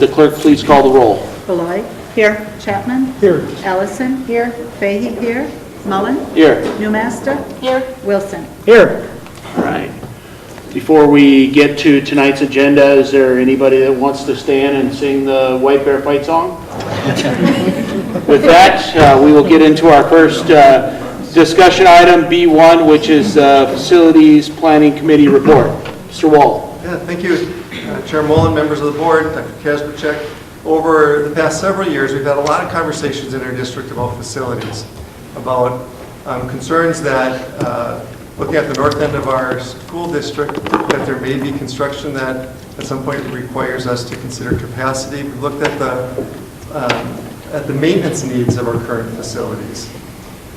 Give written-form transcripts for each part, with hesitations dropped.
The clerk please call the roll. Beloy. Here. Chapman. Here. Ellison. Here. Fahey. Here. Mullen. Here. Newmaster. Here. Wilson. Here. All right. Before we get to tonight's agenda, is there anybody that wants to stand and sing the White Bear Fight song? With that, we will get into our first discussion item, B1, which is Facilities Planning Committee report. Mr. Wall. Yeah, thank you, Chair Mullen, members of the board, Dr. Kasperchek. Over the past several years, we've had a lot of conversations in our district about facilities, about concerns that, looking at the north end of our school district, that there may be construction that at some point requires us to consider capacity. We've looked at the maintenance needs of our current facilities.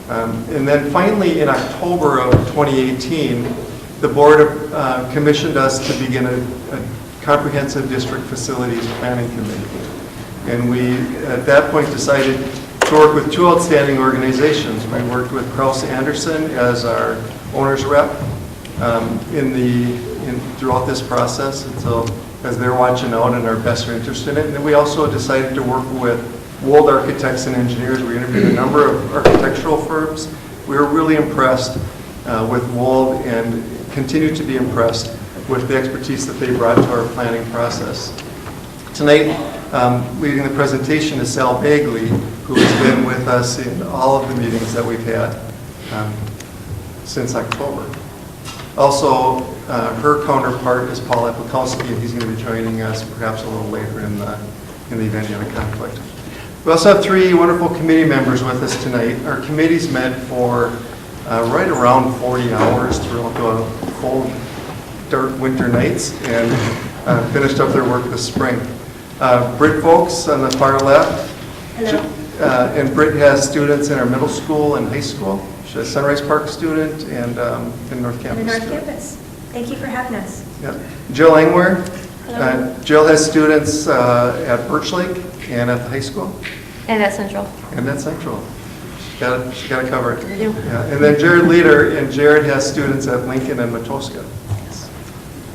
And then finally, in October of 2018, the board commissioned us to begin a comprehensive district facilities planning committee. And we, at that point, decided to work with two outstanding organizations. We worked with Krause Anderson as our owner's rep throughout this process, as they're watching out and our best interest in it. And then we also decided to work with Wold Architects and Engineers. We interviewed a number of architectural firms. We were really impressed with Wold and continue to be impressed with the expertise that they brought to our planning process. Tonight, leading the presentation is Sal Bagley, who has been with us in all of the meetings that we've had since October. Also, her counterpart is Paul Epikowski, and he's going to be joining us perhaps a little later in the event of a conflict. We also have three wonderful committee members with us tonight. Our committee's met for right around 40 hours throughout the cold, dark winter nights and finished up their work this spring. Britt Folks on the far left. Hello. And Britt has students in our middle school and high school. She's a Sunrise Park student and in North Campus. In North student. Campus. Thank you for having us. Yeah. Jill Engwer. Hello. Jill has students at Birch Lake and at the high school. And at Central. And at Central. She got it covered. I do. Yeah. And then Jared Leader, and Jared has students at Lincoln and Matoska.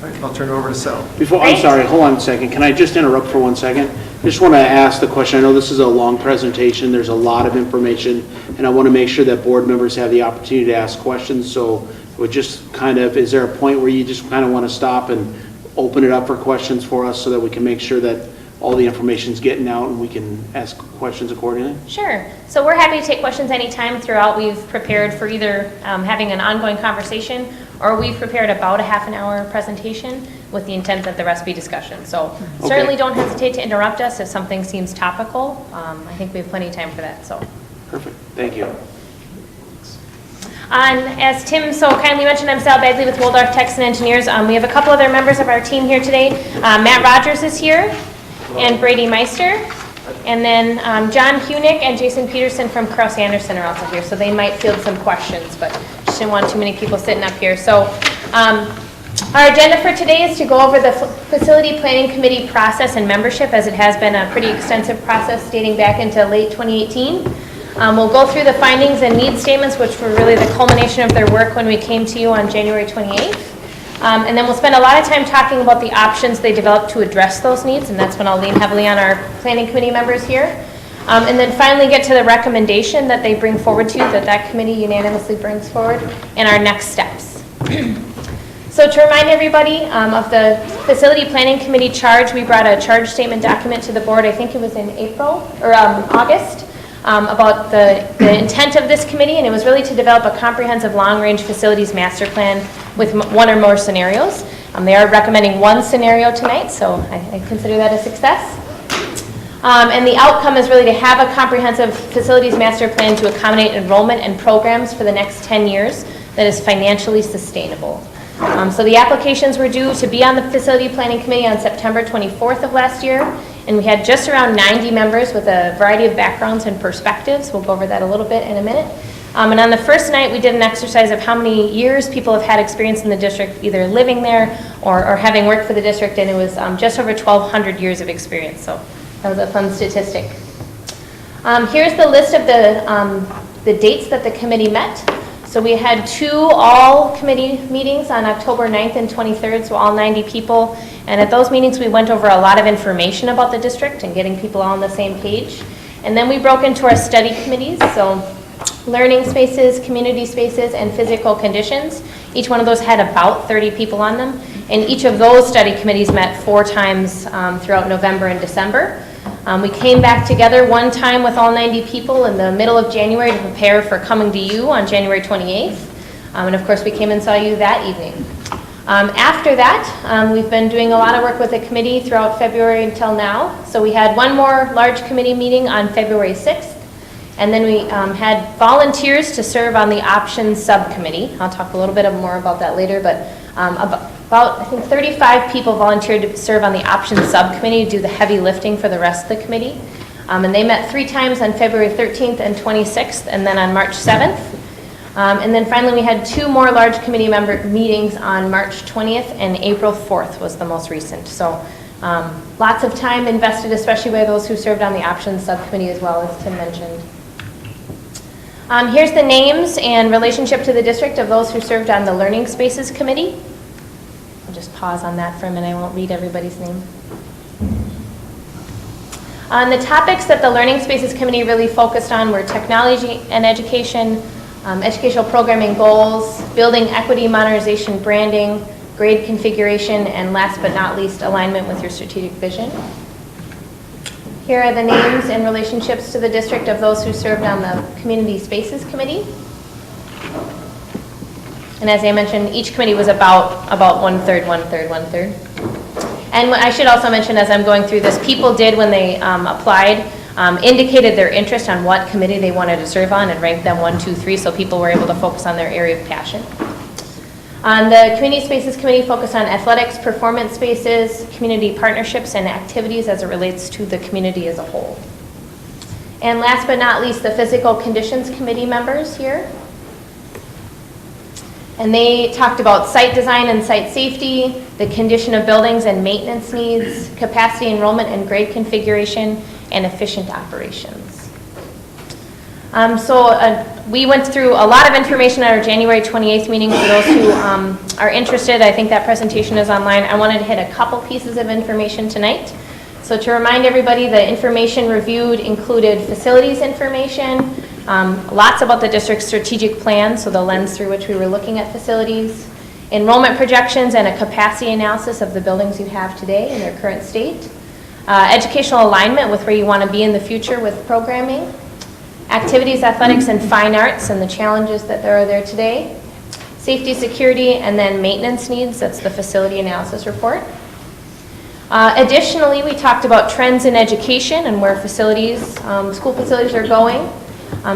All right, I'll turn it over to Sal. I'm sorry, hold on a second. Can I just interrupt for 1 second? I just want to ask the question. I know this is a long presentation. There's a lot of information, and I want to make sure that board members have the opportunity to ask questions. So we just kind of, is there a point where you just kind of want to stop and open it up for questions for us so that we can make sure that all the information's getting out and we can ask questions accordingly? Sure. So we're happy to take questions anytime throughout. We've prepared for either having an ongoing conversation, or we've prepared about a half an hour presentation with the intent that the rest be discussion. So certainly don't hesitate to interrupt us if something seems topical. I think we have plenty of time for that. So Perfect. Thank you. As Tim so kindly mentioned, I'm Sal Bagley with Wold Architects and Engineers. We have a couple other members of our team here today. Matt Rogers is here, and Brady Meister. And then John Hunick and Jason Peterson from Krause Anderson are also here, so they might field some questions, but just didn't want too many people sitting up here. So our agenda for today is to go over the Facility Planning Committee process and membership, as it has been a pretty extensive process dating back into late 2018. We'll go through the findings and needs statements, which were really the culmination of their work when we came to you on January 28th. And then we'll spend a lot of time talking about the options they developed to address those needs, and that's when I'll lean heavily on our planning committee members here. And then finally get to the recommendation that they bring forward to you, that committee unanimously brings forward, and our next steps. So to remind everybody of the Facility Planning Committee charge, we brought a charge statement document to the board, I think it was in April, or August, about the intent of this committee, and it was really to develop a comprehensive long-range facilities master plan with one or more scenarios. They are recommending one scenario tonight, so I consider that a success. And the outcome is really to have a comprehensive facilities master plan to accommodate enrollment and programs for the next 10 years that is financially sustainable. So the applications were due to be on the Facility Planning Committee on September 24th of last year, and we had just around 90 members with a variety of backgrounds and perspectives. We'll go over that a little bit in a minute. And on the first night, we did an exercise of how many years people have had experience in the district, either living there or having worked for the district, and it was just over 1,200 years of experience. So that was a fun statistic. Here's the list of the dates that the committee met. So we had 2 all-committee meetings on October 9th and 23rd, so all 90 people. And at those meetings, we went over a lot of information about the district and getting people all on the same page. And then we broke into our study committees, so learning spaces, community spaces, and physical conditions. Each one of those had about 30 people on them. And each of those study committees met 4 times throughout November and December. We came back together one time with all 90 people in the middle of January to prepare for Coming to You on January 28th. And of course, we came and saw you that evening. After that, we've been doing a lot of work with the committee throughout February until now. So we had one more large committee meeting on February 6th. And then we had volunteers to serve on the options subcommittee. I'll talk a little bit more about that later, but about, I think, 35 people volunteered to serve on the options subcommittee to do the heavy lifting for the rest of the committee. And they met 3 times on February 13th and 26th, and then on March 7th. And then finally, we had 2 more large committee member meetings on March 20th, and April 4th was the most recent. So lots of time invested, especially by those who served on the options subcommittee as well, as Tim mentioned. Here's the names and relationship to the district of those who served on the Learning Spaces Committee. I'll just pause on that for a minute. I won't read everybody's name. The topics that the Learning Spaces Committee really focused on were technology and education, educational programming goals, building equity, modernization, branding, grade configuration, and last but not least, alignment with your strategic vision. Here are the names and relationships to the district of those who served on the Community Spaces Committee. And as I mentioned, each committee was about 1/3, 1/3, 1/3. And I should also mention, as I'm going through this, people did, when they applied, indicated their interest on what committee they wanted to serve on and ranked them 1, 2, 3, so people were able to focus on their area of passion. The Community Spaces Committee focused on athletics, performance spaces, community partnerships, and activities as it relates to the community as a whole. And last but not least, the Physical Conditions Committee members here. And they talked about site design and site safety, the condition of buildings and maintenance needs, capacity enrollment and grade configuration, and efficient operations. We went through a lot of information at our January 28th meeting. For those who are interested, I think that presentation is online. I wanted to hit a couple pieces of information tonight. So to remind everybody, the information reviewed included facilities information, lots about the district's strategic plan, so the lens through which we were looking at facilities, enrollment projections, and a capacity analysis of the buildings you have today in their current state, educational alignment with where you want to be in the future with programming, activities, athletics, and fine arts, and the challenges that there are there today, safety, security, and then maintenance needs. That's the facility analysis report. Additionally, we talked about trends in education and where facilities, school facilities are going.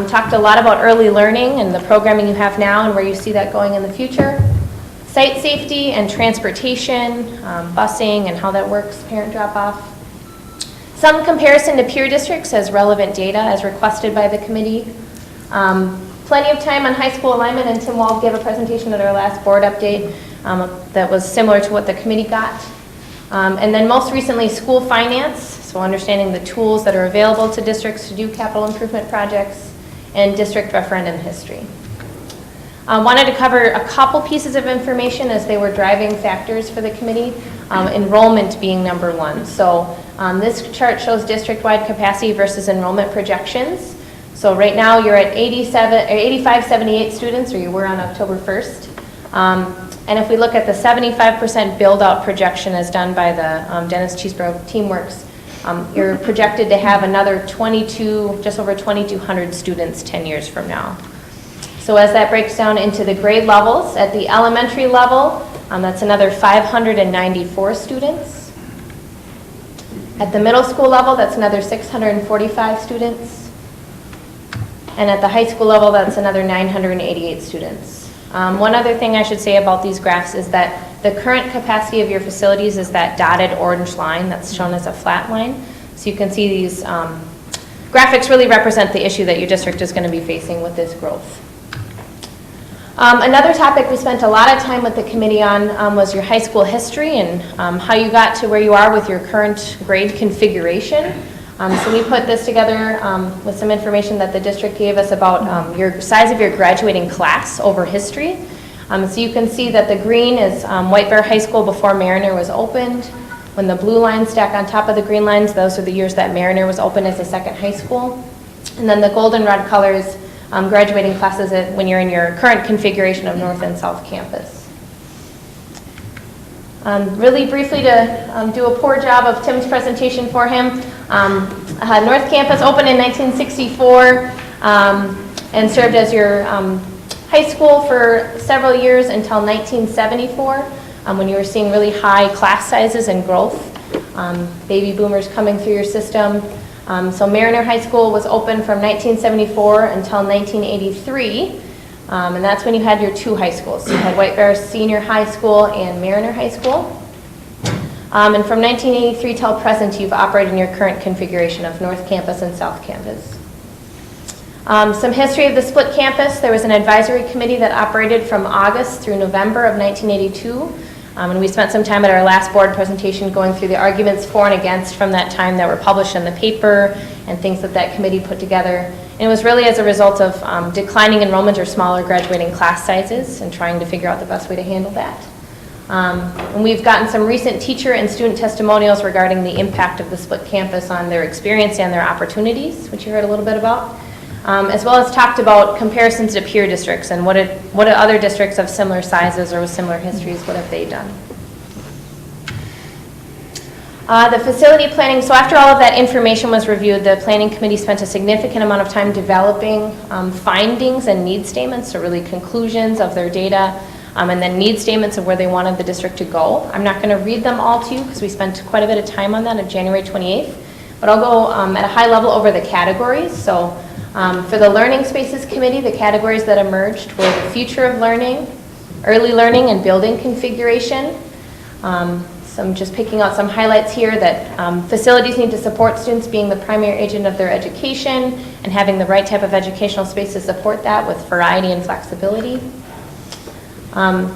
Talked a lot about early learning and the programming you have now and where you see that going in the future. Site safety and transportation, busing and how that works, parent drop-off. Some comparison to peer districts as relevant data as requested by the committee. Plenty of time on high school alignment, and Tim Wald gave a presentation at our last board update that was similar to what the committee got. And then most recently, school finance, so understanding the tools that are available to districts to do capital improvement projects, and district referendum history. Wanted to cover a couple pieces of information as they were driving factors for the committee, enrollment being number 1. So this chart shows district-wide capacity versus enrollment projections. So right now you're at 8578 students, or you were on October 1st. And if we look at the 75% build-out projection as done by the Dennis Cheeseborough TeamWorks, you're projected to have another just over 2,200 students 10 years from now. So as that breaks down into the grade levels, at the elementary level, that's another 594 students. At the middle school level, that's another 645 students. And at the high school level, that's another 988 students. One other thing I should say about these graphs is that the current capacity of your facilities is that dotted orange line that's shown as a flat line. So you can see these graphics really represent the issue that your district is going to be facing with this growth. Another topic we spent a lot of time with the committee on was your high school history and how you got to where you are with your current grade configuration. So we put this together with some information that the district gave us about your size of your graduating class over history. So you can see that the green is White Bear High School before Mariner was opened. When the blue lines stack on top of the green lines, those are the years that Mariner was opened as a second high school. And then the goldenrod colors, graduating classes when you're in your current configuration of North and South Campus. Really briefly to do a poor job of Tim's presentation for him. North Campus opened in 1964 and served as your high school for several years until 1974 when you were seeing really high class sizes and growth. Baby boomers coming through your system. So Mariner High School was open from 1974 until 1983. And that's when you had your two high schools. So you had White Bear Senior High School and Mariner High School. And from 1983 till present, you've operated in your current configuration of North Campus and South Campus. Some history of the split campus. There was an advisory committee that operated from August through November of 1982. And we spent some time at our last board presentation going through the arguments for and against from that time that were published in the paper and things that that committee put together. And it was really as a result of declining enrollment or smaller graduating class sizes and trying to figure out the best way to handle that. And we've gotten some recent teacher and student testimonials regarding the impact of the split campus on their experience and their opportunities, which you heard a little bit about, as well as talked about comparisons to peer districts and what do other districts of similar sizes or with similar histories, what have they done. The facility planning, so after all of that information was reviewed, the planning committee spent a significant amount of time developing findings and need statements, so really conclusions of their data, and then need statements of where they wanted the district to go. I'm not going to read them all to you because we spent quite a bit of time on that on January 28th, but I'll go at a high level over the categories. So for the Learning Spaces Committee, the categories that emerged were the future of learning, early learning and building configuration. So I'm just picking out some highlights here that facilities need to support students being the primary agent of their education and having the right type of educational space to support that with variety and flexibility.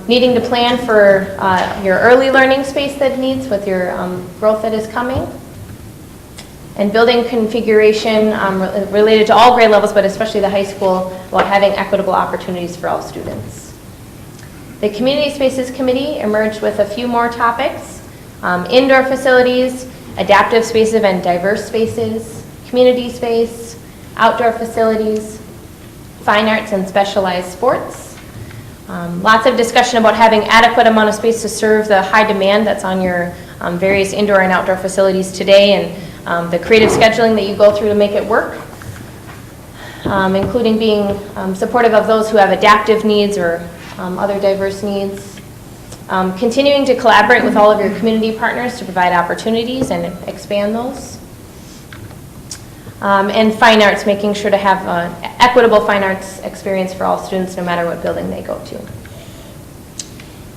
Needing to plan for your early learning space that needs with your growth that is coming. And building configuration related to all grade levels, but especially the high school, while having equitable opportunities for all students. The Community Spaces Committee emerged with a few more topics. Indoor facilities, adaptive spaces and diverse spaces, community space, outdoor facilities, fine arts and specialized sports. Lots of discussion about having adequate amount of space to serve the high demand that's on your various indoor and outdoor facilities today, and the creative scheduling that you go through to make it work, including being supportive of those who have adaptive needs or other diverse needs. Continuing to collaborate with all of your community partners to provide opportunities and expand those. And fine arts, making sure to have an equitable fine arts experience for all students no matter what building they go to.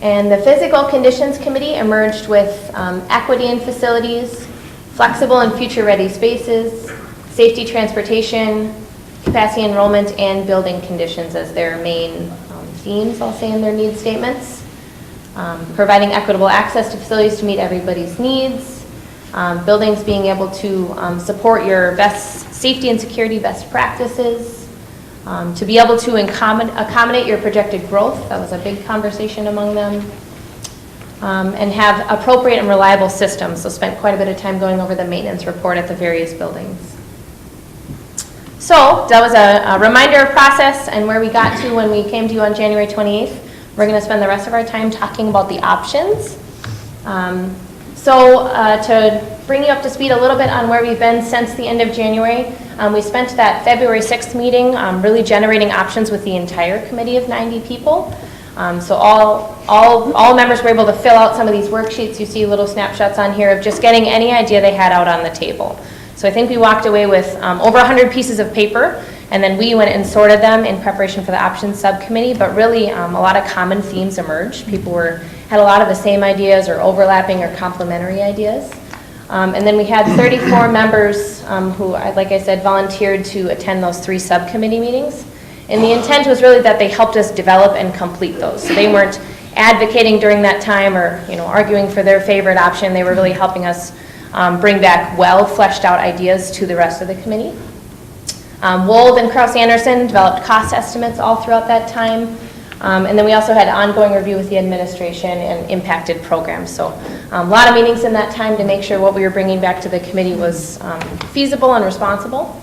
And the Physical Conditions Committee emerged with equity in facilities, flexible and future-ready spaces, safety transportation, capacity enrollment, and building conditions as their main themes, I'll say, in their need statements. Providing equitable access to facilities to meet everybody's needs, buildings being able to support your best safety and security best practices, to be able to accommodate your projected growth, that was a big conversation among them, and have appropriate and reliable systems, so spent quite a bit of time going over the maintenance report at the various buildings. So that was a reminder of process and where we got to when we came to you on January 28th. We're going to spend the rest of our time talking about the options. To bring you up to speed a little bit on where we've been since the end of January, we spent that February 6th meeting really generating options with the entire committee of 90 people. So all members were able to fill out some of these worksheets. You see little snapshots on here of just getting any idea they had out on the table. So I think we walked away with over 100 pieces of paper. And then we went and sorted them in preparation for the options subcommittee, but really a lot of common themes emerged. People had a lot of the same ideas or overlapping or complementary ideas. And then we had 34 members who, like I said, volunteered to attend those 3 subcommittee meetings. And the intent was really that they helped us develop and complete those. So they weren't advocating during that time or arguing for their favorite option. They were really helping us bring back well fleshed out ideas to the rest of the committee. Wold and Kraus Anderson developed cost estimates all throughout that time. And then we also had ongoing review with the administration and impacted programs. So a lot of meetings in that time to make sure what we were bringing back to the committee was feasible and responsible.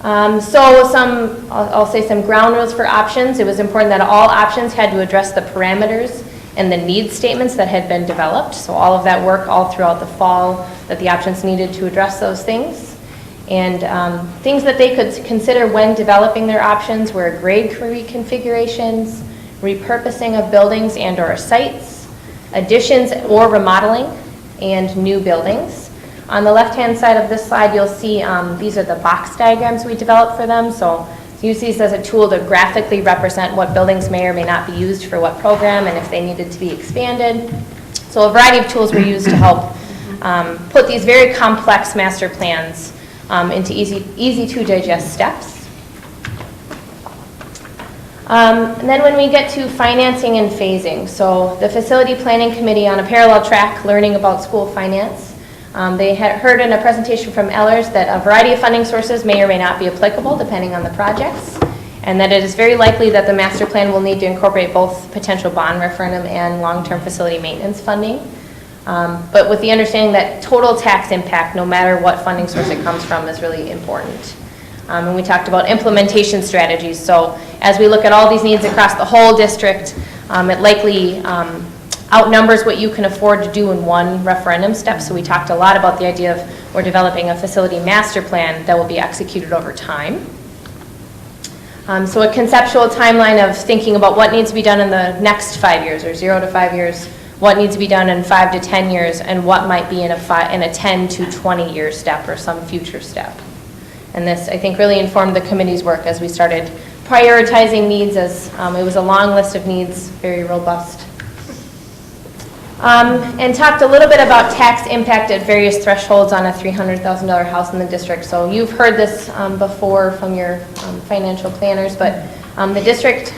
I'll say some ground rules for options. It was important that all options had to address the parameters and the needs statements that had been developed. So all of that work all throughout the fall that the options needed to address those things. And things that they could consider when developing their options were grade reconfigurations, repurposing of buildings and or sites, additions or remodeling, and new buildings. On the left-hand side of this slide, you'll see these are the box diagrams we developed for them. So use these as a tool to graphically represent what buildings may or may not be used for what program and if they needed to be expanded. So a variety of tools were used to help put these very complex master plans into easy to digest steps. And then when we get to financing and phasing, so the Facility Planning Committee on a parallel track learning about school finance, they had heard in a presentation from Ellers that a variety of funding sources may or may not be applicable depending on the projects, and that it is very likely that the master plan will need to incorporate both potential bond referendum and long-term facility maintenance funding. But with the understanding that total tax impact, no matter what funding source it comes from, is really important. And we talked about implementation strategies. So as we look at all these needs across the whole district, it likely outnumbers what you can afford to do in one referendum step. So we talked a lot about the idea of we're developing a facility master plan that will be executed over time. So a conceptual timeline of thinking about what needs to be done in the next 5 years or 0 to 5 years, what needs to be done in 5 to 10 years, and what might be in a 10 to 20 year step or some future step. And this, I think, really informed the committee's work as we started prioritizing needs, as it was a long list of needs, very robust. And talked a little bit about tax impact at various thresholds on a $300,000 house in the district. So you've heard this before from your financial planners, but the district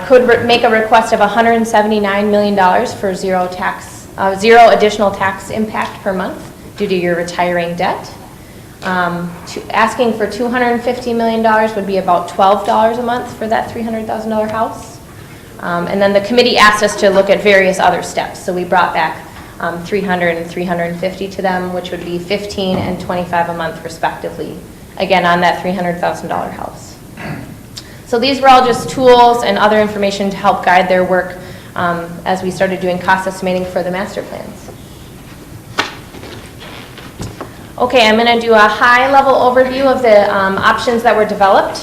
could make a request of $179 million for zero additional tax impact per month due to your retiring debt. Asking for $250 million would be about $12 a month for that $300,000 house. And then the committee asked us to look at various other steps. So we brought back $300 and $350 to them, which would be $15 and $25 a month respectively, again on that $300,000 house. So these were all just tools and other information to help guide their work as we started doing cost estimating for the master plans. Okay, I'm going to do a high-level overview of the options that were developed.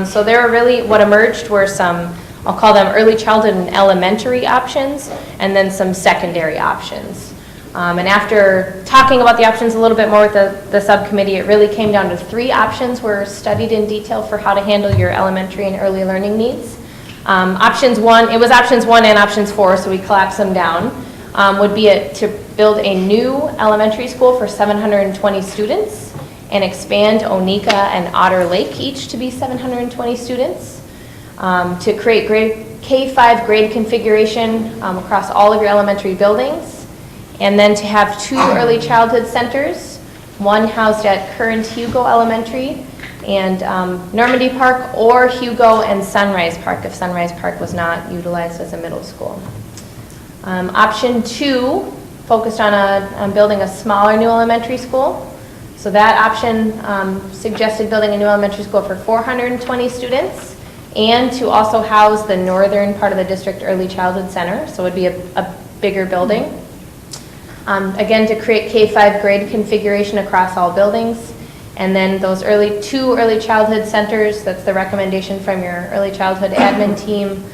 So there were really, what emerged were some, I'll call them early childhood and elementary options, and then some secondary options. And after talking about the options a little bit more with the subcommittee, it really came down to 3 options were studied in detail for how to handle your elementary and early learning needs. Options 1, it was options 1 and options 4, so we collapsed them down, would be to build a new elementary school for 720 students and expand Onika and Otter Lake each to be 720 students. To create K-5 grade configuration across all of your elementary buildings. And then to have 2 early childhood centers, one housed at current Hugo Elementary and Normandy Park, or Hugo and Sunrise Park if Sunrise Park was not utilized as a middle school. Option 2 focused on building a smaller new elementary school. So that option suggested building a new elementary school for 420 students and to also house the northern part of the district early childhood center. So it would be a bigger building. Again, to create K-5 grade configuration across all buildings. And then those 2 early childhood centers, that's the recommendation from your early childhood admin team,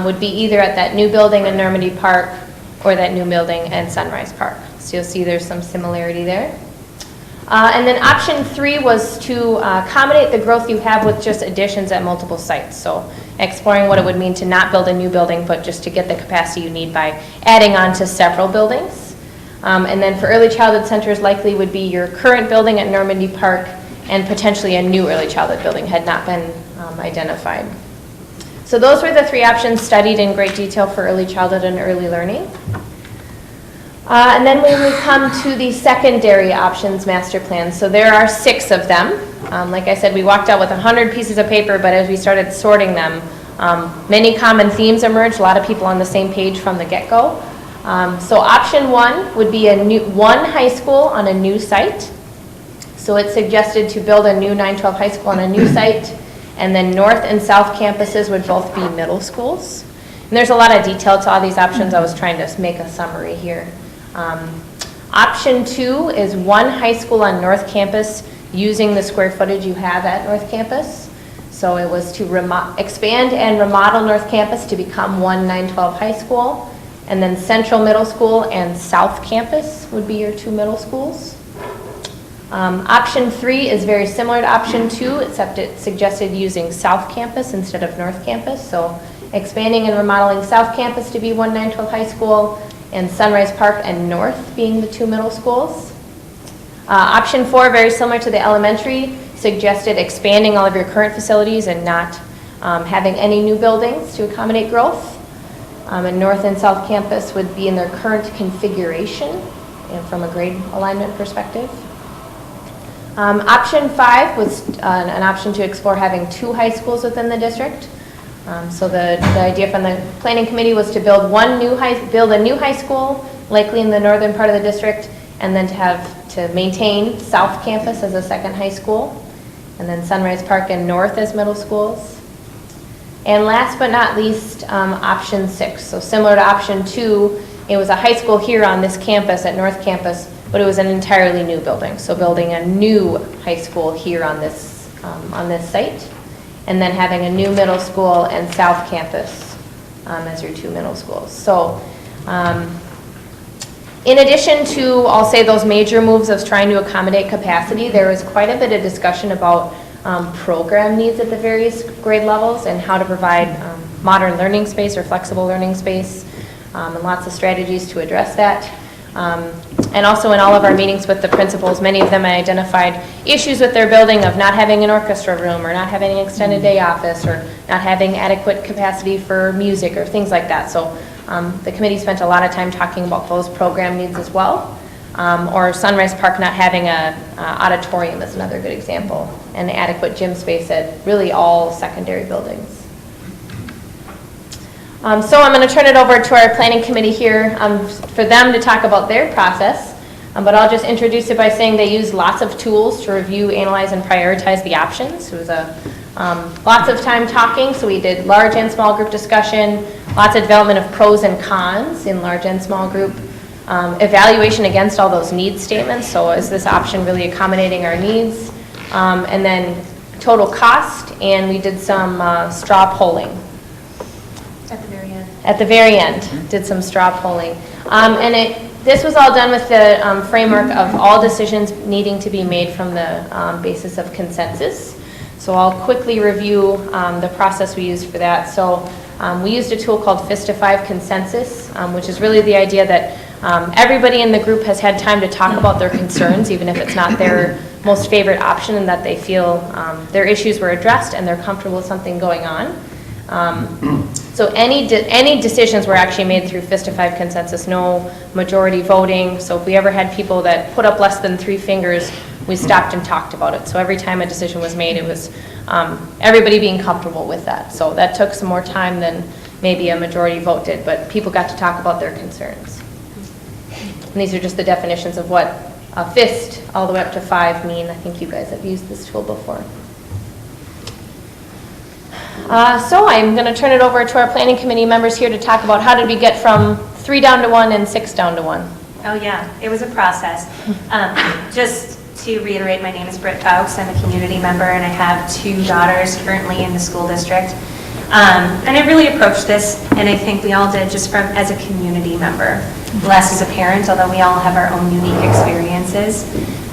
would be either at that new building in Normandy Park or that new building in Sunrise Park. So you'll see there's some similarity there. And then option 3 was to accommodate the growth you have with just additions at multiple sites. So exploring what it would mean to not build a new building, but just to get the capacity you need by adding on to several buildings. And then for early childhood centers, likely would be your current building at Normandy Park and potentially a new early childhood building had not been identified. So those were the 3 options studied in great detail for early childhood and early learning. And then when we come to the secondary options master plan, so there are 6 of them. Like I said, we walked out with 100 pieces of paper, but as we started sorting them, many common themes emerged, a lot of people on the same page from the get-go. So option 1 would be one high school on a new site. So it suggested to build a new 912 high school on a new site, and then north and south campuses would both be middle schools. And there's a lot of detail to all these options. I was trying to make a summary here. Option 2 is one high school on North Campus using the square footage you have at North Campus. So it was to expand and remodel North Campus to become one 912 high school. And then Central Middle School and South Campus would be your 2 middle schools. Option 3 is very similar to option 2, except it suggested using South Campus instead of North Campus. So expanding and remodeling South Campus to be one 912 high school, and Sunrise Park and North being the 2 middle schools. Option 4, very similar to the elementary, suggested expanding all of your current facilities and not having any new buildings to accommodate growth. And North and South Campus would be in their current configuration and from a grade alignment perspective. Option 5 was an option to explore having 2 high schools within the district. So the idea from the planning committee was to build a new high school, likely in the northern part of the district, and then to maintain South Campus as a second high school, and then Sunrise Park and North as middle schools. And last but not least, option 6. So similar to option 2, it was a high school here on this campus at North Campus, but it was an entirely new building. So building a new high school here on this site, and then having a new middle school and South Campus as your 2 middle schools. So in addition to, I'll say, those major moves of trying to accommodate capacity, there was quite a bit of discussion about program needs at the various grade levels and how to provide modern learning space or flexible learning space, and lots of strategies to address that. And also in all of our meetings with the principals, many of them identified issues with their building of not having an orchestra room or not having an extended day office or not having adequate capacity for music or things like that. So the committee spent a lot of time talking about those program needs as well. Or Sunrise Park not having an auditorium is another good example, and adequate gym space at really all secondary buildings. So I'm going to turn it over to our planning committee here for them to talk about their process, but I'll just introduce it by saying they use lots of tools to review, analyze, and prioritize the options. It was lots of time talking, so we did large and small group discussion, lots of development of pros and cons in large and small group, evaluation against all those needs statements, so is this option really accommodating our needs, and then total cost, and we did some straw polling. At the very end. At the very end, did some straw polling. This was all done with the framework of all decisions needing to be made from the basis of consensus. So I'll quickly review the process we used for that. So we used a tool called FISTA5 Consensus, which is really the idea that everybody in the group has had time to talk about their concerns, even if it's not their most favorite option, and that they feel their issues were addressed and they're comfortable with something going on. So any decisions were actually made through FISTA5 Consensus, no majority voting. So if we ever had people that put up less than 3 fingers, we stopped and talked about it. So every time a decision was made, it was everybody being comfortable with that. So that took some more time than maybe a majority vote did, but people got to talk about their concerns. And these are just the definitions of what a fist all the way up to 5 mean. I think you guys have used this tool before. So I'm going to turn it over to our planning committee members here to talk about how did we get from 3 down to 1 and 6 down to 1. Oh yeah, it was a process. Just to reiterate, my name is Britt Fowkes. I'm a community member and I have 2 daughters currently in the school district. And I really approached this, and I think we all did, just from as a community member, less as a parent, although we all have our own unique experiences.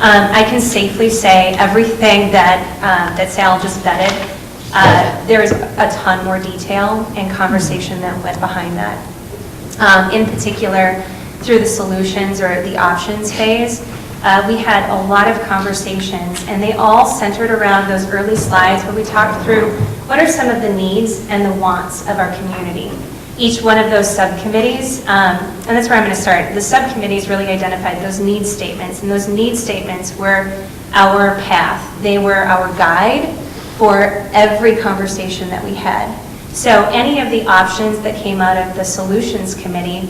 I can safely say everything that Sal just vetted, there is a ton more detail and conversation that went behind that. In particular, through the solutions or the options phase, We had a lot of conversations, and they all centered around those early slides where we talked through what are some of the needs and the wants of our community. Each one of those subcommittees, and that's where I'm going to start, the subcommittees really identified those need statements, and those need statements were our path. They were our guide for every conversation that we had. So any of the options that came out of the Solutions Committee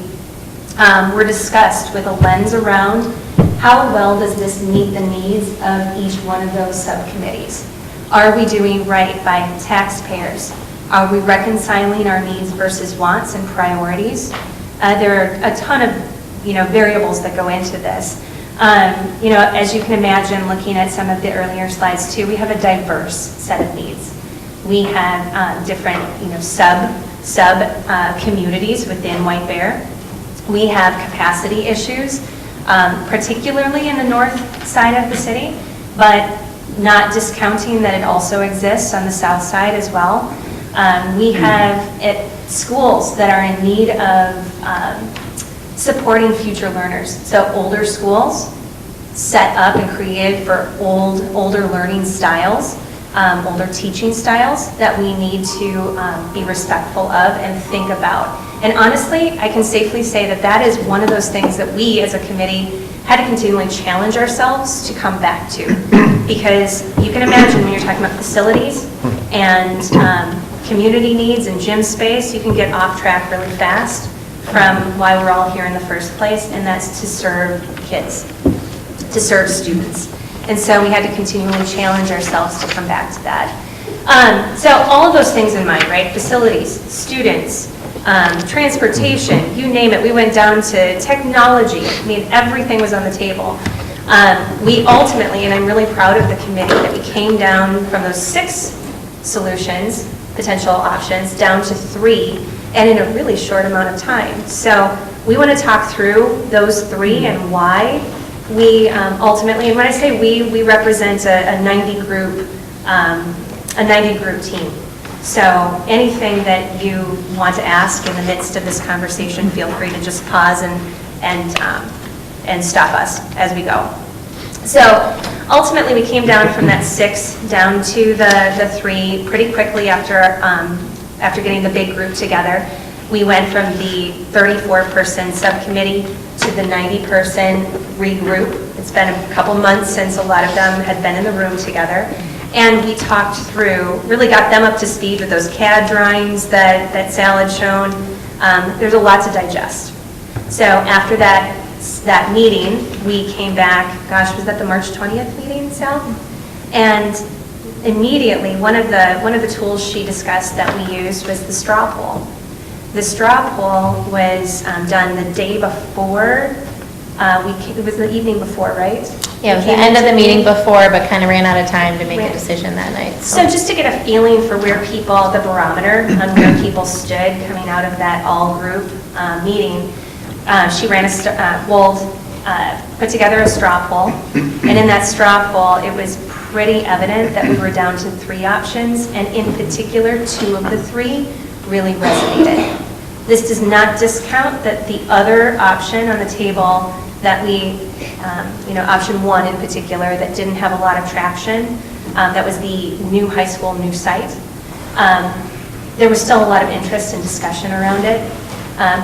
were discussed with a lens around how well does this meet the needs of each one of those subcommittees? Are we doing right by taxpayers? Are we reconciling our needs versus wants and priorities? There are a ton of variables that go into this. As you can imagine, looking at some of the earlier slides too, we have a diverse set of needs. We have different sub communities within White Bear. We have capacity issues, particularly in the north side of the city, but not discounting that it also exists on the south side as well. We have schools that are in need of supporting future learners. So older schools set up and created for older learning styles, older teaching styles that we need to be respectful of and think about. And honestly, I can safely say that that is one of those things that we as a committee had to continually challenge ourselves to come back to. Because you can imagine when you're talking about facilities and community needs and gym space, you can get off track really fast from why we're all here in the first place, and that's to serve kids, to serve students. And so we had to continually challenge ourselves to come back to that. So all of those things in mind, right? Facilities, students, transportation, you name it. We went down to technology. I mean, everything was on the table. We ultimately, and I'm really proud of the committee, that we came down from those 6 solutions, potential options, down to 3, and in a really short amount of time. So we want to talk through those 3 and why we ultimately, and when I say we represent a 90 group team. So anything that you want to ask in the midst of this conversation, feel free to just pause and stop us as we go. So ultimately, we came down from that 6 down to the 3 pretty quickly after getting the big group together. We went from the 34-person subcommittee to the 90-person regroup. It's been a couple months since a lot of them had been in the room together. And we talked through, really got them up to speed with those CAD drawings that Sal had shown. There's a lot to digest. So after that meeting, we came back, gosh, was that the March 20th meeting, Sal? And immediately, one of the tools she discussed that we used was the straw poll. The straw poll was done the day before, it was the evening before, right? Yeah, it was the end of the meeting before, but kind of ran out of time to make a decision that night. So just to get a feeling for where people, the barometer on where people stood coming out of that all-group meeting, she ran put together a straw poll, and in that straw poll, it was pretty evident that we were down to 3 options, and in particular, 2 of the 3 really resonated. This does not discount that the other option on the table that we, option 1 in particular, that didn't have a lot of traction, that was the new high school, new site. There was still a lot of interest and discussion around it.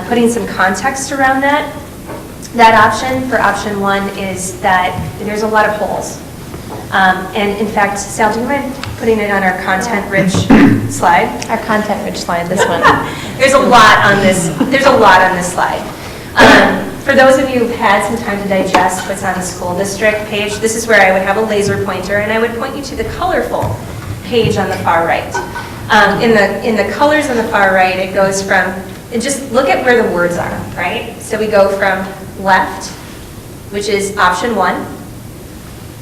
Putting some context around that option for option 1 is that there's a lot of holes. And in fact, Sal, do you mind putting it on our content-rich slide? Our content-rich slide, this one. There's a lot on this slide. For those of you who've had some time to digest what's on the school district page, this is where I would have a laser pointer, and I would point you to the colorful page on the far right. In the colors on the far right, it goes from, and just look at where the words are, right? So we go from left, which is option 1,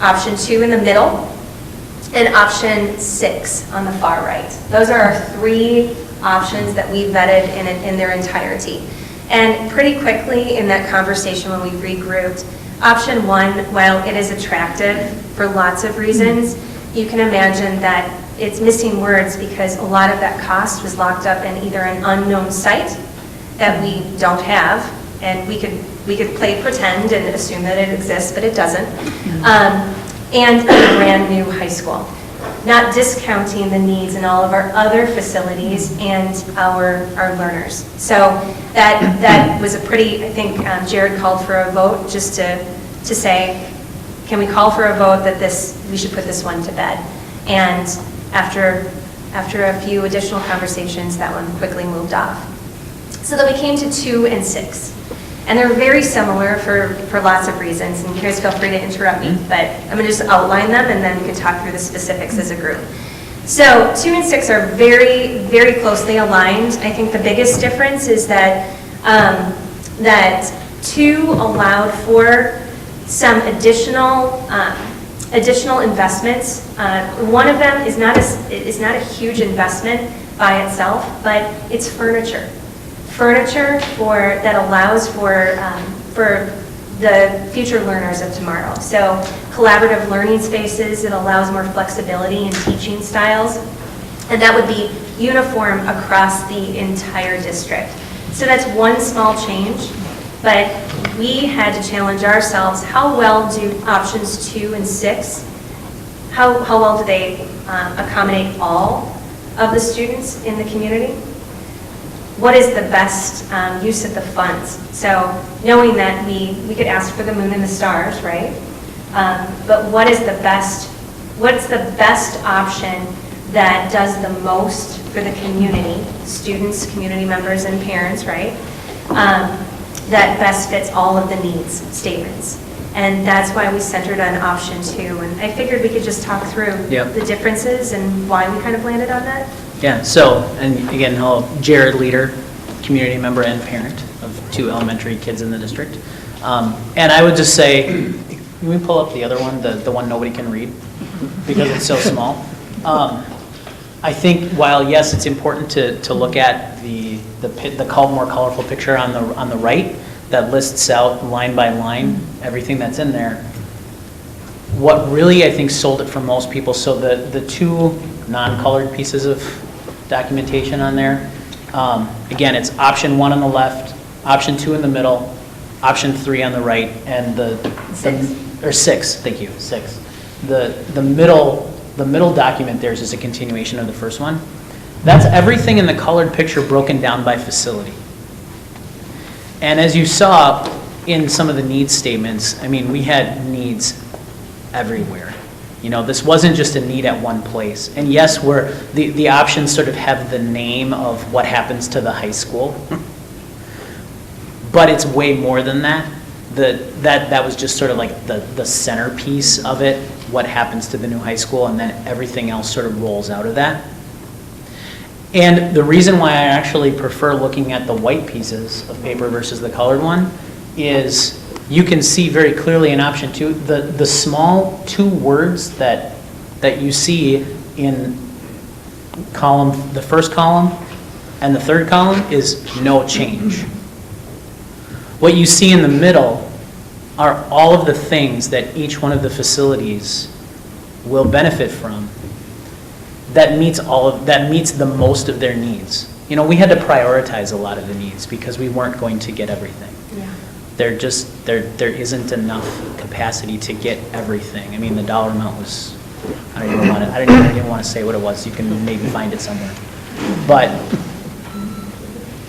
option 2 in the middle, and option 6 on the far right. Those are our 3 options that we vetted in their entirety. And pretty quickly in that conversation when we regrouped, option 1, while it is attractive for lots of reasons, you can imagine that it's missing words because a lot of that cost was locked up in either an unknown site that we don't have, and we could we could play pretend and assume that it exists, but it doesn't. And a brand-new high school. Not discounting the needs in all of our other facilities and our learners. So that was a pretty, I think Jared called for a vote just to say, can we call for a vote that we should put this one to bed? And after a few additional conversations, that one quickly moved off. So then we came to 2 and 6. And they're very similar for lots of reasons, and you guys feel free to interrupt me, but I'm going to just outline them and then we can talk through the specifics as a group. So 2 and 6 are very, very closely aligned. I think the biggest difference is that 2 allowed for some additional investments. One of them is not a huge investment by itself, but it's furniture. Furniture that allows for the future learners of tomorrow. So collaborative learning spaces, it allows more flexibility in teaching styles, and that would be uniform across the entire district. So that's one small change, but we had to challenge ourselves, how well do options 2 and 6, how well do they accommodate all of the students in the community? What is the best use of the funds? So knowing that we could ask for the moon and the stars, right? But what's the best option that does the most for the community, students, community members, and parents, right? That best fits all of the needs statements. And that's why we centered on option 2. And I figured we could just talk through the differences and why we kind of landed on that. Yeah, so, and again, hello, Jared Leader, community member and parent of 2 elementary kids in the district. And I would just say, can we pull up the other one, the one nobody can read, because it's so small? I think while, yes, it's important to look at the more colorful picture on the right that lists out line by line everything that's in there, what really I think sold it for most people, so the 2 non-colored pieces of documentation on there, again, it's option 1 on the left, option 2 in the middle, option 3 on the right, and or 6, thank you, 6. The middle document there is just a continuation of the first one. That's everything in the colored picture broken down by facility. And as you saw in some of the needs statements, I mean, we had needs everywhere. You know, this wasn't just a need at one place. And yes, the options sort of have the name of what happens to the high school, but it's way more than that. That was just sort of like the centerpiece of it, what happens to the new high school, and then everything else sort of rolls out of that. And the reason why I actually prefer looking at the white pieces of paper versus the colored one is you can see very clearly in option 2, the small 2 words that you see in the first column and the third column is no change. What you see in the middle are all of the things that each one of the facilities will benefit from that meets the most of their needs. You know, we had to prioritize a lot of the needs because we weren't going to get everything. Yeah. There isn't enough capacity to get everything. I mean, the dollar amount was, I didn't even want to say what it was. You can maybe find it somewhere. But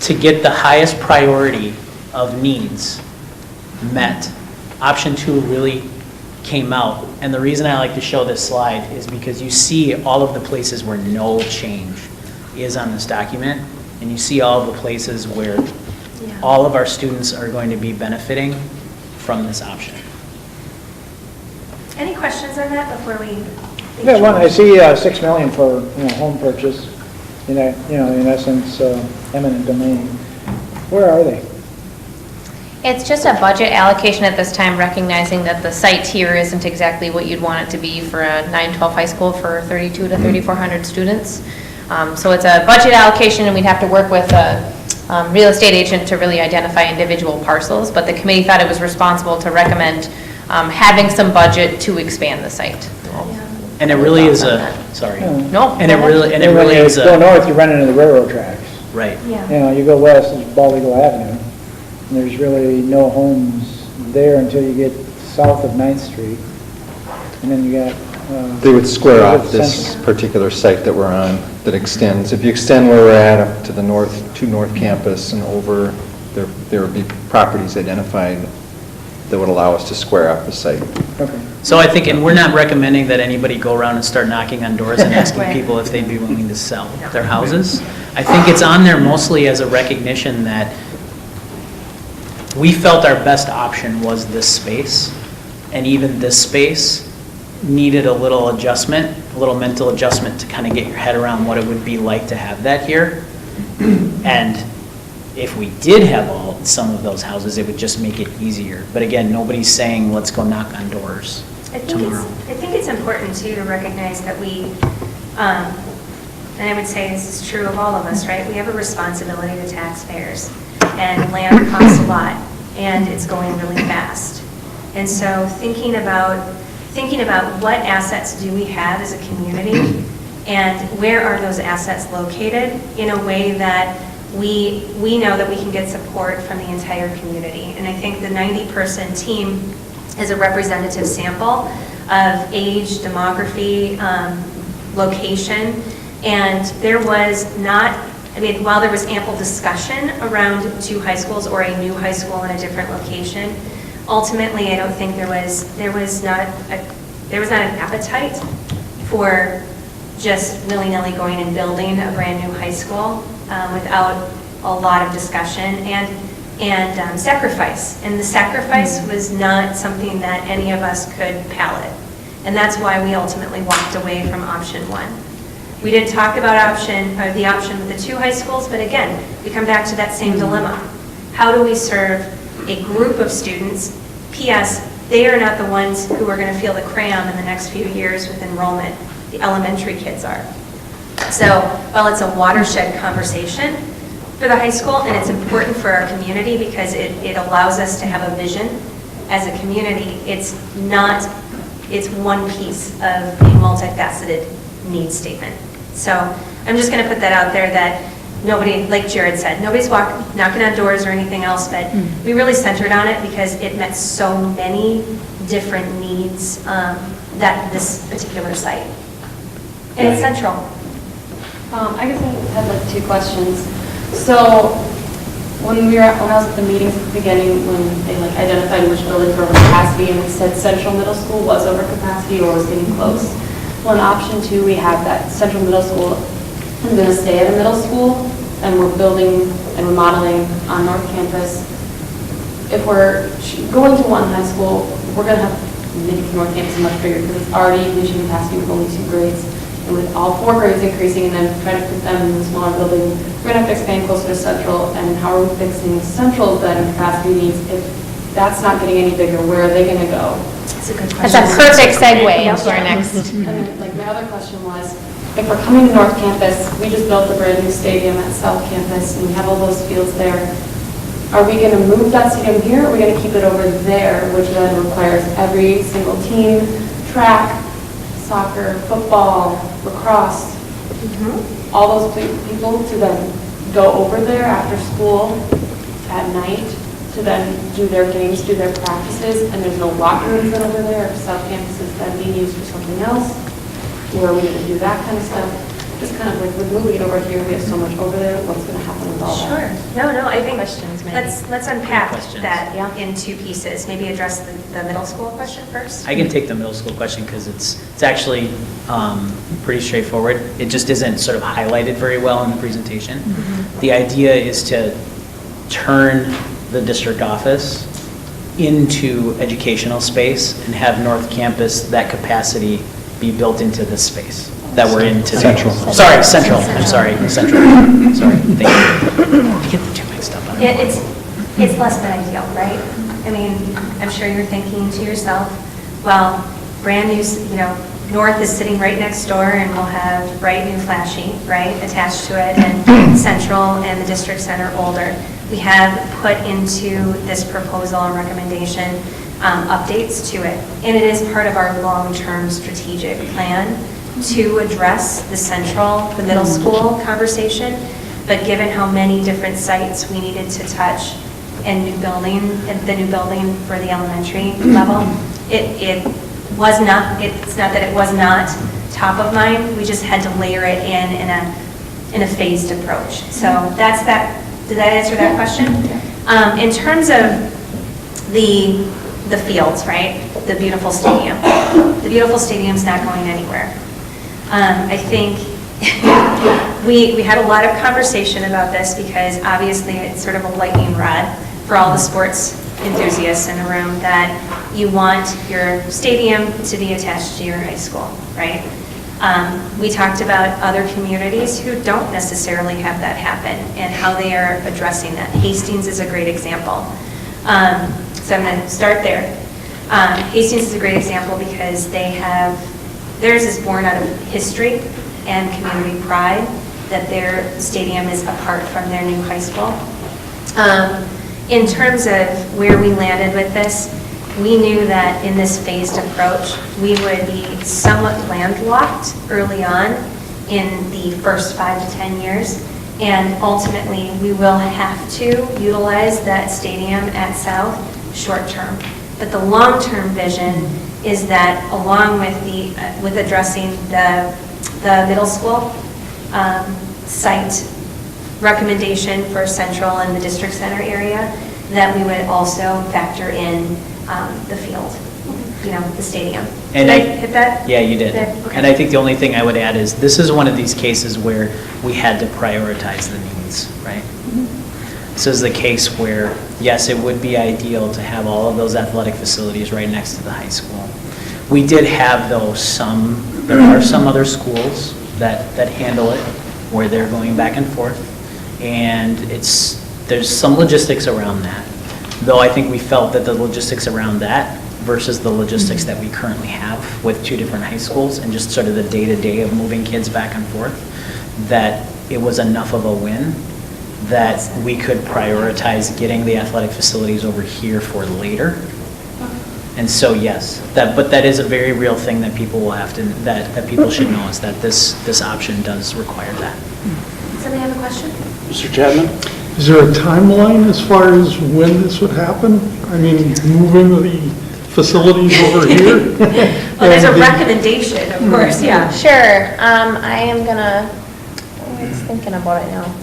to get the highest priority of needs met, option 2 really came out. And the reason I like to show this slide is because you see all of the places where no change is on this document, and you see all of the places where all of our students are going to be benefiting from this option. Any questions on that before we? Yeah, one, I see 6 million for, home purchase, in essence, eminent domain. Where are they? It's just a budget allocation at this time, recognizing that the site here isn't exactly what you'd want it to be for a 9-12 high school for 32 to 3,400 students. So it's a budget allocation, and we'd have to work with a real estate agent to really identify individual parcels, but the committee thought it was responsible to recommend having some budget to expand the site. And it really is sorry. No. And it really is Go north, you run into the railroad tracks. right. Yeah. You go west, it's Bald Eagle Avenue. and there's really no homes there until you get south of 9th Street. And then you got... They would square off Central. this particular site that we're on that extends. If you extend where we're at up to the north, to North Campus and over, there would be properties identified that would allow us to square off the site. Okay. So I think, and we're not recommending that anybody go around and start knocking on doors and asking people if they'd be willing to sell their houses. I think it's on there mostly as a recognition that we felt our best option was this space, and even this space needed a little adjustment, a little mental adjustment to kind of get your head around what it would be like to have that here. And if we did have some of those houses, it would just make it easier. But again, nobody's saying, let's go knock on doors tomorrow. I think it's important too to recognize that we, and I would say this is true of all of us, right? We have a responsibility to taxpayers, and land costs a lot, and it's going really fast. And so thinking about what assets do we have as a community, and where are those assets located in a way that we know that we can get support from the entire community. And I think the 90-person team is a representative sample of age, demography, location, and there was not, I mean, while there was ample discussion around 2 high schools or a new high school in a different location, ultimately I don't think there was not an appetite for just willy-nilly going and building a brand new high school without a lot of discussion and sacrifice. And the sacrifice was not something that any of us could palate. And that's why we ultimately walked away from option 1. We did talk about the option with the 2 high schools, but again, we come back to that same dilemma. How do we serve a group of students? P.S. They are not the ones who are going to feel the cram in the next few years with enrollment. The elementary kids are. So while it's a watershed conversation for the high school, and it's important for our community because it allows us to have a vision as a community, it's one piece of a multifaceted need statement. So I'm just going to put that out there that nobody, like Jared said, nobody's knocking on doors or anything else, but we really centered on it because it met so many different needs that this particular site. And it's central. I guess I had like 2 questions. So when I was at the meetings at the beginning, when they like identified which buildings were over capacity, and we said Central Middle School was over capacity or was getting close. Well, in option 2, we have that Central Middle School is going to stay at a middle school, and we're building and remodeling on North Campus. If we're going to one high school, we're going to have maybe North Campus is much bigger because it's already reaching capacity with only 2 grades. And with all 4 grades increasing and then trying to put them in the smaller building, we're going to have to expand closer to Central. And how are we fixing Central's bed and capacity needs if that's not getting any bigger? Where are they going to go? That's a good question. That's a perfect segue into our next. And then, like, my other question was, if we're coming to North Campus, we just built a brand new stadium at South Campus, and we have all those fields there. Are we going to move that stadium here, or are we going to keep it over there, which then requires every single team, track, soccer, football, lacrosse, all those people to then go over there after school at night to then do their games, do their practices, and there's no locker rooms then over there, if South Campus is then being used for something else, where are we going to do that kind of stuff? Just kind of like, we're moving it over here, we have so much over there, what's going to happen with all that? Sure. No, I think Questions, Mandy? let's unpack Questions. that in 2 pieces. Maybe address the middle school question first. I can take the middle school question because it's actually pretty straightforward. It just isn't sort of highlighted very well in the presentation. The idea is to turn the district office into educational space and have North Campus, that capacity be built into this space that we're in today. Central. Sorry, Central. I'm sorry, Central. Sorry, thank you. I get the 2 mixed up. I don't know. It's less than ideal, right? I mean, I'm sure you're thinking to yourself, well, brand new, North is sitting right next door and we'll have bright new flashy, right, attached to it, and Central and the district center older. We have put into this proposal and recommendation updates to it. And it is part of our long-term strategic plan to address the middle school conversation. But given how many different sites we needed to touch, and the new building for the elementary level. It was not, it's not that it was not top of mind, we just had to layer it in a phased approach. So that's that, did that answer that question? In terms of the fields, right, the beautiful stadium. The beautiful stadium's not going anywhere. I think we had a lot of conversation about this because obviously it's sort of a lightning rod for all the sports enthusiasts in the room that you want your stadium to be attached to your high school, right? We talked about other communities who don't necessarily have that happen and how they are addressing that. Hastings is a great example. So I'm going to start there. Hastings is a great example because theirs is born out of history and community pride that their stadium is apart from their new high school. In terms of where we landed with this, we knew that in this phased approach, we would be somewhat landlocked early on in the first 5 to 10 years. And ultimately, we will have to utilize that stadium at South short term. But the long-term vision is that along with addressing the middle school site recommendation for Central and the District Center area, that we would also factor in the field, the stadium. And Did I hit that? Yeah, you did. Okay. And I think the only thing I would add is this is one of these cases where we had to prioritize the needs, right? This is the case where, yes, it would be ideal to have all of those athletic facilities right next to the high school. We did have, though, there are some other schools that handle it where they're going back and forth, and there's some logistics around that. Though I think we felt that the logistics around that versus the logistics that we currently have with 2 different high schools and just sort of the day-to-day of moving kids back and forth, that it was enough of a win that we could prioritize getting the athletic facilities over here for later. And so, yes, but that is a very real thing that people will have to, that people should know, is that this option does require that. Somebody have a question? Mr. Chapman? Is there a timeline as far as when this would happen? I mean, moving the facilities over here? Well, there's a recommendation, of course, yeah. Sure, I am gonna, I was thinking about it now.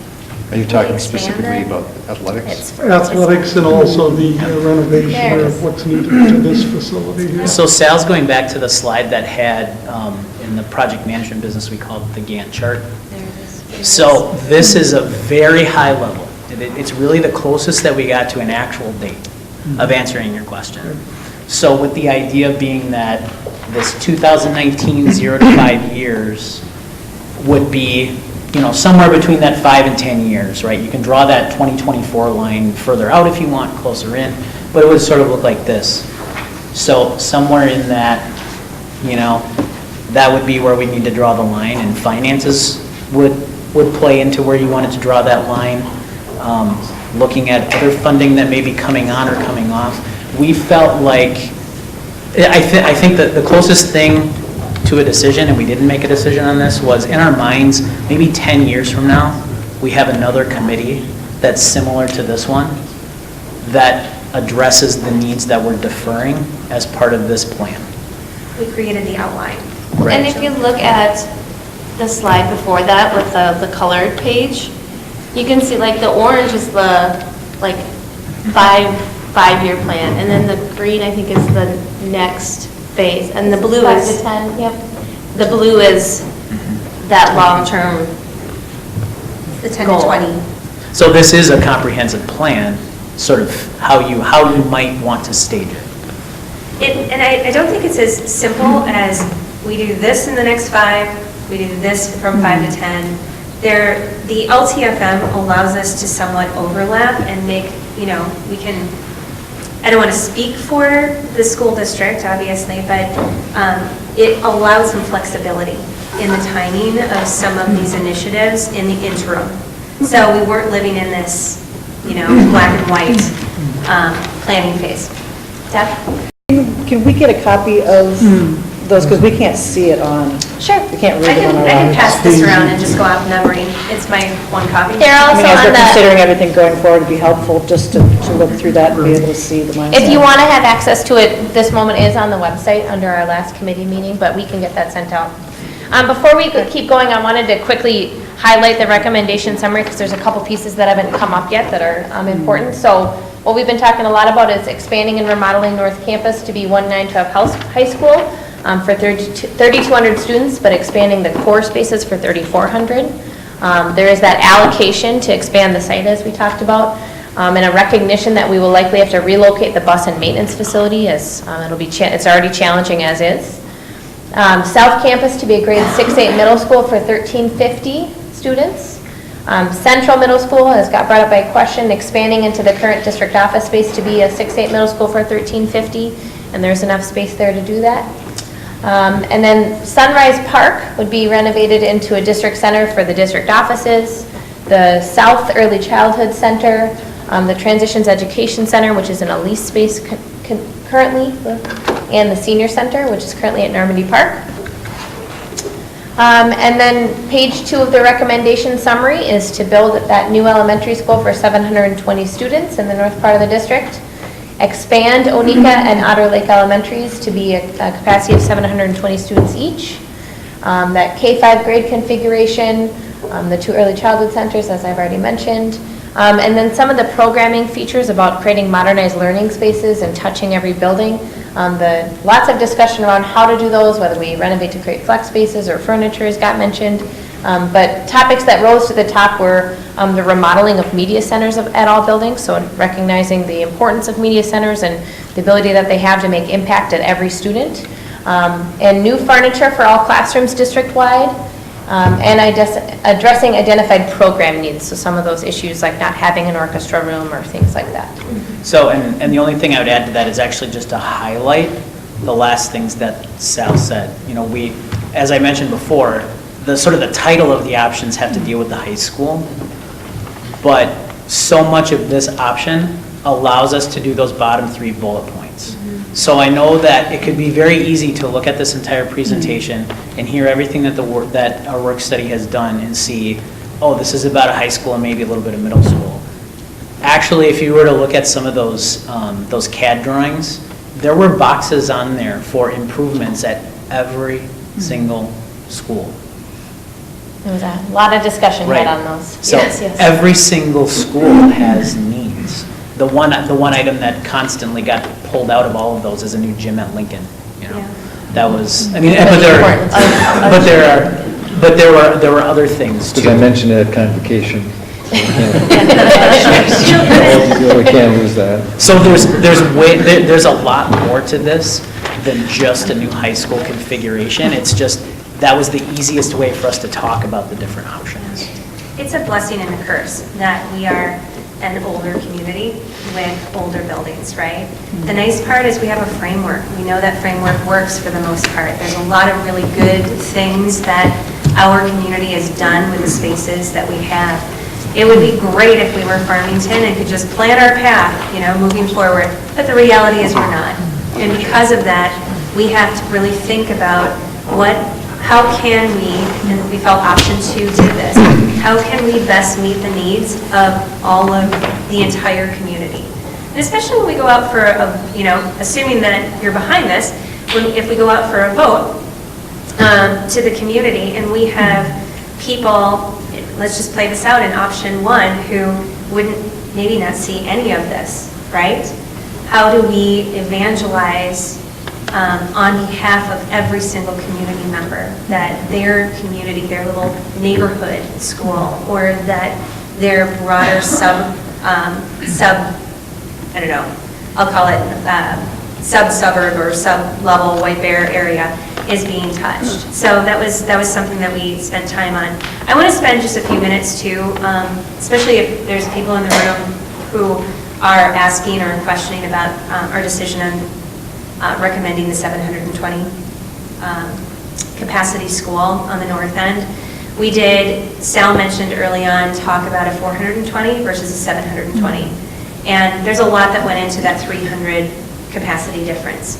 Are you talking Expand specifically it? about athletics? Athletics and also the renovation There it is. of what's needed to this facility here? So Sal's going back to the slide that had, in the project management business, we called the Gantt chart. There it is. So this is a very high level. It's really the closest that we got to an actual date of answering your question. So with the idea being that this 2019 0 to 5 years would be, somewhere between that 5 and 10 years, right? You can draw that 2024 line further out if you want, closer in, but it would sort of look like this. So somewhere in that, that would be where we need to draw the line, and finances would play into where you wanted to draw that line. Looking at other funding that may be coming on or coming off. We felt like, I think that the closest thing to a decision, and we didn't make a decision on this, was in our minds, maybe 10 years from now, we have another committee that's similar to this one that addresses the needs that we're deferring as part of this plan. We created the outline. Right. And if you look at the slide before that with the colored page, you can see like the orange is the five-year plan, and then the green I think is the next phase, and the blue 5 is to 10, yep. the blue is that long-term. The 10 Goal. to 20. So this is a comprehensive plan, sort of how you might want to stage it. And I don't think it's as simple as we do this in the next 5, we do this from 5 to 10. The LTFM allows us to somewhat overlap and make, we can, I don't want to speak for the school district, obviously, but it allows some flexibility in the timing of some of these initiatives in the interim. So we weren't living in this, black and white planning phase. Deb? Can we get a copy of those, because we can't see it on, Sure. we can't I read it can, on our I can eyes. pass this around and just go off memory. It's my one copy. They're I also mean, as on we're the, considering everything going forward, it'd be helpful just to look through that and be able to see the mindset. if you want to have access to it, this moment is on the website under our last committee meeting, but we can get that sent out. Before we keep going, I wanted to quickly highlight the recommendation summary because there's a couple pieces that haven't come up yet that are important. So what we've been talking a lot about is expanding and remodeling North Campus to be 1912 High School for 3,200 students, but expanding the core spaces for 3,400. There is that allocation to expand the site as we talked about, and a recognition that we will likely have to relocate the bus and maintenance facility as it's already challenging as is. South Campus to be a grade 6-8 middle school for 1,350 students. Central Middle School has got brought up by a question, expanding into the current district office space to be a 6-8 middle school for 1,350, and there's enough space there to do that. And then Sunrise Park would be renovated into a district center for the district offices, the South Early Childhood Center, the Transitions Education Center, which is in a lease space currently, and the Senior Center, which is currently at Normandy Park. And then page 2 of the recommendation summary is to build that new elementary school for 720 students in the north part of the district. Expand Onika and Otter Lake Elementaries to be a capacity of 720 students each. That K-5 grade configuration, the 2 early childhood centers, as I've already mentioned. And then some of the programming features about creating modernized learning spaces and touching every building. Lots of discussion around how to do those, whether we renovate to create flex spaces or furniture got mentioned. But topics that rose to the top were the remodeling of media centers at all buildings, so recognizing the importance of media centers and the ability that they have to make impact at every student. And new furniture for all classrooms district-wide. And addressing identified program needs, so some of those issues like not having an orchestra room or things like that. So, and the only thing I would add to that is actually just to highlight the last things that Sal said. You know, as I mentioned before, the sort of the title of the options have to deal with the high school, but so much of this option allows us to do those bottom 3 bullet points. So I know that it could be very easy to look at this entire presentation and hear everything that that our work study has done and see, oh, this is about a high school and maybe a little bit of middle school. Actually, if you were to look at some of those CAD drawings, there were boxes on there for improvements at every single school. There was a lot of discussion Right. had on those. So Yes, yes. every single school has needs. The one item that constantly got pulled out of all of those is a new gym at Lincoln. You know, that was. I mean, but there were other things too. Because I mentioned it at convocation. We can't lose that. So there's a lot more to this than just a new high school configuration. It's just that was the easiest way for us to talk about the different options. It's a blessing and a curse that we are an older community with older buildings, right? The nice part is we have a framework. We know that framework works for the most part. There's a lot of really good things that our community has done with the spaces that we have. It would be great if we were Farmington and could just plan our path, you know, moving forward, but the reality is we're not. And because of that, we have to really think about how can we, and we felt option 2 did this, how can we best meet the needs of all of the entire community? And especially when we go out for assuming that you're behind this, if we go out for a vote to the community and we have people, let's just play this out in option 1, who wouldn't maybe not see any of this, right? How do we evangelize on behalf of every single community member that their community, their little neighborhood school, or that their broader I don't know, I'll call it sub-suburb or sub-level White Bear area is being touched. So that was something that we spent time on. I want to spend just a few minutes too, especially if there's people in the room who are asking or questioning about our decision on recommending the 720 capacity school on the north end. We did, Sal mentioned early on, talk about a 420 versus a 720. And there's a lot that went into that 300 capacity difference.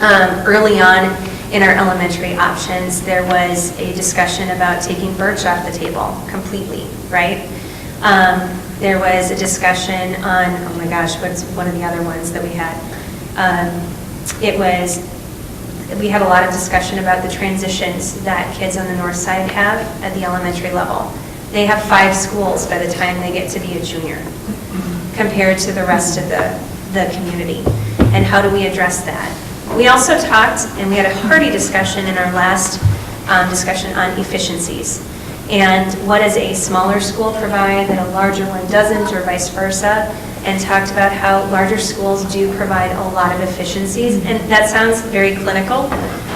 Early on, in our elementary options, there was a discussion about taking Birch off the table completely, right? There was a discussion on, oh my gosh, what's one of the other ones that we had? We had a lot of discussion about the transitions that kids on the north side have at the elementary level. They have 5 schools by the time they get to be a junior, compared to the rest of the community. And how do we address that? We also talked, and we had a hearty discussion in our last discussion on efficiencies. And what does a smaller school provide that a larger one doesn't, or vice versa? And talked about how larger schools do provide a lot of efficiencies. And that sounds very clinical,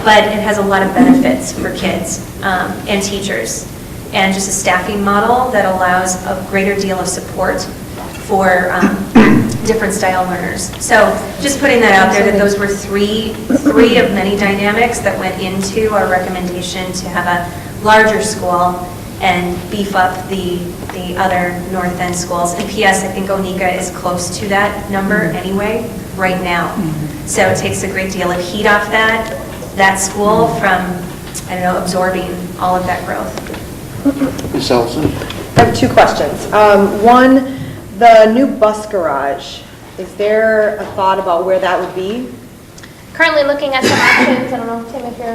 but it has a lot of benefits for kids and teachers. And just a staffing model that allows a greater deal of support for different style learners. So just putting that out there, that those were three of many dynamics that went into our recommendation to have a larger school and beef up the other North End schools. And P.S., I think Onika is close to that number anyway, right now. So it takes a great deal of heat off that school from, I don't know, absorbing all of that growth. Ms. Ellison? I have 2 questions. One, the new bus garage, is there a thought about where that would be? Currently looking at some options. I don't know, Tim, if you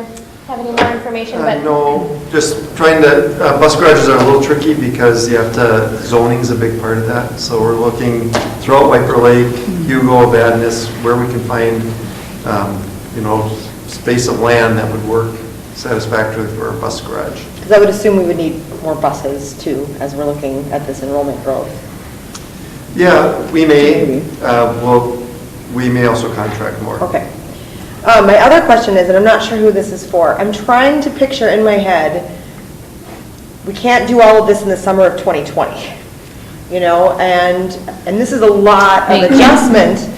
have any more information, but. No, just trying to, bus garages are a little tricky because you have to, zoning is a big part of that. So we're looking throughout Wiper Lake, Hugo, Vadnais, where we can find, space of land that would work satisfactorily for a bus garage. Because I would assume we would need more buses too, as we're looking at this enrollment growth. Yeah, we may. We may also contract more. Okay. My other question is, and I'm not sure who this is for, I'm trying to picture in my head, we can't do all of this in the summer of 2020, and this is a lot of adjustment,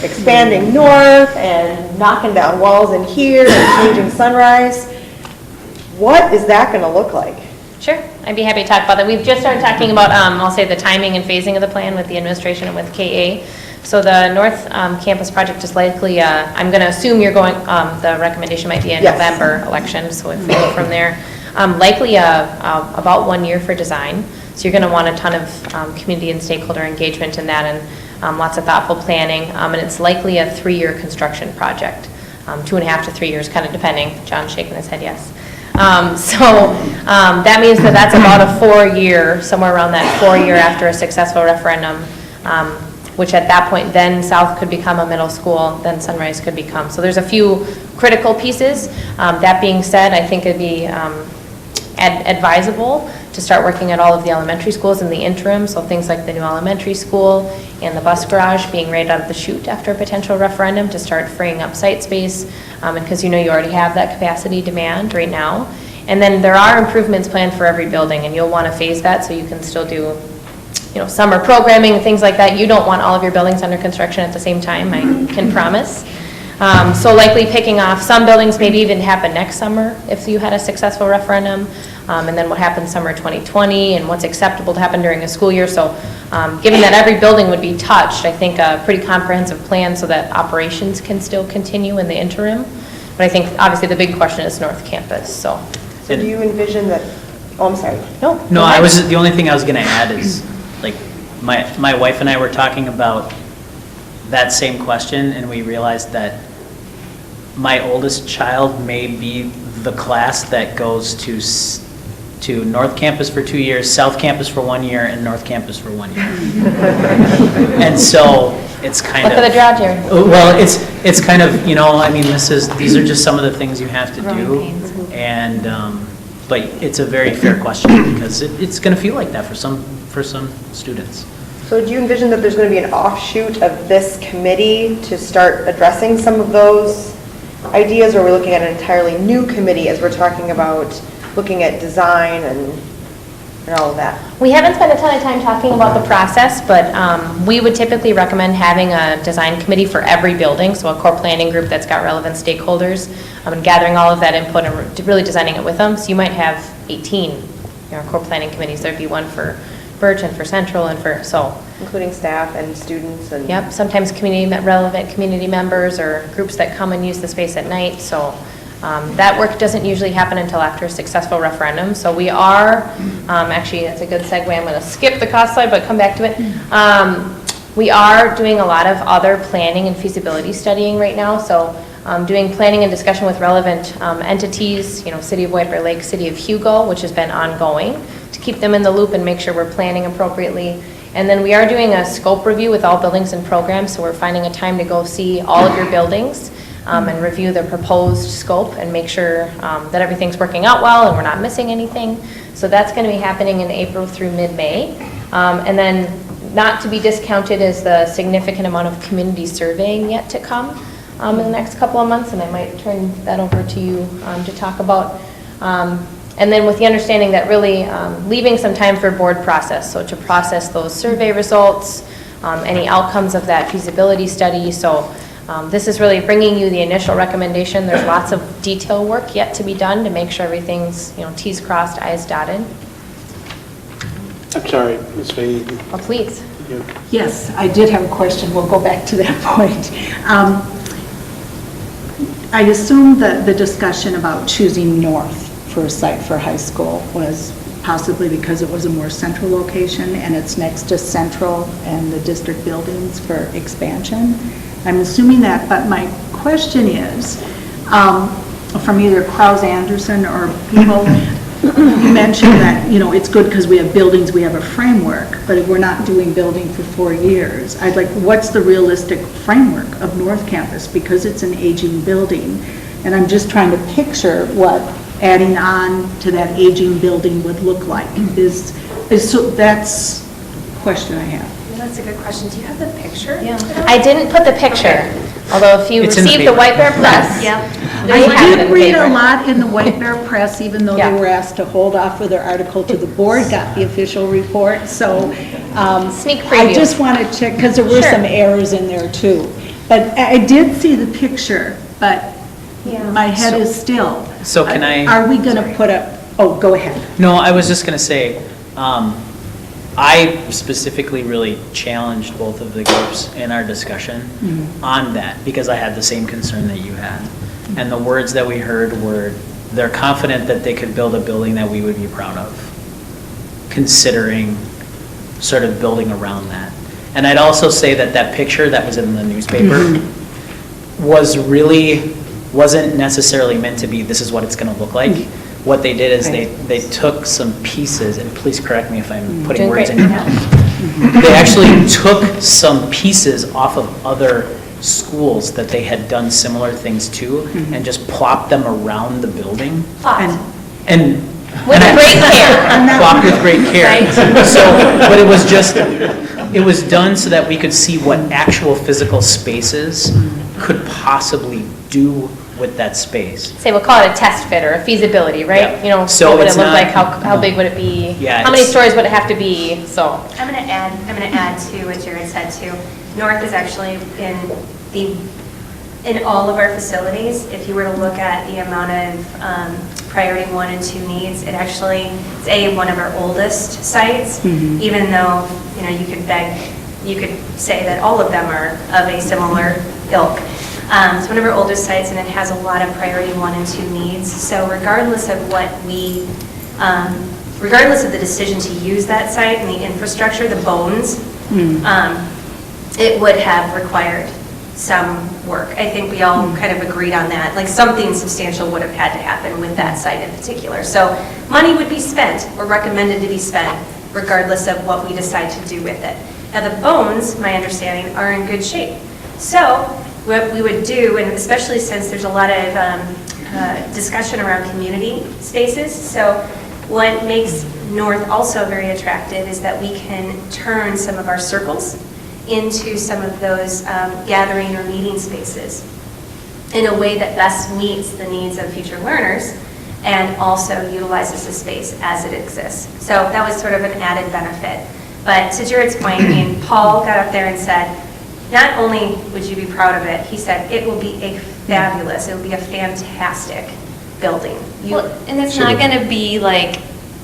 expanding north and knocking down walls in here and changing Sunrise. What is that going to look like? Sure, I'd be happy to talk about that. We've just started talking about, I'll say, the timing and phasing of the plan with the administration and with KA. So the North Campus project is likely, I'm going to assume you're going, the recommendation might be a November election, so if we go from there. Likely about 1 year for design. So you're going to want a ton of community and stakeholder engagement in that, and lots of thoughtful planning. And it's likely a 3-year construction project, 2.5 to 3 years, kind of depending. John's shaking his head yes. That means that that's about a 4-year, somewhere around that 4-year after a successful referendum, which at that point then South could become a middle school, then Sunrise could become. So there's a few critical pieces. That being said, I think it'd be advisable to start working at all of the elementary schools in the interim, so things like the new elementary school and the bus garage being right out of the chute after a potential referendum to start freeing up site space, because you already have that capacity demand right now. And then there are improvements planned for every building, and you'll want to phase that so you can still do summer programming and things like that. You don't want all of your buildings under construction at the same time, I can promise. So likely picking off some buildings, maybe even happen next summer if you had a successful referendum, and then what happens summer 2020 and what's acceptable to happen during a school year. So given that every building would be touched, I think a pretty comprehensive plan so that operations can still continue in the interim. But I think obviously the big question is North Campus. So do you envision that, I'm sorry. No, the only thing I was going to add is, like, my wife and I were talking about that same question, and we realized that my oldest child may be the class that goes to North Campus for 2 years, South Campus for 1 year, and North Campus for 1 year. And so it's kind of... Look at the draw, Jerry. Well, it's kind of, these are just some of the things you have to do. And, but it's a very fair question because it's going to feel like that for some students. So do you envision that there's going to be an offshoot of this committee to start addressing some of those ideas, or are we looking at an entirely new committee as we're talking about looking at design and all of that? We haven't spent a ton of time talking about the process, but we would typically recommend having a design committee for every building, so a core planning group that's got relevant stakeholders, and gathering all of that input and really designing it with them. So you might have 18 core planning committees. There'd be one for Birch and for Central and for, including staff and students and... Yep, sometimes relevant community members or groups that come and use the space at night. So That work doesn't usually happen until after a successful referendum, so we are, actually, that's a good segue, I'm going to skip the cost slide, but come back to it. We are doing a lot of other planning and feasibility studying right now, so doing planning and discussion with relevant entities, City of White Bear Lake, City of Hugo, which has been ongoing, to keep them in the loop and make sure we're planning appropriately. And then we are doing a scope review with all buildings and programs, so we're finding a time to go see all of your buildings and review the proposed scope and make sure that everything's working out well and we're not missing anything. So that's going to be happening in April through mid-May. And then not to be discounted is the significant amount of community surveying yet to come in the next couple of months, and I might turn that over to you to talk about. And then with the understanding that really leaving some time for board process, so to process those survey results, any outcomes of that feasibility study. So this is really bringing you the initial recommendation. There's lots of detail work yet to be done to make sure everything's, T's crossed, I's dotted. I'm sorry, Ms. Fahey. Oh, please. Yes, I did have a question. We'll go back to that point. I assume that the discussion about choosing north for a site for high school was possibly because it was a more central location and it's next to Central and the district buildings for expansion. I'm assuming that, but my question is, from either Kraus Anderson or people, you mentioned that, it's good because we have buildings, we have a framework, but if we're not doing building for 4 years, I'd like, what's the realistic framework of North Campus? Because it's an aging building, and I'm just trying to picture what adding on to that aging building would look like. So that's a question I have. That's a good question. Do you have the picture? Yeah. I didn't put the picture, although if you It's in the received the paper. White Bear Press. I did read a lot in the White Bear Press, even though they were asked to hold off with their article to the board, got the official report, so. Sneak I preview. just want to check, because there were Sure. some errors in there too. But I did see the picture, but my head is still. So can I- Are we going to put up, oh, go ahead. No, I was just going to say, I specifically really challenged both of the groups in our discussion on that, because I had the same concern that you had. And the words that we heard were, they're confident that they could build a building that we would be proud of, considering sort of building around that. And I'd also say that that picture that was in the newspaper wasn't necessarily meant to be, this is what it's going to look like. What they did is they took some pieces, and please correct me if I'm putting Doing words great. in your mouth. They actually took some pieces off of other schools that they had done similar things to and just plopped them around the building. And With great care. Plopped with great care. Right. So, but it was done so that we could see what actual physical spaces could possibly do with that space. Say, we'll call it a test fit or a feasibility, right? Yeah. So What would it it's look not- like? How big would it be? Yeah, How many it's- stories would it have to be? So, I'm going to add to what Jared said too. North is actually in all of our facilities. If you were to look at the amount of priority 1 and 2 needs, it's one of our oldest sites, even though, you could say that all of them are of a similar ilk. It's one of our oldest sites, and it has a lot of priority 1 and 2 needs. So regardless of regardless of the decision to use that site and the infrastructure, the bones, it would have required some work. I think we all kind of agreed on that. Like, something substantial would have had to happen with that site in particular. So money would be spent, or recommended to be spent, regardless of what we decide to do with it. Now, the bones, my understanding, are in good shape. So what we would do, and especially since there's a lot of discussion around community spaces, so what makes North also very attractive is that we can turn some of our circles into some of those gathering or meeting spaces in a way that best meets the needs of future learners and also utilizes the space as it exists. So that was sort of an added benefit. But to Jared's point, Paul got up there and said, not only would you be proud of it, he said, it will be a fantastic building. And it's not going to be like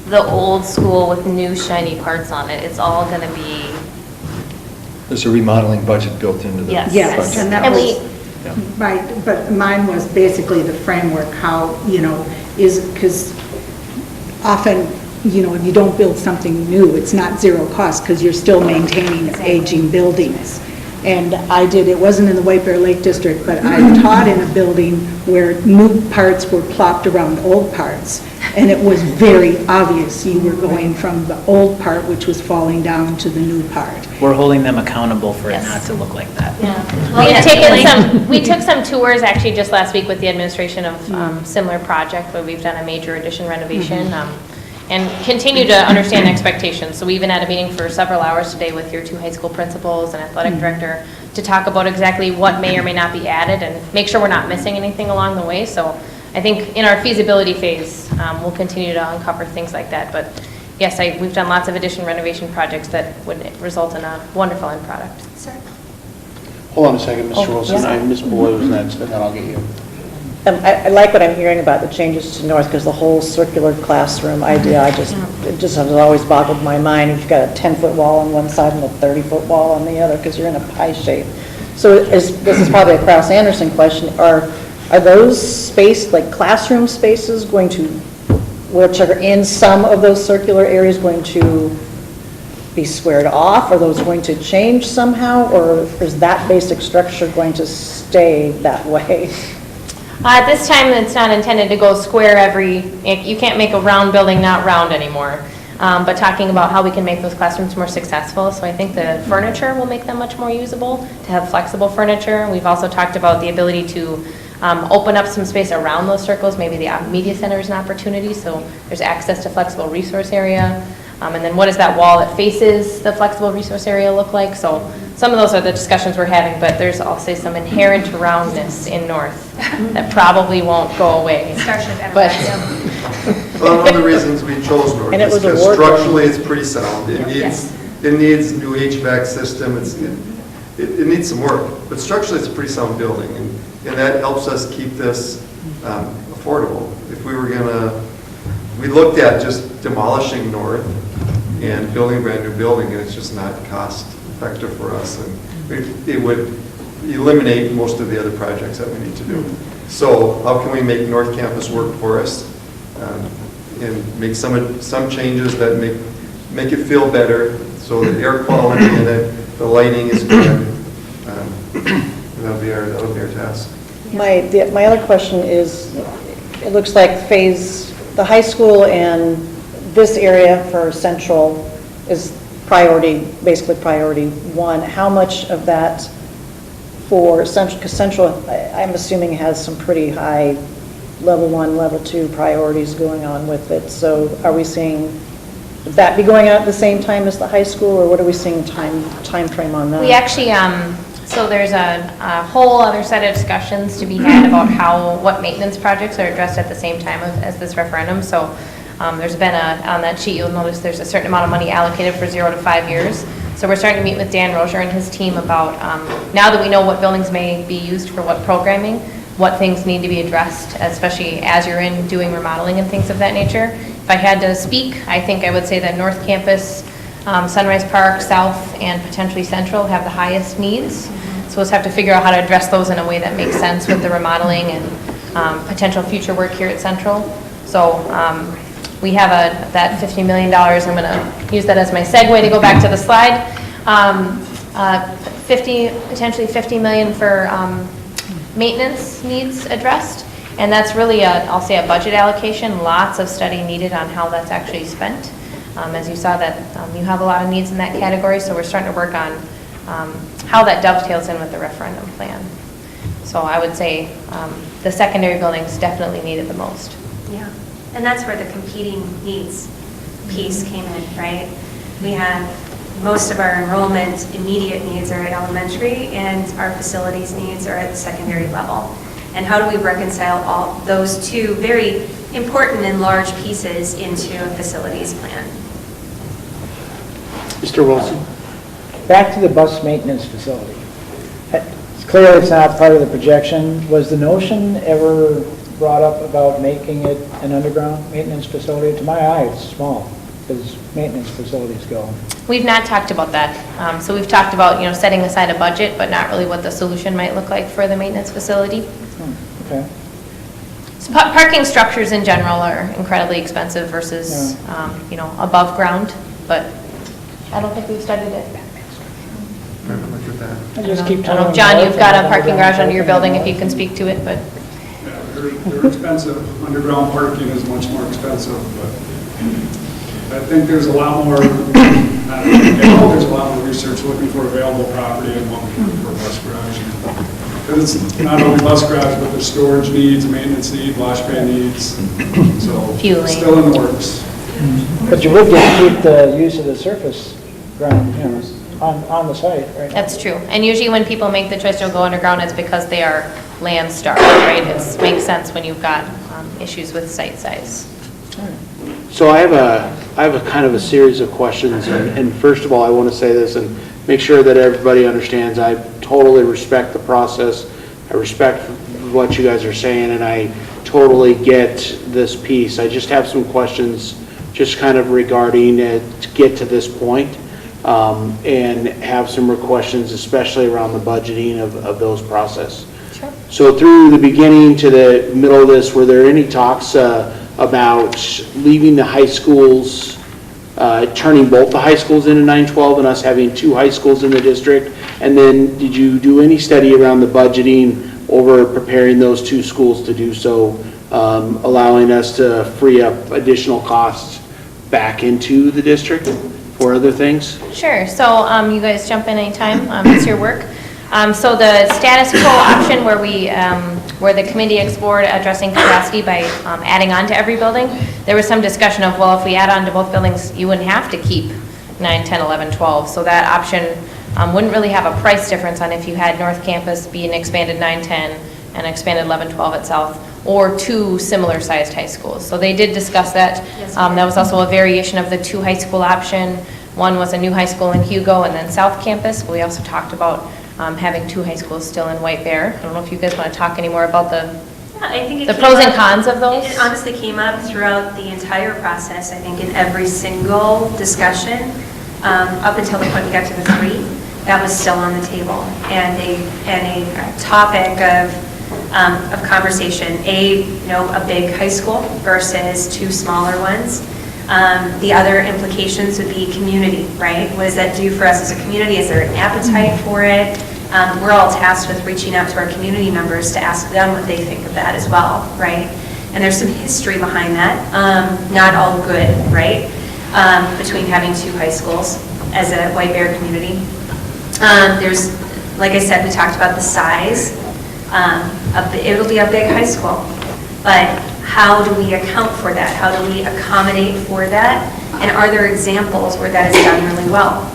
the old school with new shiny parts on it. It's all going to be. There's a remodeling budget built into the Yes. budget. And that And was Right, but mine was basically the framework, how, is, because often, if you don't build something new, it's not zero cost because you're still maintaining aging buildings. And it wasn't in the White Bear Lake District, but I taught in a building where new parts were plopped around old parts. And it was very obvious you were going from the old part, which was falling down, to the new part. We're holding them accountable for it not to look like that. We took some tours actually just last week with the administration of similar project where we've done a major addition renovation and continue to understand expectations. So we even had a meeting for several hours today with your 2 high school principals and athletic director to talk about exactly what may or may not be added and make sure we're not missing anything along the way. So I think in our feasibility phase, we'll continue to uncover things like that. But yes, we've done lots of addition renovation projects that would result in a wonderful end product. Sir? Hold on a second, Mr. Wilson. Ms. Beloy was next, and then I'll get you. I like what I'm hearing about the changes to North, because the whole circular classroom idea, it just has always boggled my mind. You've got a 10-foot wall on one side and a 30-foot wall on the other, because you're in a pie shape. So this is probably a Kraus Anderson question. Are those like classroom spaces going to, which are in some of those circular areas, going to be squared off? Are those going to change somehow, or is that basic structure going to stay that way? At this time, it's not intended to go square you can't make a round building not round anymore. But talking about how we can make those classrooms more successful. So I think the furniture will make them much more usable, to have flexible furniture. We've also talked about the ability to open up some space around those circles. Maybe the media center is an opportunity, so there's access to flexible resource area. And then what does that wall that faces the flexible resource area look like? So some of those are the discussions we're having, but there's, I'll say, some inherent roundness in North that probably won't go away. Starship But Well, one of the reasons we chose North And it is was a because war structurally it's pretty sound. It needs new HVAC system, it needs some work, but structurally it's a pretty sound building, and that helps us keep this affordable. If we were we looked at just demolishing North and building a brand new building, and it's just not cost effective for us, and it would eliminate most of the other projects that we need to do. So how can we make North Campus work for us and make some changes that make it feel better, so the air quality and the lighting is good. That'll be our task. My other question is, it looks like the high school and this area for Central is basically priority 1. How much of that for Central, because Central, I'm assuming, has some pretty high level 1, level 2 priorities going on with it. So are we seeing, would that be going out at the same time as the high school, or what are we seeing time frame on that? we actually, so there's a whole other set of discussions to be had about what maintenance projects are addressed at the same time as this referendum. So there's been on that sheet, you'll notice there's a certain amount of money allocated for 0 to 5 years. So we're starting to meet with Dan Rozier and his team about, now that we know what buildings may be used for what programming, what things need to be addressed, especially as you're in doing remodeling and things of that nature. If I had to speak, I think I would say that North Campus, Sunrise Park, South, and potentially Central have the highest needs. So we'll just have to figure out how to address those in a way that makes sense with the remodeling and potential future work here at Central. So we have that $50 million. I'm going to use that as my segue to go back to the slide. Potentially $50 million for maintenance needs addressed. And that's really, I'll say, a budget allocation. Lots of study needed on how that's actually spent. As you saw that you have a lot of needs in that category, so we're starting to work on how that dovetails in with the referendum plan. So I would say the secondary buildings definitely needed the most. Yeah, and that's where the competing needs piece came in, right? We have most of our enrollment immediate needs are at elementary, and our facilities needs are at the secondary level. And how do we reconcile all those two very important and large pieces into a facilities plan? Mr. Wilson? Back to the bus maintenance facility. It's clear it's not part of the projection. Was the notion ever brought up about making it an underground maintenance facility? To my eye, it's small, as maintenance facilities go. We've not talked about that. So we've talked about, setting aside a budget, but not really what the solution might look like for the maintenance facility. Okay. So parking structures in general are incredibly expensive versus, above ground, but I don't think we've studied it. Look at that. I just keep I don't know, telling John, them you've got a north and parking garage under your underground building, if you can speak to it, but. Yeah, they're expensive. Underground parking is much more expensive, but I think there's a lot more, there's a lot more research looking for available property and one for bus garage. Because it's not only bus garage, but there's storage needs, maintenance needs, wash bay needs, so Fueling. it's still in the works. But you would get to keep the use of the surface ground, on the site, right? That's true. And usually when people make the choice to go underground, it's because they are land starved, right? It makes sense when you've got issues with site size. So I have a kind of a series of questions, and first of all, I want to say this and make sure that everybody understands, I totally respect the process, I respect what you guys are saying, and I totally get this piece. I just have some questions just kind of regarding it to get to this point, and have some more questions, especially around the budgeting of those process. Sure. So through the beginning to the middle of this, were there any talks about leaving the high schools, turning both the high schools into 912 and us having 2 high schools in the district? And then did you do any study around the budgeting over preparing those 2 schools to do so, allowing us to free up additional costs back into the district for other things? Sure. So you guys jump in anytime. It's your work. So the status quo option where the committee explored addressing capacity by adding on to every building, there was some discussion of, well, if we add on to both buildings, you wouldn't have to keep 9, 10, 11, 12. So that option wouldn't really have a price difference on if you had North Campus be an expanded 9, 10 and expanded 11, 12 at South, or 2 similar sized high schools. So they did discuss that. That was also a variation of the 2 high school option. One was a new high school in Hugo and then South Campus. We also talked about having 2 high schools still in White Bear. I don't know if you guys want to talk any more about the pros and cons of those? It honestly came up throughout the entire process, I think in every single discussion, up until the point we got to the 3, that was still on the table. And a topic of conversation, a big high school versus 2 smaller ones. The other implications would be community, right? What does that do for us as a community? Is there an appetite for it? We're all tasked with reaching out to our community members to ask them what they think of that as well, right? And there's some history behind that, not all good, right? Between having 2 high schools as a White Bear community. There's, like I said, we talked about the size. It'll be a big high school, but how do we account for that? How do we accommodate for that? And are there examples where that is done really well?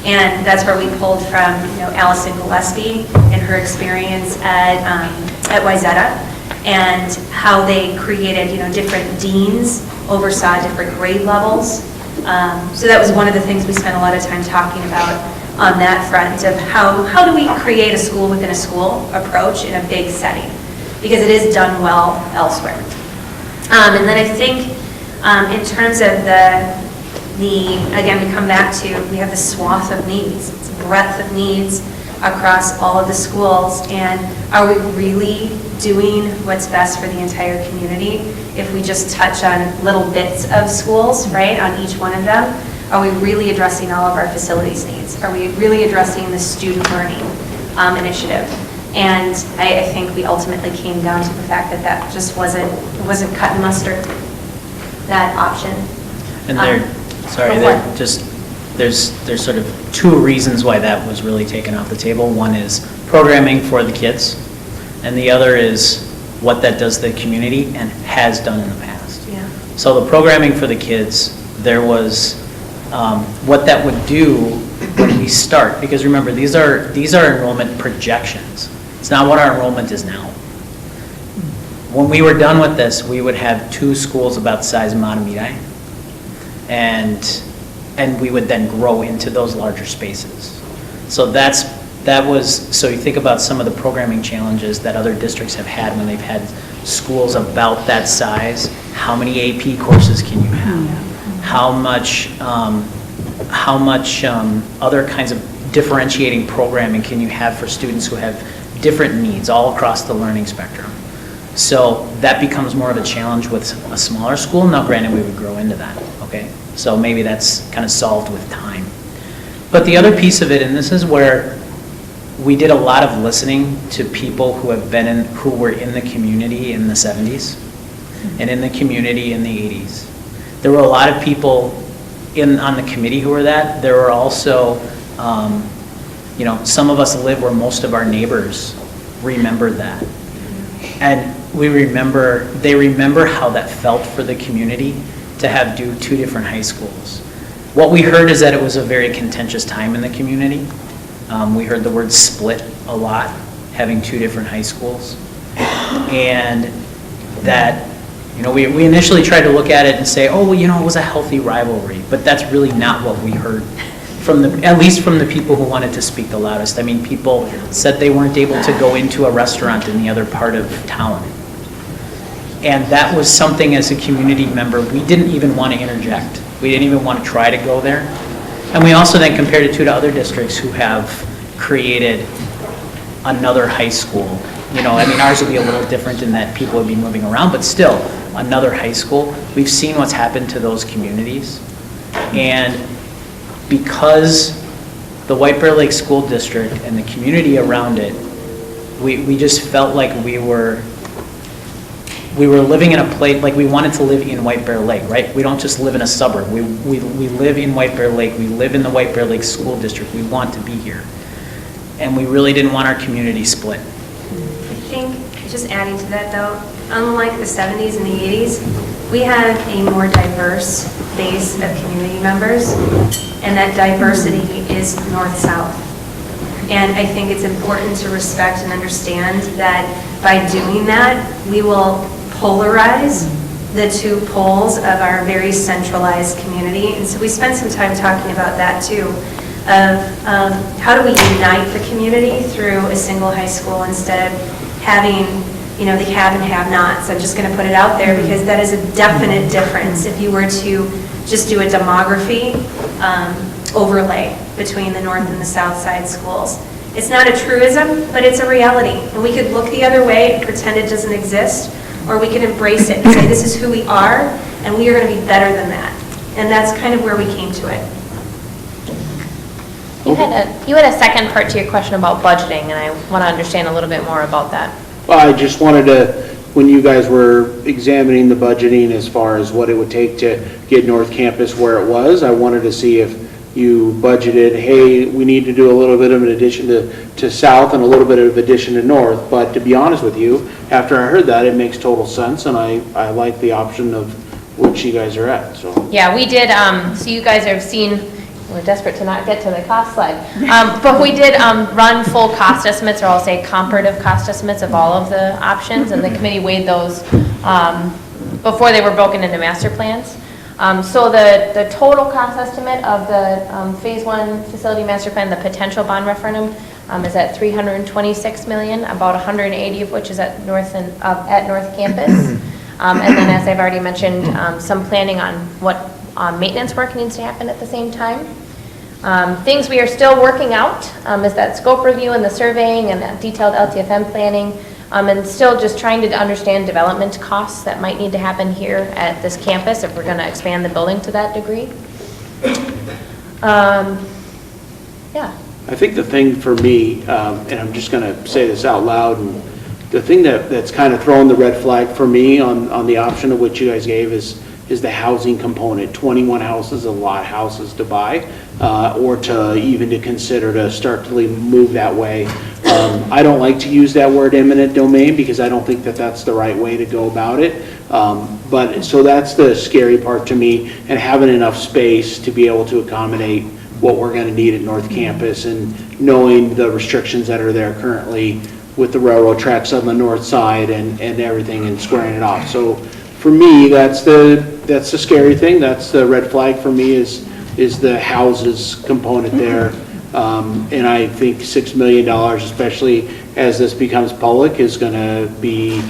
And that's where we pulled from, Allison Gillespie and her experience at Wayzata, and how they created, different deans oversaw different grade levels. So that was one of the things we spent a lot of time talking about on that front of how do we create a school within a school approach in a big setting, because it is done well elsewhere. And then I think in terms of again, we come back to, we have the swath of needs, it's a breadth of needs across all of the schools, and are we really doing what's best for the entire community if we just touch on little bits of schools, right, on each one of them? Are we really addressing all of our facilities needs? Are we really addressing the student learning initiative? And I think we ultimately came down to the fact that just wasn't cut and mustard, that option. And there's sort of 2 reasons why that was really taken off the table. One is programming for the kids, and the other is what that does to the community and has done in the past. Yeah. So the programming for the kids, there was what that would do when we start, because remember, these are enrollment projections. It's not what our enrollment is now. When we were done with this, we would have 2 schools about the size of Matamidi, and we would then grow into those larger spaces. So so you think about some of the programming challenges that other districts have had when they've had schools about that size. How many AP courses can you have? How much how much other kinds of differentiating programming can you have for students who have different needs all across the learning spectrum. So that becomes more of a challenge with a smaller school. Now granted, we would grow into that, okay? So maybe that's kind of solved with time. But the other piece of it, and this is where we did a lot of listening to people who have been in, who were in the community in the 70s and in the community in the 80s. There were a lot of people on the committee who were that. There were also, you know, some of us live where most of our neighbors remembered that. And they remember how that felt for the community to have two different high schools. What we heard is that it was a very contentious time in the community. We heard the word split a lot, having two different high schools. And that, you know, we initially tried to look at it and say, oh, well, you know, it was a healthy rivalry. But that's really not what we heard from at least from the people who wanted to speak the loudest. I mean, people said they weren't able to go into a restaurant in the other part of town. And that was something as a community member, we didn't even want to interject. We didn't even want to try to go there. And we also then compared it to other districts who have created another high school. You know, I mean, ours would be a little different in that people would be moving around, but still, another high school. We've seen what's happened to those communities. And because the White Bear Lake School District and the community around it, we just felt like we were living in a place, like we wanted to live in White Bear Lake, right? We don't just live in a suburb. We live in White Bear Lake. We live in the White Bear Lake School District. We want to be here. And we really didn't want our community split. I think, just adding to that though, unlike the 70s and the 80s, we have a more diverse base of community members, and that diversity is north-south. And I think it's important to respect and understand that by doing that, we will polarize the two poles of our very centralized community. And so we spent some time talking about that too, of how do we unite the community through a single high school instead of having, you know, the have and have-nots. I'm just going to put it out there because that is a definite difference if you were to just do a demography overlay between the north and the south side schools. It's not a truism, but it's a reality. And we could look the other way and pretend it doesn't exist, or we can embrace it and say this is who we are, and we are going to be better than that. And that's kind of where we came to it. You had a second part to your question about budgeting, and I want to understand a little bit more about that. Well, I just wanted to, when you guys were examining the budgeting as far as what it would take to get North Campus where it was, I wanted to see if you budgeted, hey, we need to do a little bit of an addition to South and a little bit of addition to North. But to be honest with you, after I heard that, it makes total sense, and I like the option of which you guys are at, so. Yeah, we did, so you guys have seen, we're desperate to not get to the cost slide. But we did run full cost estimates, or I'll say comparative cost estimates of all of the options, and the committee weighed those before they were broken into master plans. So the total cost estimate of the Phase 1 facility master plan, the potential bond referendum, is at $326 million, about 180 of which is at North Campus. And then, as I've already mentioned, some planning on what maintenance work needs to happen at the same time. Things we are still working out is that scope review and the surveying and that detailed LTFM planning, and still just trying to understand development costs that might need to happen here at this campus if we're going to expand the building to that degree. Yeah. I think the thing for me, and I'm just going to say this out loud, and the thing that's kind of throwing the red flag for me on the option of which you guys gave is the housing component. 21 houses, a lot of houses to buy, or to even to consider to start to move that way. I don't like to use that word eminent domain because I don't think that that's the right way to go about it. But so that's the scary part to me, and having enough space to be able to accommodate what we're going to need at North Campus, and knowing the restrictions that are there currently with the railroad tracks on the north side and everything, and squaring it off. So for me, that's the scary thing. That's the red flag for me is the houses component there. And I think $6 million, especially as this becomes public, is going to be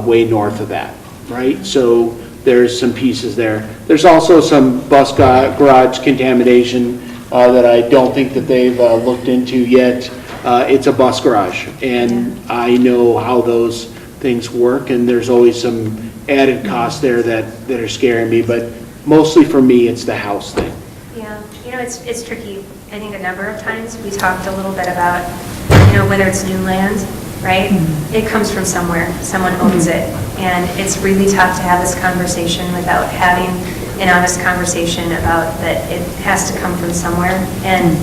way north of that, right? So there's some pieces there. There's also some bus garage contamination that I don't think that they've looked into yet. It's a bus garage, and I know how those things work, and there's always some added costs there that are scaring me, but mostly for me, it's the house thing. Yeah, it's tricky. I think a number of times we talked a little bit about, whether it's new land, right? It comes from somewhere, someone owns it, and it's really tough to have this conversation without having an honest conversation about that it has to come from somewhere, and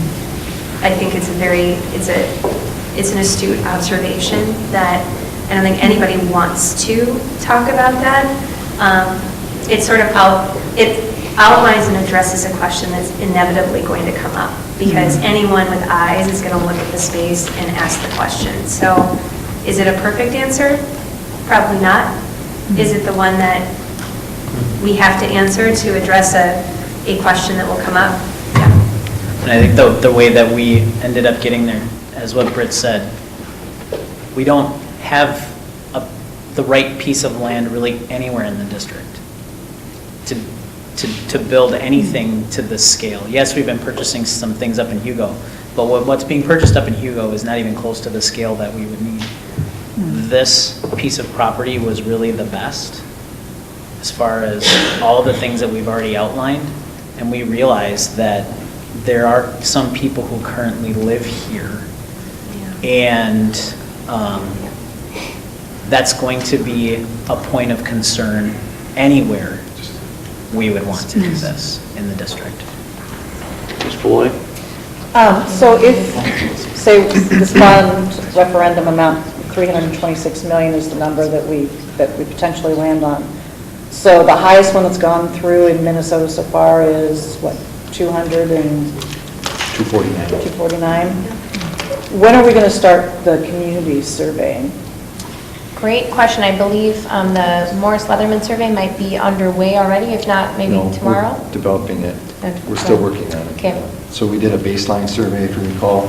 I think it's an astute observation that I don't think anybody wants to talk about that. It sort of it outlines and addresses a question that's inevitably going to come up, because anyone with eyes is going to look at the space and ask the question. So is it a perfect answer? Probably not. Is it the one that we have to answer to address a question that will come up? Yeah. And I think the way that we ended up getting there, as what Britt said, we don't have the right piece of land really anywhere in the district to build anything to this scale. Yes, we've been purchasing some things up in Hugo, but what's being purchased up in Hugo is not even close to the scale that we would need. This piece of property was really the best as far as all the things that we've already outlined, and we realized that there are some people who currently live here, and that's going to be a point of concern anywhere we would want to do this in the district. Ms. Floyd? So if, say, this bond referendum amount, 326 million is the number that we potentially land on. So the highest one that's gone through in Minnesota so far is, what, 249. 249? When are we going to start the community surveying? Great question. I believe the Morris Leatherman survey might be underway already, if not maybe No, tomorrow. we're developing it. Okay. We're still working on it. Okay. So we did a baseline survey, if you recall.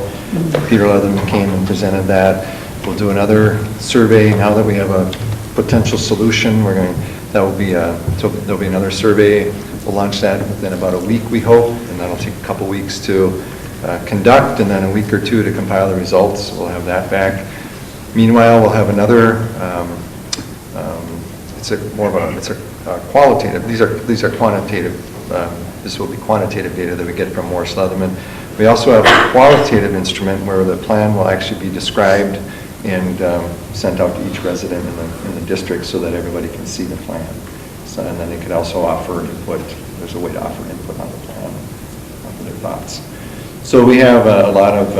Peter Leatherman came and presented that. We'll do another survey now that we have a potential solution. There'll be another survey. We'll launch that within about a week, we hope, and that'll take a couple weeks to conduct, and then a week or two to compile the results. We'll have that back. Meanwhile, we'll have another, it's a qualitative, these are quantitative, this will be quantitative data that we get from Morris Leatherman. We also have a qualitative instrument where the plan will actually be described and sent out to each resident in the district so that everybody can see the plan. So, and then they could also offer input, there's a way to offer input on the plan, offer their thoughts. So we have a lot of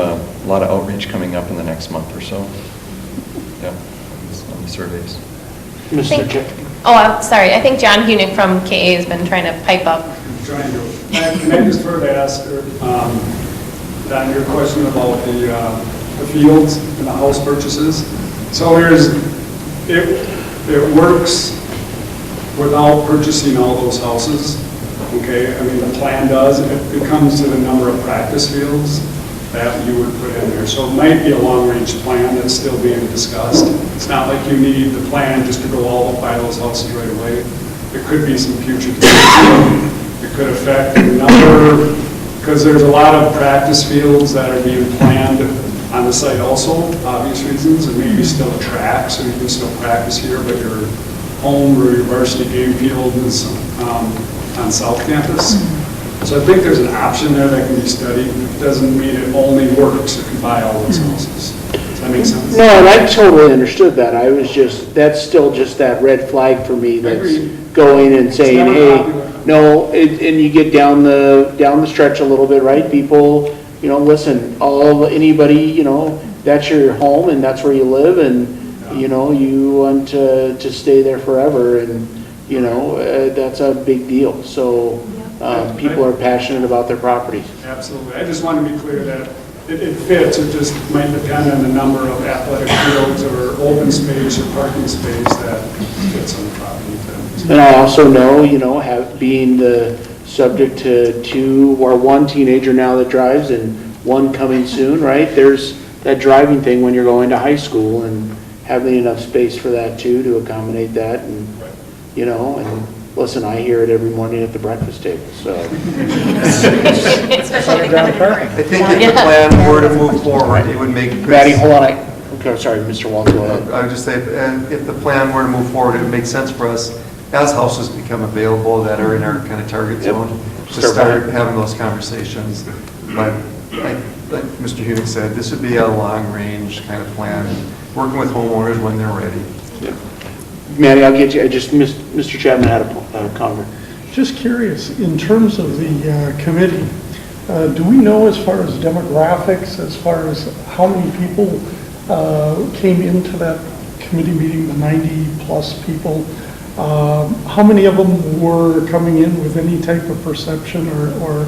outreach coming up in the next month or so. Yeah, on the surveys. I'm sorry. I think John Hunick from KA has been trying to pipe up. Trying to. Can I just further ask on your question about the fields and the house purchases? So it works without purchasing all those houses. Okay, I mean the plan does. It comes to the number of practice fields that you would put in there. So it might be a long-range plan that's still being discussed. It's not like you need the plan just to go all buy those houses right away. It could be some future decision. It could affect the number, because there's a lot of practice fields that are being planned on the site also, obvious reasons, and maybe still a track, so you can still practice here, but your home or your varsity game field is on South Campus. So I think there's an option there that can be studied. It doesn't mean it only works if you buy all those houses. Does that make sense? No, and I totally understood that. That's still just that red flag for me that's going and saying, hey, no, and you get down the stretch a little bit, right? People, listen, anybody, that's your home and that's where you live, and, you want to stay there forever, and, that's a big deal. So people are passionate about their properties. Absolutely. I just want to be clear that it fits. It just might depend on the number of athletic fields or open space or parking space that fits on the property. And I also know, being the subject to one teenager now that drives and one coming soon, right? There's that driving thing when you're going to high school, and having enough space for that too, to accommodate that, and, and Listen, I hear it every morning at the breakfast table, so. Especially if they come in the morning. I think if the plan were to move forward, it would make. Maddie, hold on, okay, sorry, Mr. Walton, go ahead. I would just say, if the plan were to move forward, it would make sense for us, as houses become available that are in our kind of target Yep. zone, to start having those conversations. But like Mr. Hunick said, this would be a long-range kind of plan, working with homeowners when they're ready. Yep. Maddie, I'll get you, Mr. Chapman had a comment. Just curious, in terms of the committee, do we know as far as demographics, as far as how many people came into that committee meeting, the 90-plus people? How many of them were coming in with any type of perception or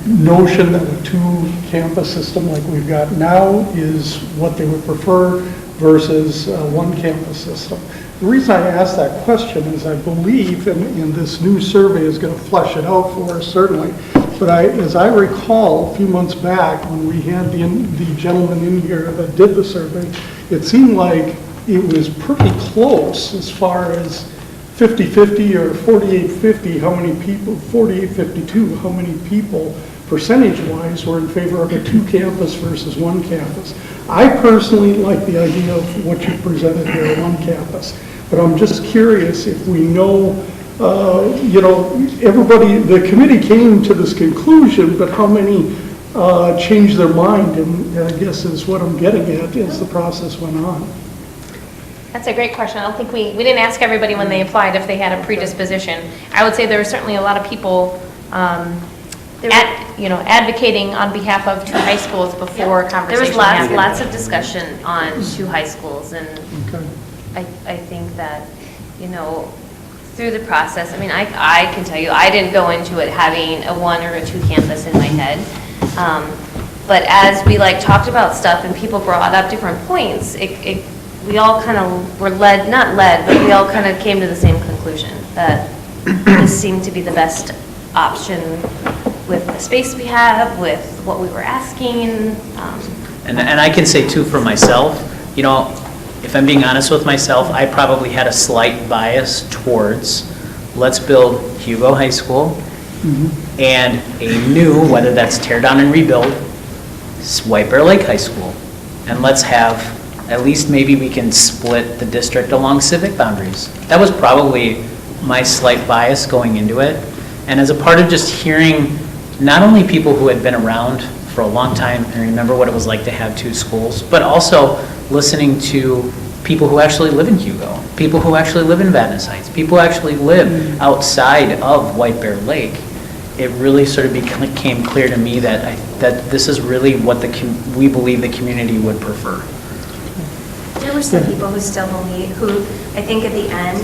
notion that a two-campus system like we've got now is what they would prefer versus one campus system? The reason I ask that question is I believe, and this new survey is going to flesh it out for us certainly, but as I recall, a few months back when we had the gentleman in here that did the survey, it seemed like it was pretty close as far as 50-50 or 48-50, how many people, 48-52, how many people percentage-wise were in favor of a two-campus versus one campus. I personally like the idea of what you presented here, one campus. But I'm just curious if we know, everybody, the committee came to this conclusion, but how many changed their mind? And I guess is what I'm getting at as the process went on. That's a great question. I don't think we didn't ask everybody when they applied if they had a predisposition. I would say there were certainly a lot of people advocating on behalf of two high schools before conversation There was happened. lots of discussion on two high schools, and Okay. I think that, through the process, I mean, I can tell you, I didn't go into it having a one or a two campus in my head. But as we talked about stuff and people brought up different points, we all kind of were not led, but we all kind of came to the same conclusion, that this seemed to be the best option with the space we have, with what we were asking. And I can say too for myself, if I'm being honest with myself, I probably had a slight bias towards, let's build Hugo High School and a new, whether that's tear down and rebuild, White Bear Lake High School. And let's have, at least maybe we can split the district along civic boundaries. That was probably my slight bias going into it. And as a part of just hearing not only people who had been around for a long time and remember what it was like to have two schools, but also listening to people who actually live in Hugo, people who actually live in Vadnais Heights, people who actually live outside of White Bear Lake, it really sort of became clear to me that this is really what we believe the community would prefer. There were some people who still believe, who I think at the end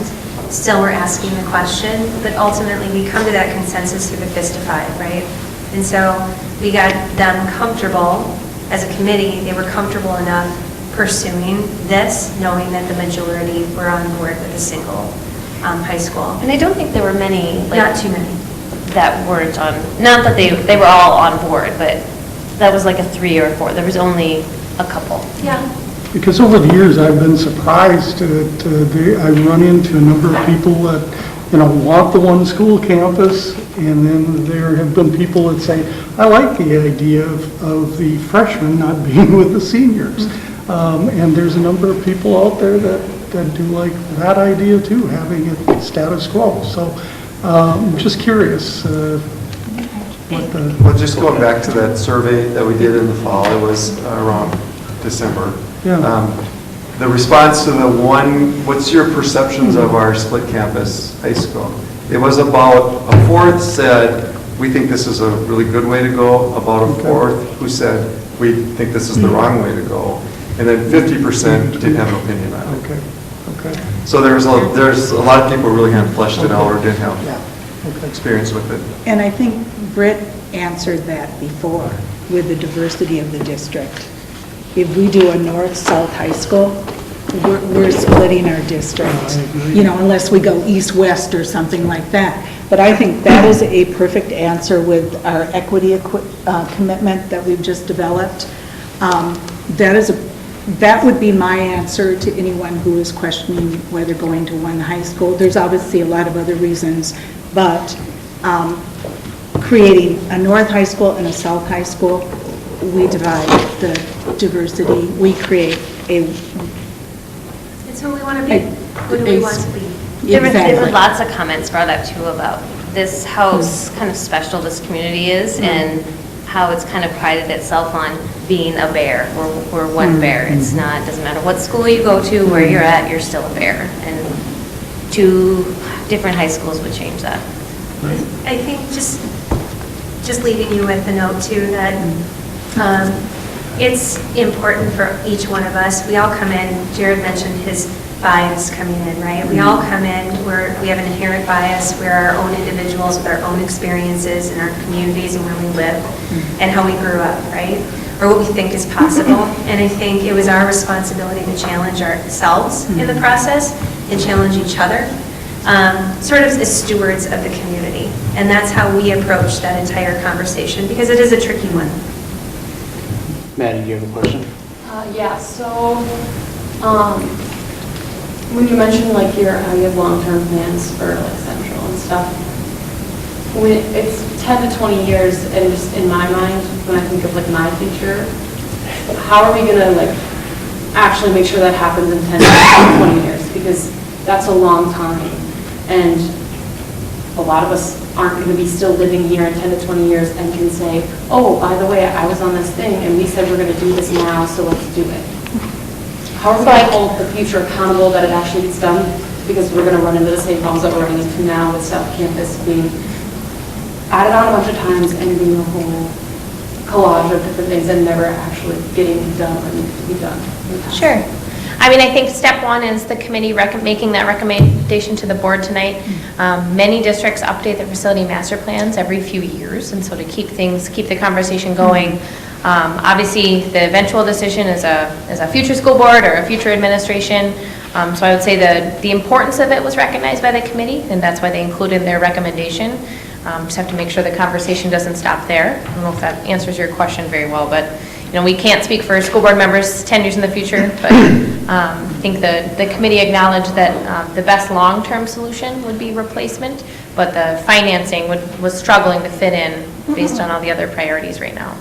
still were asking the question, but ultimately we come to that consensus through the fist of five, right? And so we got them comfortable as a committee, they were comfortable enough pursuing this, knowing that the majority were on board with a single high school. And I don't think there were many, Not too many. that weren't on, not that they were all on board, but that was like a 3 or 4. There was only a couple. Yeah. Because over the years, I've been surprised I run into a number of people that, want the one school campus, and then there have been people that say, I like the idea of the freshmen not being with the seniors. And there's a number of people out there that do like that idea too, having it status quo. So I'm just curious what the... Well, just going back to that survey that we did in the fall, it was around December. Yeah. The response to the one, what's your perceptions of our split campus high school? It was about a fourth said, we think this is a really good way to go, about a fourth who said, we think this is the wrong way to go, and then 50% didn't have an opinion on it. Okay. So there's a lot of people who really haven't fleshed it out or didn't have experience with it. And I think Britt answered that before with the diversity of the district. If we do a north-south high school, we're splitting our district, unless we go east-west or something like that. But I think that is a perfect answer with our equity commitment that we've just developed. That is that would be my answer to anyone who is questioning whether going to one high school. There's obviously a lot of other reasons, but creating a North High School and a South High School, we divide the diversity. We create a... It's who we want to be. Who do we want to be? There were Exactly. lots of comments brought up too about this, how kind of special this community is and how it's kind of prided itself on being a bear. We're one bear. It's not, doesn't matter what school you go to, where you're at, you're still a bear. And 2 different high schools would change that. I think just leaving you with a note too, that it's important for each one of us. We all come in, Jared mentioned his bias coming in, right? We all come in, we have an inherent bias. We're our own individuals with our own experiences in our communities and where we live and how we grew up, right? Or what we think is possible. And I think it was our responsibility to challenge ourselves in the process and challenge each other, sort of as stewards of the community. And that's how we approach that entire conversation, because it is a tricky one. Maddie, do you have a question? Yeah, so, when you mentioned like you have long-term plans for like Central and stuff, when it's 10 to 20 years, and just in my mind, when I think of like my future, how are we gonna like actually make sure that happens in 10 to 20 years? Because that's a long time, and a lot of us aren't gonna be still living here in 10 to 20 years and can say, oh, by the way, I was on this thing, and we said we're gonna do this now, so let's do it. How are we going to hold the future accountable that it actually gets done? Because we're going to run into the same problems that we're running into now with South Campus being added on a bunch of times and being a whole collage of different things and never actually getting done what needs to be done. Sure. I mean, I think step one is the committee making that recommendation to the board tonight. Many districts update their facility master plans every few years, and so to keep the conversation going, obviously, the eventual decision is a future school board or a future administration. So I would say the importance of it was recognized by the committee, and that's why they included their recommendation. Just have to make sure the conversation doesn't stop there. I don't know if that answers your question very well, but we can't speak for school board members 10 years in the future, but I think the committee acknowledged that the best long-term solution would be replacement, but the financing was struggling to fit in based on all the other priorities right now.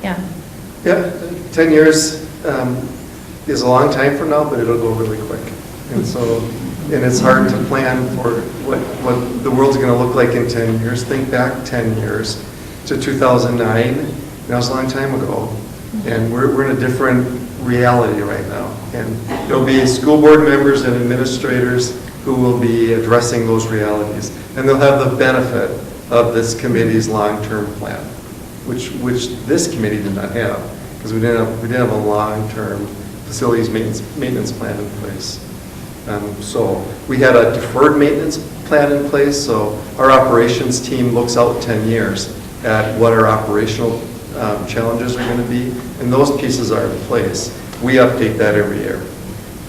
Yeah. Yeah, 10 years is a long time from now, but it'll go really quick. And so, and it's hard to plan for what the world's going to look like in 10 years. Think back 10 years to 2009. That was a long time ago. And we're in a different reality right now. And there'll be school board members and administrators who will be addressing those realities. And they'll have the benefit of this committee's long-term plan, which this committee did not have, because we didn't have a long-term facilities maintenance plan in place. So we had a deferred maintenance plan in place, so our operations team looks out 10 years at what our operational challenges are going to be, and those pieces are in place. We update that every year.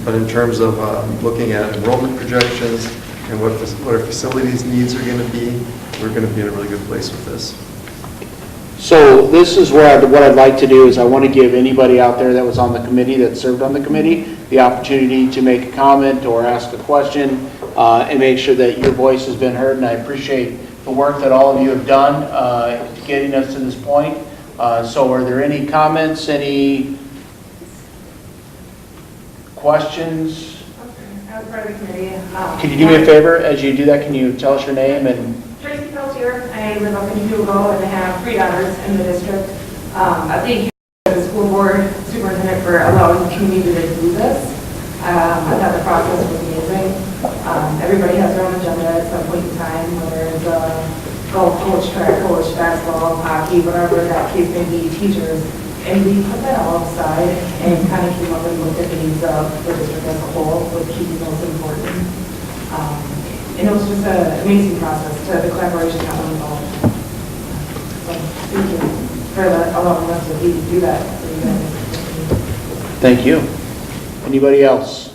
But in terms of looking at enrollment projections and what our facilities needs are going to be, we're going to be in a really good place with this. So this is where what I'd like to do is I want to give anybody out there that was on the committee, that served on the committee, the opportunity to make a comment or ask a question and make sure that your voice has been heard. And I appreciate the work that all of you have done getting us to this point. So are there any comments, any questions? As part of the committee. Can you do me a favor as you do that? Can you tell us your name and... Tracy Peltier. I live up in Hugo and I have 3 daughters in the district. I thank you as the school board superintendent for allowing the community to do this. I thought the process was amazing. Everybody has their own agenda at some point in time, whether it's golf coach, track coach, basketball, hockey, whatever that case may be, teachers. And we put that all aside and kind of came up and looked at the needs of the district as a whole with keeping those important. And it was just an amazing process to the collaboration that was involved. So thank you for allowing us to do that. Thank you. Anybody else?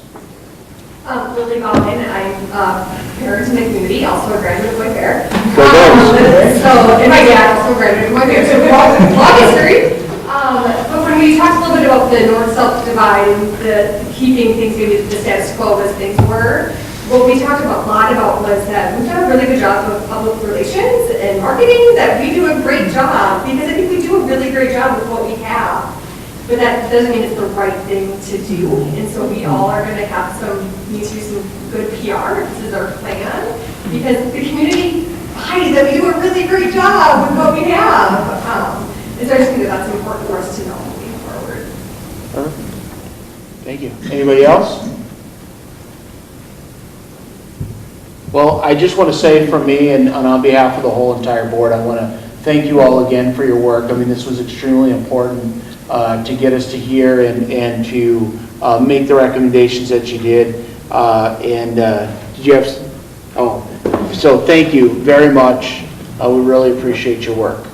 Lily Ballin, I'm parent in the community, also a graduate of Boy Fair. Go Bears. And my dad also graduated from Boy Fair, so long history. But when we talked a little bit about the north-south divide and the keeping things maybe the status quo as things were. What we talked a lot about was that we've done a really good job of public relations and marketing, that we do a great job, because I think we do a really great job with what we have. But that doesn't mean it's the right thing to do. And so we all are going to have need to do some good PR. This is our plan. Because the community finds that we do a really great job with what we have. And so I just think that that's important for us to know moving forward. Thank you. Anybody else? Well, I just want to say from me and on behalf of the whole entire board, I want to thank you all again for your work. I mean, this was extremely important to get us to here and to make the recommendations that you did. Did you have, so thank you very much. We really appreciate your work.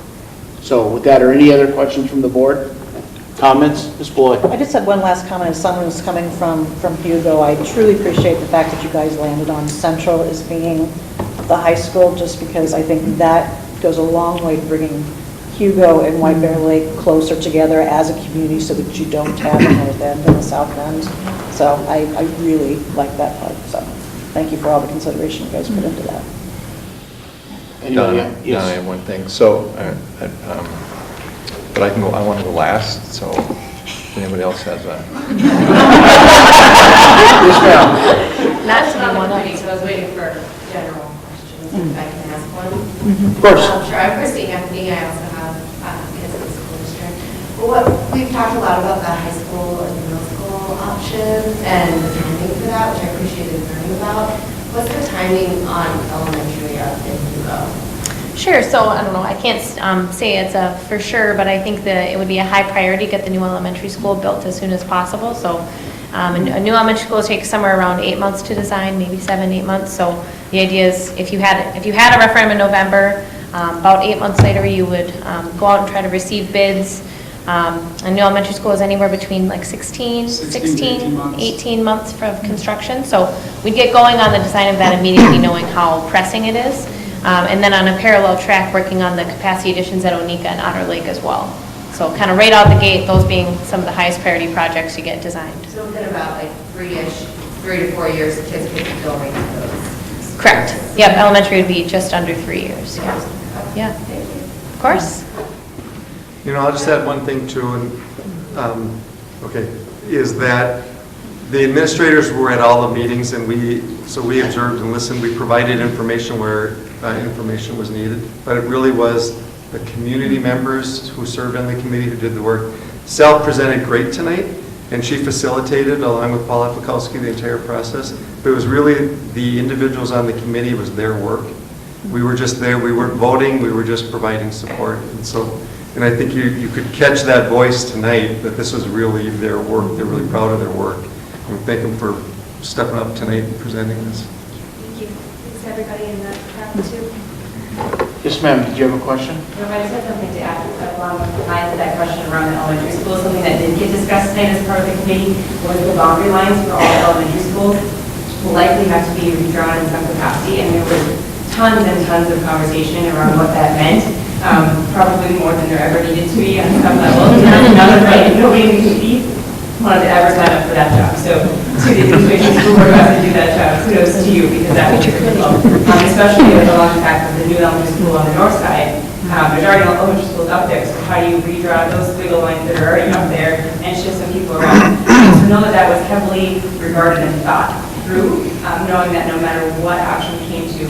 So with that, are any other questions from the board? Comments? Ms. Floyd? I just had one last comment. As someone who's coming from Hugo, I truly appreciate the fact that you guys landed on Central as being the high school, just because I think that goes a long way to bringing Hugo and White Bear Lake closer together as a community, so that you don't have the north end and the south end. So I really like that part. So thank you for all the consideration you guys put into that. Anybody? Donna, Yes. I have one thing. So, but I want to go last, so if anybody else has a... Yes, ma'am. Not to be one up. So I was waiting for general questions, if I can ask one. Of course. Sure, I'm Christine Anthony, I also have kids in the school district. Well, we've talked a lot about the high school or the middle school option and the timing for that, which I appreciated learning about. What's the timing on elementary up in Hugo? Sure, so I don't know, I can't say it's a for sure, but I think that it would be a high priority to get the new elementary school built as soon as possible. So a new elementary school takes somewhere around 8 months to design, maybe 7-8 months. So the idea is if you had a referendum in November, about 8 months later you would go out and try to receive bids. A new elementary school is anywhere between like 16 to 18 months for construction. So we'd get going on the design of that immediately, knowing how pressing it is. And then on a parallel track, working on the capacity additions at Onika and Otter Lake as well. So kind of right out the gate, those being some of the highest priority projects to get designed. So within about like 3 to 4 years, kids could be going to those. Correct. Yep, elementary would be just under 3 years, yeah. Yeah. Thank you. Of course. You know, I'll just add one thing too, and, is that the administrators were at all the meetings, and we observed and listened. We provided information where information was needed, but it really was the community members who served on the committee who did the work. Sal presented great tonight, and she facilitated, along with Paul Aplikowski, the entire process, but it was really the individuals on the committee, it was their work. We were just there, we weren't voting, we were just providing support, and I think you could catch that voice tonight, that this was really their work, they're really proud of their work. And we thank them for stepping up tonight and presenting this. Thank you. Thanks everybody in that crowd too. Yes, ma'am. Did you have a question? No, I just had something to add along the lines of that question around the elementary schools. Something that did get discussed tonight as part of the committee was the boundary lines for all the elementary schools will likely have to be redrawn in some capacity, and there was tons and tons of conversation around what that meant. Probably more than there ever needed to be on some level. Nobody in the committee wanted to ever sign up for that job. So to the administration school board who has to do that job, kudos to you, because that was difficult. Especially with the long fact of the new elementary school on the north side. There's already elementary schools up there, so how do you redraw those wiggle lines that are already up there and shift some people around? So know that that was heavily regarded and thought through, knowing that no matter what option we came to,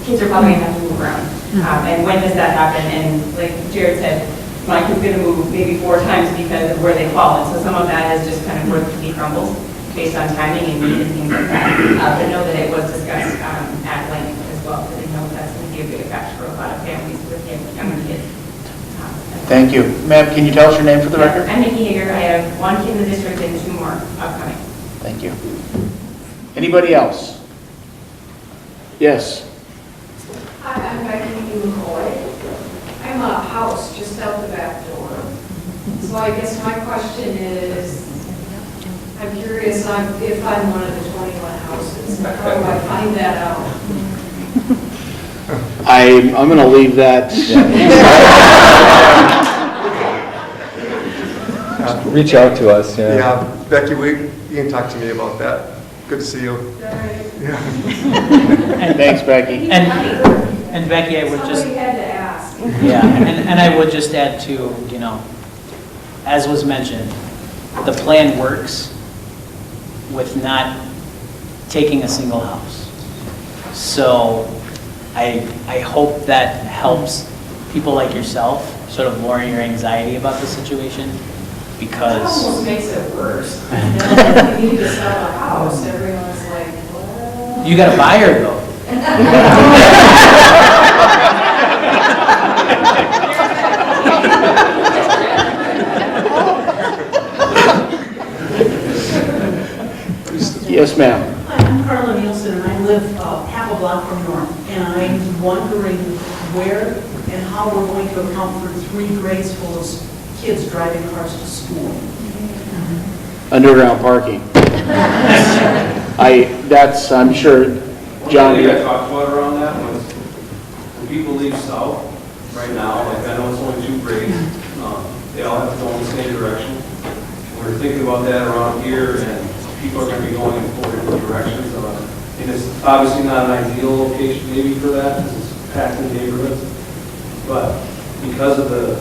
kids are probably going to have to move around. And when does that happen? And like Jared said, my kid's going to move maybe 4 times because of where they fall. And so some of that is just kind of where the cookie crumbles based on timing and need and things like that. But know that it was discussed at length as well, because I know that's going to be a big effect for a lot of families with younger kids. Thank you. Ma'am, can you tell us your name for the record? I'm Nikki Hager. I have 1 kid in the district and 2 more upcoming. Thank you. Anybody else? Yes. Hi, I'm Becky McCoy. I'm a house just out the back door. So I guess my question is, I'm curious if I'm one of the 21 houses. How do I find that out? I'm going to leave that. reach out to us, yeah. Yeah, Becky, you can talk to me about that. Good to see you. Yeah. Thanks, Becky. And Becky, I would just. Somebody had to ask. Yeah, and I would just add to, you know, as was mentioned, the plan works with not taking a single house. So I hope that helps people like yourself sort of lower your anxiety about the situation, That because. almost makes it worse. If you need to sell a house, everyone's like, what? You got a buyer though. Yes, ma'am. Hi, I'm Carla Nielsen, and I live half a block from North, and I'm wondering where and how we're going to account for 3 grades full of kids driving cars to school. Underground parking. I'm sure, John. I think I talked about around that was when people leave south right now, like I know it's only 2 grades, they all have to go in the same direction. We're thinking about that around here, and people are going to be going in 4 different directions. And it's obviously not an ideal location maybe for that, because it's packed in neighborhoods. But because of the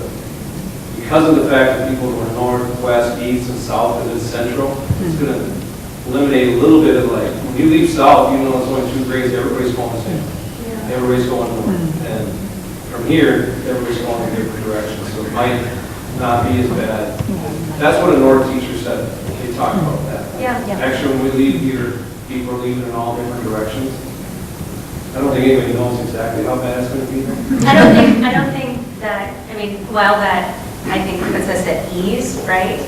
fact that people go north, west, east, and south, and then central, it's going to eliminate a little bit of like, when you leave south, even though it's only 2 grades, everybody's going the same. Everybody's going north. And from here, everybody's going in different directions. So it might not be as bad. That's what a north teacher said. They talked about that. Yeah. Actually, when we leave here, people are leaving in all different directions. I don't think anybody knows exactly how bad it's going to be. I don't think that, I mean, while that, I think, puts us at ease, right?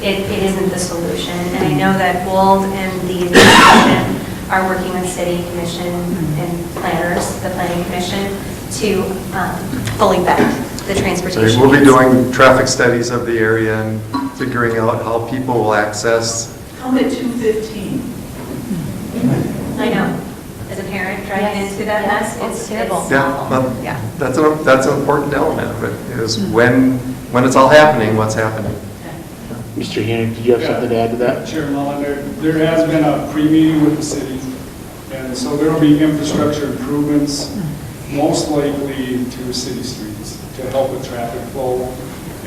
It isn't the solution. And I know that Wold and the administration are working with city commission and planners, the planning commission, to fully vet the transportation. So we'll be needs. doing traffic studies of the area and figuring out how people will access. Come at 2:15. I know. As a parent driving into that mess, it's terrible. Yeah, well, Yeah. that's an important element of it, is when it's all happening, what's happening. Mr. Hunick, did you have something to add to that? Chair Mullen, there has been a pre-meeting with the city, and so there will be infrastructure improvements, most likely to city streets, to help with traffic flow.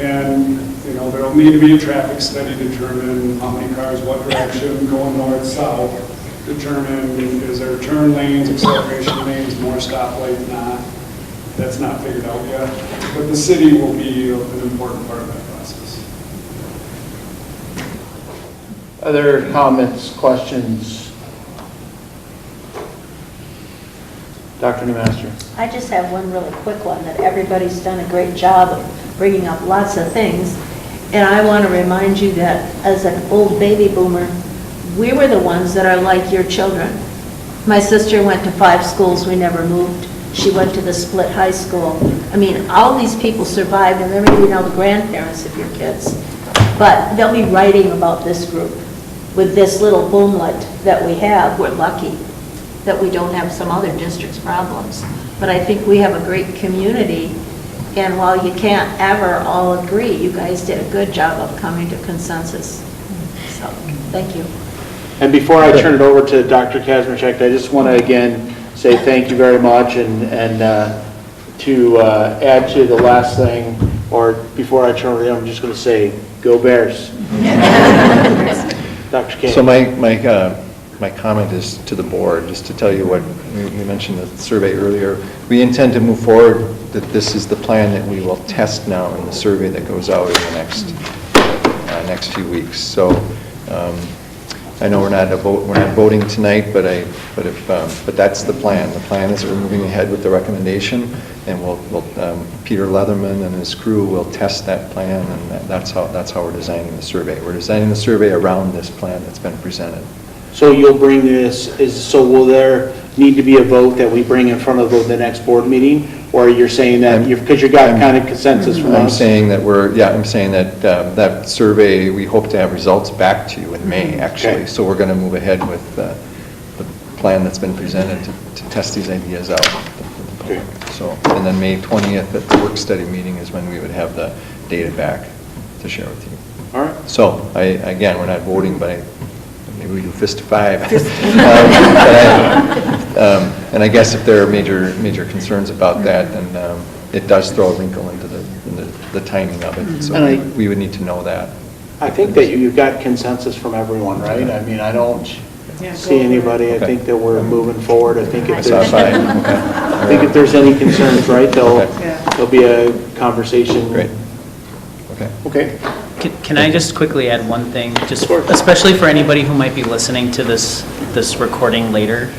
And, you know, there will need to be a traffic study to determine how many cars, what direction, going north, south, determine is there turn lanes, acceleration lanes, more stoplights, not. That's not figured out yet. But the city will be an important part of that process. Other comments, questions? Dr. Newmaster. I just have one really quick one, that everybody's done a great job of bringing up lots of things. And I want to remind you that as an old baby boomer, we were the ones that are like your children. My sister went to 5 schools, we never moved. She went to the split high school. I mean, all these people survived, and maybe you know the grandparents of your kids. But they'll be writing about this group. With this little boomlet that we have, we're lucky that we don't have some other districts' problems. But I think we have a great community, and while you can't ever all agree, you guys did a good job of coming to consensus. So, thank you. And before I turn it over to Dr. Kazmierczak, I just want to again say thank you very much, and to add to the last thing, or before I turn it over, I'm just going to say, go Bears. Dr. King. So my comment is to the board, just to tell you what, we mentioned the survey earlier. We intend to move forward, that this is the plan that we will test now in the survey that goes out in the next few weeks. So I know we're not voting tonight, but that's the plan. The plan is that we're moving ahead with the recommendation, and Peter Leatherman and his crew will test that plan, and that's how we're designing the survey. We're designing the survey around this plan that's been presented. So you'll bring this, so will there need to be a vote that we bring in front of the next board meeting? Or you're saying that, because you got kind of consensus from us? I'm saying that that survey, we hope to have results back to you in May, actually. Okay. So we're going to move ahead with the plan that's been presented to test these ideas out. Okay. So, and then May 20th at the work study meeting is when we would have the data back to share with you. All right. So, again, we're not voting, but maybe we do fist to five. And I guess if there are major concerns about that, then it does throw a wrinkle into the timing of it. So we would need to know that. I think that you've got consensus from everyone, right? I mean, I don't see anybody. I think that we're moving forward. I think if there's any concerns, right, there'll be a conversation. Great. Okay. Can I just quickly add one thing, just especially for anybody who might be listening to this recording later?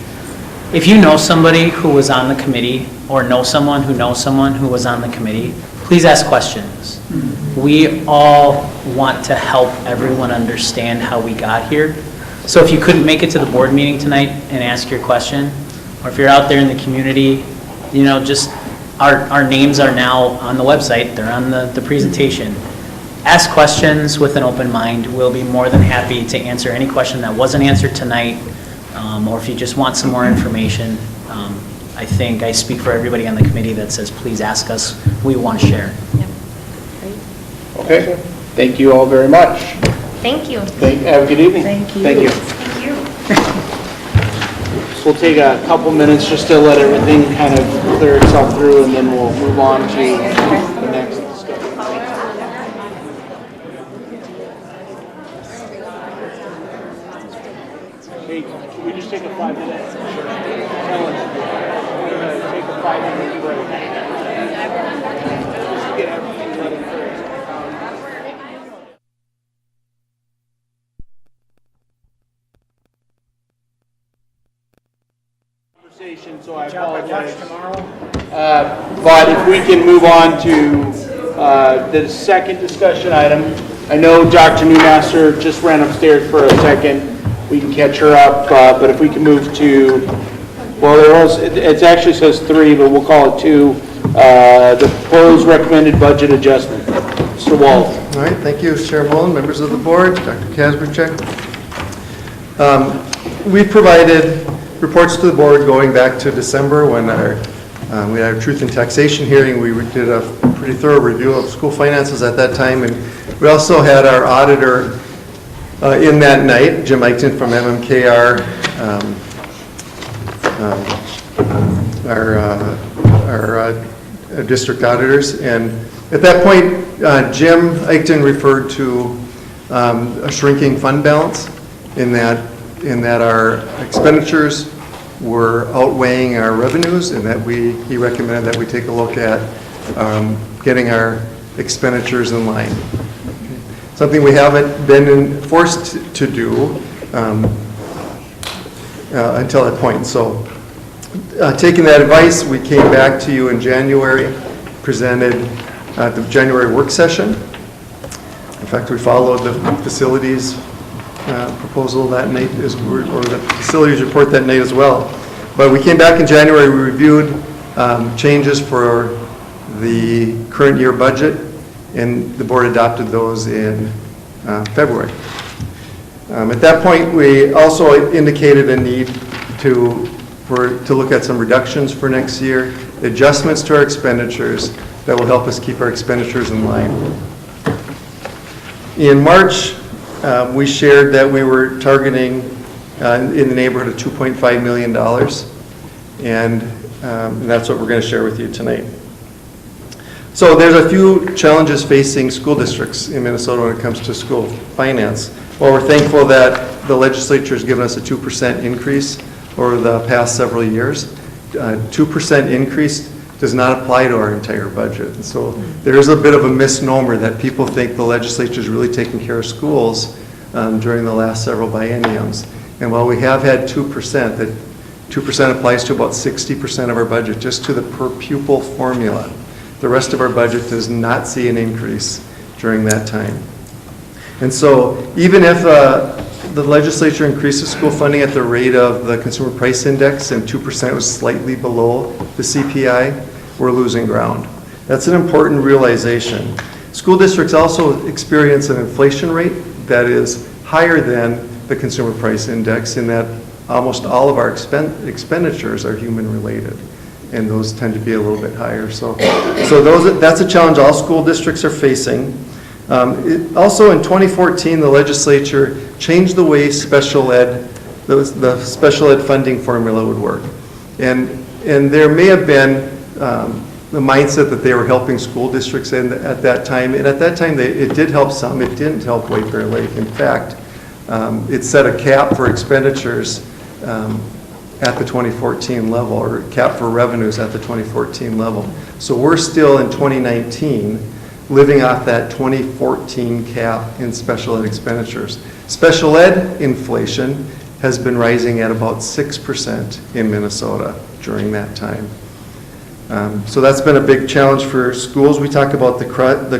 If you know somebody who was on the committee, or know someone who knows someone who was on the committee, please ask questions. We all want to help everyone understand how we got here. So if you couldn't make it to the board meeting tonight and ask your question, or if you're out there in the community, just our names are now on the website, they're on the presentation. Ask questions with an open mind. We'll be more than happy to answer any question that wasn't answered tonight, or if you just want some more information. I think I speak for everybody on the committee that says, please ask us. We want to share. Okay. Thank you all very much. Thank you. Have a good evening. Thank you. Thank you. Thank you. So we'll take a couple minutes just to let everything kind of clear itself through, and then we'll move on to the next discussion. Hey, can we just take a 5 minute? Ellen, we're going to take a 5-minute break. Just get everything ready first. So I apologize. But if we can move on to the second discussion item. I know Dr. Newmaster just ran upstairs for a second. We can catch her up, but if we can move to, well, it actually says 3, but we'll call it 2, the proposed recommended budget adjustment. Mr. Wald. All right, thank you, Chair Mullen, members of the board, Dr. Kazmierczak. We provided reports to the board going back to December when we had our Truth in Taxation hearing. We did a pretty thorough review of school finances at that time, and we also had our auditor in that night, Jim Eichten from MMKR, our district auditors. And at that point, Jim Eichten referred to a shrinking fund balance in that our expenditures were outweighing our revenues, and that he recommended that we take a look at getting our expenditures in line. Something we haven't been forced to do until that point. So taking that advice, we came back to you in January, presented the January work session. In fact, we followed the facilities proposal that night, or the facilities report that night as well. But we came back in January, we reviewed changes for the current year budget, and the board adopted those in February. At that point, we also indicated a need to look at some reductions for next year, adjustments to our expenditures that will help us keep our expenditures in line. In March, we shared that we were targeting in the neighborhood of $2.5 million, and that's what we're going to share with you tonight. So there's a few challenges facing school districts in Minnesota when it comes to school finance. Well, we're thankful that the legislature has given us a 2% increase over the past several years. 2% increase does not apply to our entire budget. And so there is a bit of a misnomer that people think the legislature is really taking care of schools during the last several bienniums. And while we have had 2%, that 2% applies to about 60% of our budget, just to the per pupil formula. The rest of our budget does not see an increase during that time. And so even if the legislature increases school funding at the rate of the consumer price index, and 2% was slightly below the CPI, we're losing ground. That's an important realization. School districts also experience an inflation rate that is higher than the consumer price index, in that almost all of our expenditures are human related, and those tend to be a little bit higher. So that's a challenge all school districts are facing. Also in 2014, the legislature changed the way special ed, the special ed funding formula would work. And there may have been the mindset that they were helping school districts at that time. And at that time, it did help some. It didn't help White Bear Lake. In fact, it set a cap for expenditures at the 2014 level, or cap for revenues at the 2014 level. So we're still in 2019 living off that 2014 cap in special ed expenditures. Special ed inflation has been rising at about 6% in Minnesota during that time. So that's been a big challenge for schools. We talk about the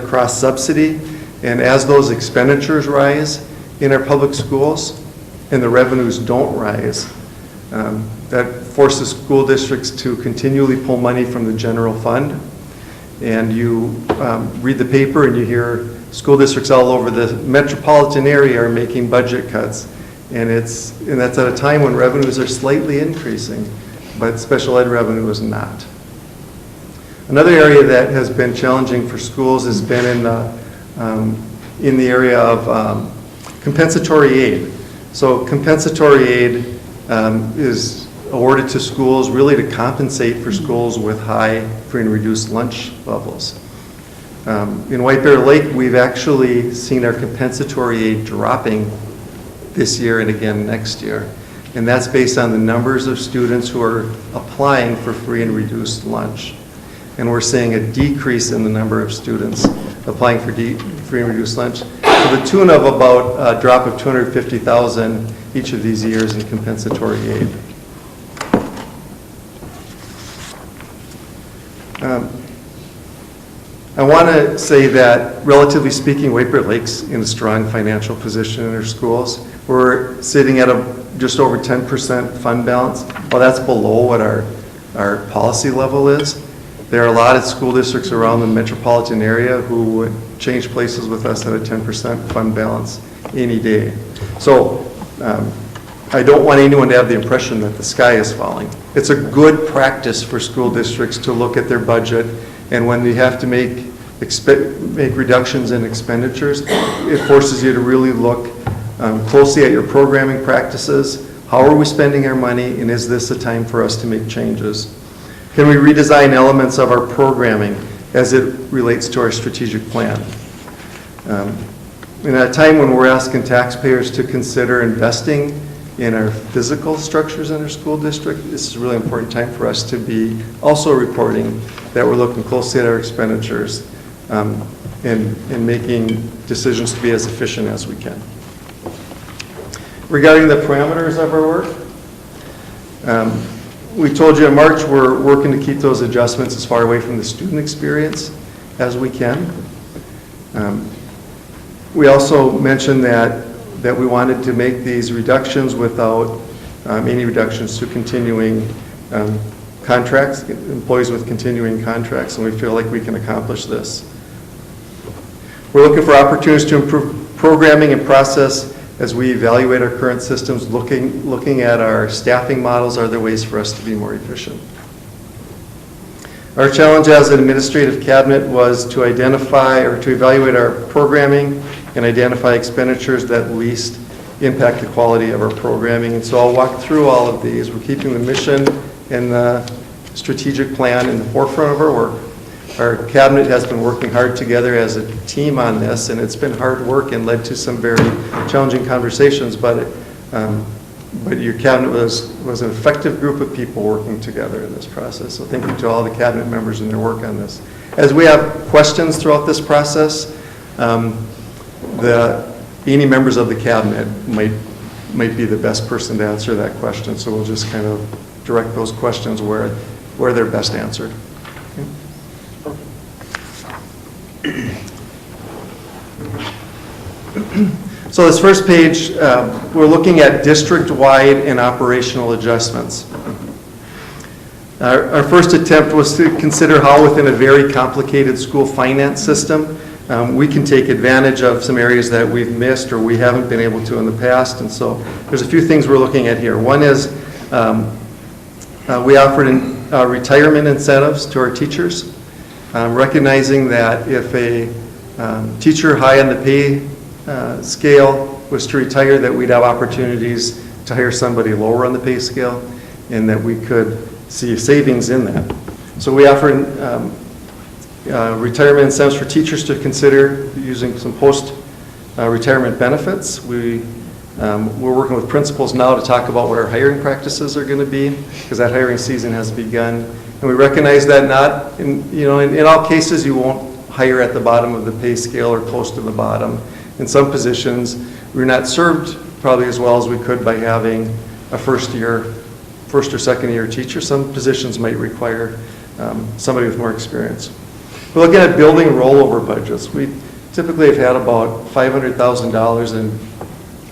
cross subsidy, and as those expenditures rise in our public schools and the revenues don't rise, that forces school districts to continually pull money from the general fund. And you read the paper and you hear school districts all over the metropolitan area are making budget cuts. And that's at a time when revenues are slightly increasing, but special ed revenue is not. Another area that has been challenging for schools has been in the area of compensatory aid. So compensatory aid is awarded to schools really to compensate for schools with high free and reduced lunch levels. In White Bear Lake, we've actually seen our compensatory aid dropping this year and again next year. And that's based on the numbers of students who are applying for free and reduced lunch. And we're seeing a decrease in the number of students applying for free and reduced lunch to the tune of about a drop of $250,000 each of these years in compensatory aid. I want to say that, relatively speaking, White Bear Lake's in a strong financial position in our schools. We're sitting at just over 10% fund balance. Well, that's below what our policy level is. There are a lot of school districts around the metropolitan area who would change places with us at a 10% fund balance any day. So I don't want anyone to have the impression that the sky is falling. It's a good practice for school districts to look at their budget, and when you have to make reductions in expenditures, it forces you to really look closely at your programming practices. How are we spending our money, and is this a time for us to make changes? Can we redesign elements of our programming as it relates to our strategic plan? In a time when we're asking taxpayers to consider investing in our physical structures in our school district, this is a really important time for us to be also reporting that we're looking closely at our expenditures and making decisions to be as efficient as we can. Regarding the parameters of our work, we told you in March we're working to keep those adjustments as far away from the student experience as we can. We also mentioned that we wanted to make these reductions without any reductions to continuing contracts, employees with continuing contracts, and we feel like we can accomplish this. We're looking for opportunities to improve programming and process as we evaluate our current systems, looking at our staffing models. Are there ways for us to be more efficient? Our challenge as an administrative cabinet was to identify or to evaluate our programming and identify expenditures that least impact the quality of our programming. And so I'll walk through all of these. We're keeping the mission and the strategic plan in the forefront of our work. Our cabinet has been working hard together as a team on this, and it's been hard work and led to some very challenging conversations, but your cabinet was an effective group of people working together in this process. So thank you to all the cabinet members and their work on this. As we have questions throughout this process, any members of the cabinet might be the best person to answer that question. So we'll just kind of direct those questions where they're best answered. So this first page, we're looking at district-wide and operational adjustments. Our first attempt was to consider how within a very complicated school finance system we can take advantage of some areas that we've missed or we haven't been able to in the past. And so there's a few things we're looking at here. One is we offered retirement incentives to our teachers, recognizing that if a teacher high on the pay scale was to retire, that we'd have opportunities to hire somebody lower on the pay scale, and that we could see savings in that. So we offer retirement incentives for teachers to consider using some post-retirement benefits. We're working with principals now to talk about what our hiring practices are going to be, because that hiring season has begun. And we recognize that not, in all cases, you won't hire at the bottom of the pay scale or close to the bottom. In some positions, we're not served probably as well as we could by having a first or second year teacher. Some positions might require somebody with more experience. We're looking at building rollover budgets. We typically have had about $500,000 in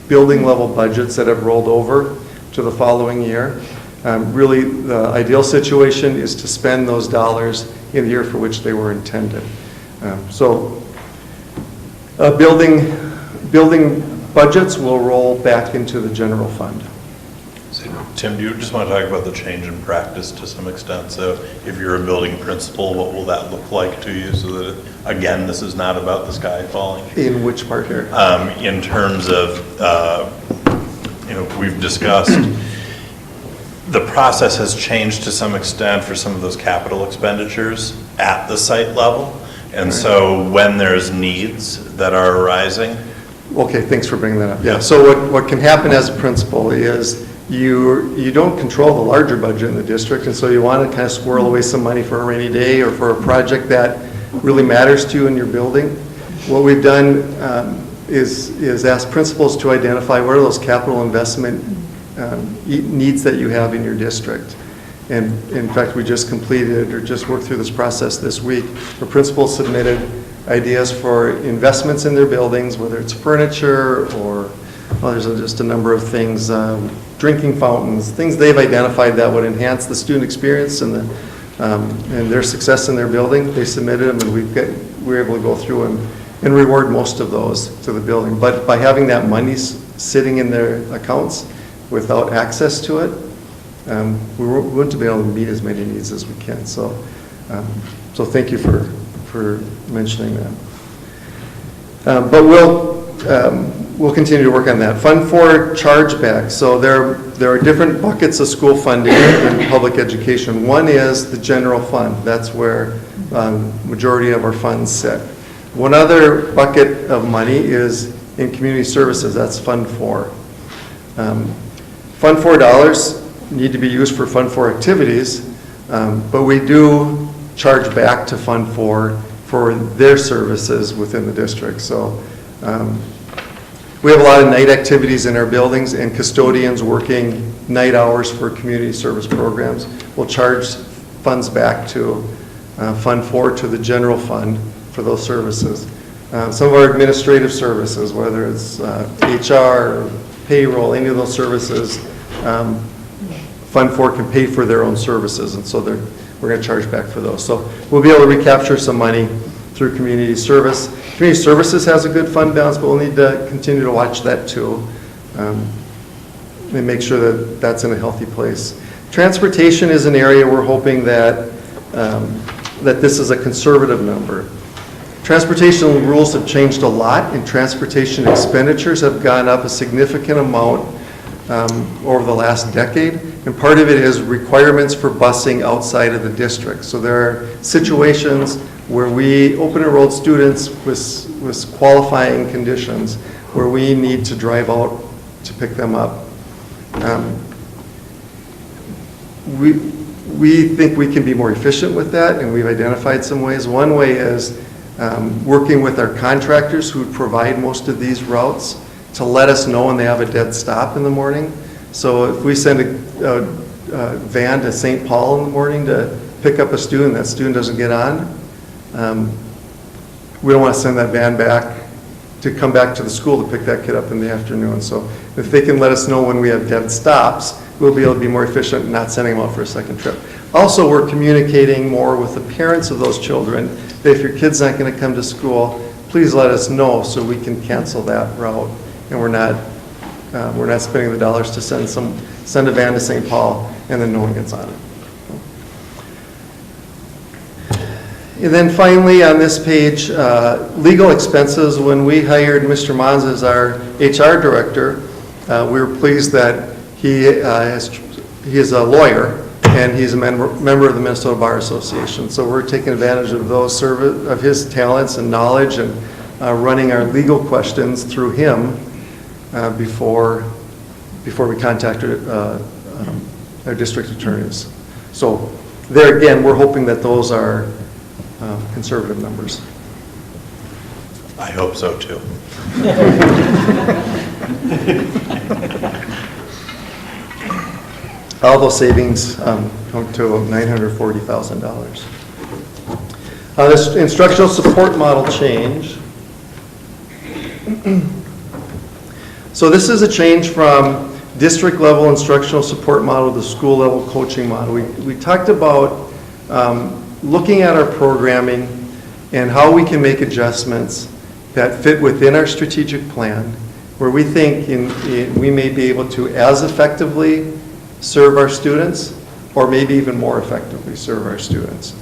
building level budgets that have rolled over to the following year. Really, the ideal situation is to spend those dollars in the year for which they were intended. Building budgets will roll back into the general fund. So, Tim, do you just want to talk about the change in practice to some extent? So if you're a building principal, what will that look like to you so that, again, this is not about the sky falling? In which part here? In terms of, we've discussed the process has changed to some extent for some of those capital expenditures at the site level. And so when there's needs that are arising. Okay, thanks for bringing that up. Yeah, so what can happen as a principal is you don't control the larger budget in the district, and so you want to kind of squirrel away some money for a rainy day or for a project that really matters to you in your building. What we've done is ask principals to identify what are those capital investment needs that you have in your district. And in fact, we just completed or just worked through this process this week where principals submitted ideas for investments in their buildings, whether it's furniture or, well, there's just a number of things, drinking fountains, things they've identified that would enhance the student experience and their success in their building. They submitted them, and we were able to go through and reward most of those to the building. But by having that money sitting in their accounts without access to it, we wouldn't have been able to meet as many needs as we can. So thank you for mentioning that. But we'll continue to work on that. Fund 4 chargeback. So there are different buckets of school funding in public education. One is the general fund. That's where majority of our funds sit. One other bucket of money is in community services. That's Fund 4. Fund 4 dollars need to be used for Fund 4 activities, but we do charge back to Fund 4 for their services within the district. So we have a lot of night activities in our buildings, and custodians working night hours for community service programs will charge funds back to Fund 4 to the general fund for those services. Some of our administrative services, whether it's HR, payroll, any of those services, Fund 4 can pay for their own services, and so we're going to charge back for those. So we'll be able to recapture some money through community service. Community services has a good fund balance, but we'll need to continue to watch that too and make sure that that's in a healthy place. Transportation is an area we're hoping that this is a conservative number. Transportation rules have changed a lot, and transportation expenditures have gone up a significant amount over the last decade, and part of it is requirements for busing outside of the district. So there are situations where we open enrolled students with qualifying conditions where we need to drive out to pick them up. We think we can be more efficient with that, and we've identified some ways. One way is working with our contractors who provide most of these routes to let us know when they have a dead stop in the morning. So if we send a van to St. Paul in the morning to pick up a student, that student doesn't get on, we don't want to send that van back to come back to the school to pick that kid up in the afternoon. So if they can let us know when we have dead stops, we'll be able to be more efficient and not sending them out for a second trip. Also, we're communicating more with the parents of those children that if your kid's not going to come to school, please let us know so we can cancel that route, and we're not spending the dollars to send a van to St. Paul and then no one gets on it. And then finally, on this page, legal expenses. When we hired Mr. Mons as our HR director, we were pleased that he is a lawyer and he's a member of the Minnesota Bar Association. So we're taking advantage of of his talents and knowledge and running our legal questions through him before we contacted our district attorneys. So there again, we're hoping that those are conservative numbers. I hope so too. All those savings come to $940,000. This instructional support model change. So this is a change from district level instructional support model to school level coaching model. We talked about looking at our programming and how we can make adjustments that fit within our strategic plan, where we think we may be able to as effectively serve our students, or maybe even more effectively serve our students.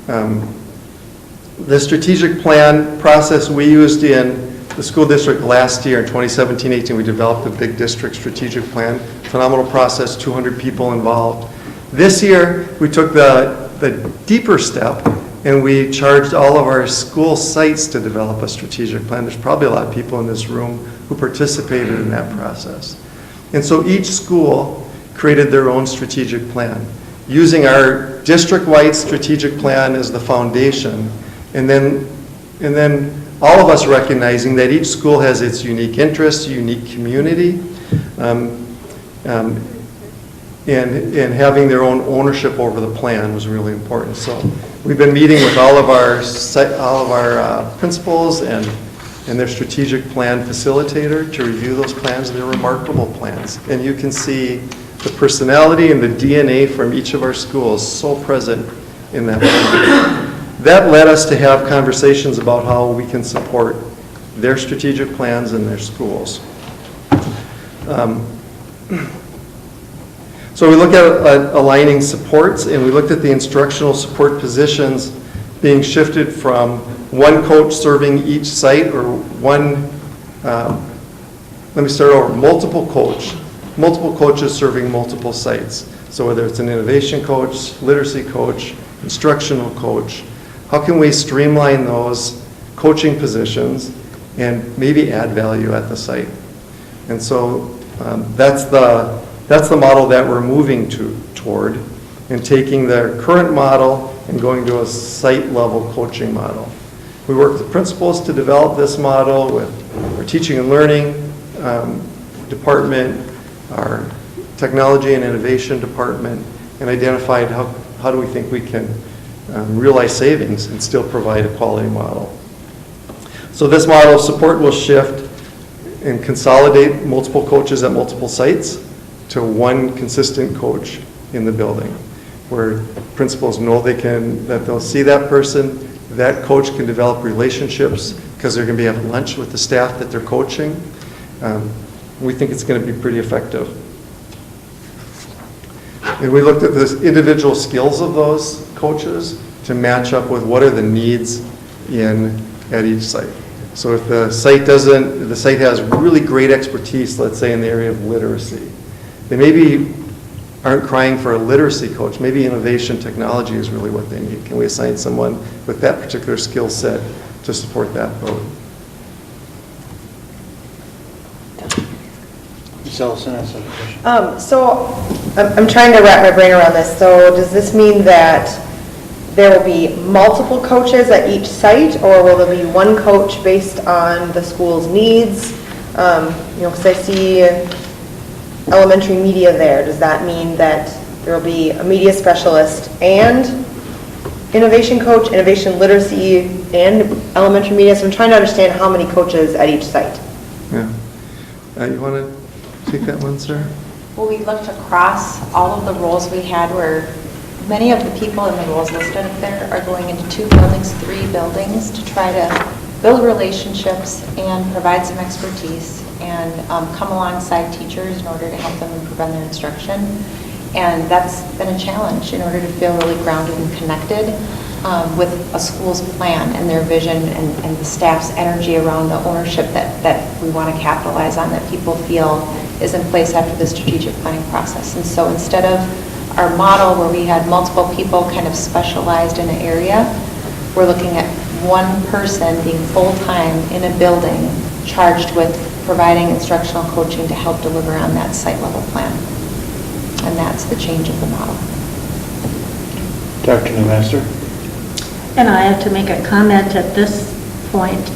The strategic plan process we used in the school district last year in 2017-18, we developed a big district strategic plan. Phenomenal process, 200 people involved. This year, we took the deeper step and we charged all of our school sites to develop a strategic plan. There's probably a lot of people in this room who participated in that process. And so each school created their own strategic plan, using our district-wide strategic plan as the foundation, and then all of us recognizing that each school has its unique interests, unique community, and having their own ownership over the plan was really important. So we've been meeting with all of our principals and their strategic plan facilitator to review those plans. They're remarkable plans, and you can see the personality and the DNA from each of our schools so present in that plan. That led us to have conversations about how we can support their strategic plans in their schools. So we look at aligning supports, and we looked at the instructional support positions being shifted from one coach serving each site, or multiple coaches serving multiple sites. So whether it's an innovation coach, literacy coach, instructional coach, how can we streamline those coaching positions and maybe add value at the site? And so that's the model that we're moving toward, and taking the current model and going to a site-level coaching model. We worked with principals to develop this model with our teaching and learning department, our technology and innovation department, and identified how do we think we can realize savings and still provide a quality model. So this model of support will shift and consolidate multiple coaches at multiple sites to one consistent coach in the building, where principals know that they'll see that person, that coach can develop relationships because they're going to be having lunch with the staff that they're coaching. We think it's going to be pretty effective. And we looked at the individual skills of those coaches to match up with what are the needs at each site. So if the site has really great expertise, let's say in the area of literacy, they maybe aren't crying for a literacy coach. Maybe innovation technology is really what they need. Can we assign someone with that particular skill set to support that vote? Ms. Ellison has a question. So I'm trying to wrap my brain around this. So does this mean that there will be multiple coaches at each site, or will there be one coach based on the school's needs? Because I see elementary media there. Does that mean that there will be a media specialist and innovation coach, innovation literacy, and elementary media? So I'm trying to understand how many coaches at each site. Yeah. You want to take that one, sir? Well, we looked across all of the roles we had, where many of the people in the roles listed up there are going into 2 buildings, 3 buildings to try to build relationships and provide some expertise and come alongside teachers in order to help them improve on their instruction. And that's been a challenge in order to feel really grounded and connected. with a school's plan and their vision and the staff's energy around the ownership that we want to capitalize on, that people feel is in place after the strategic planning process. And so instead of our model where we had multiple people kind of specialized in an area, we're looking at one person being full-time in a building charged with providing instructional coaching to help deliver on that site-level plan. And that's the change of the model. Dr. Newmaster? And I have to make a comment at this point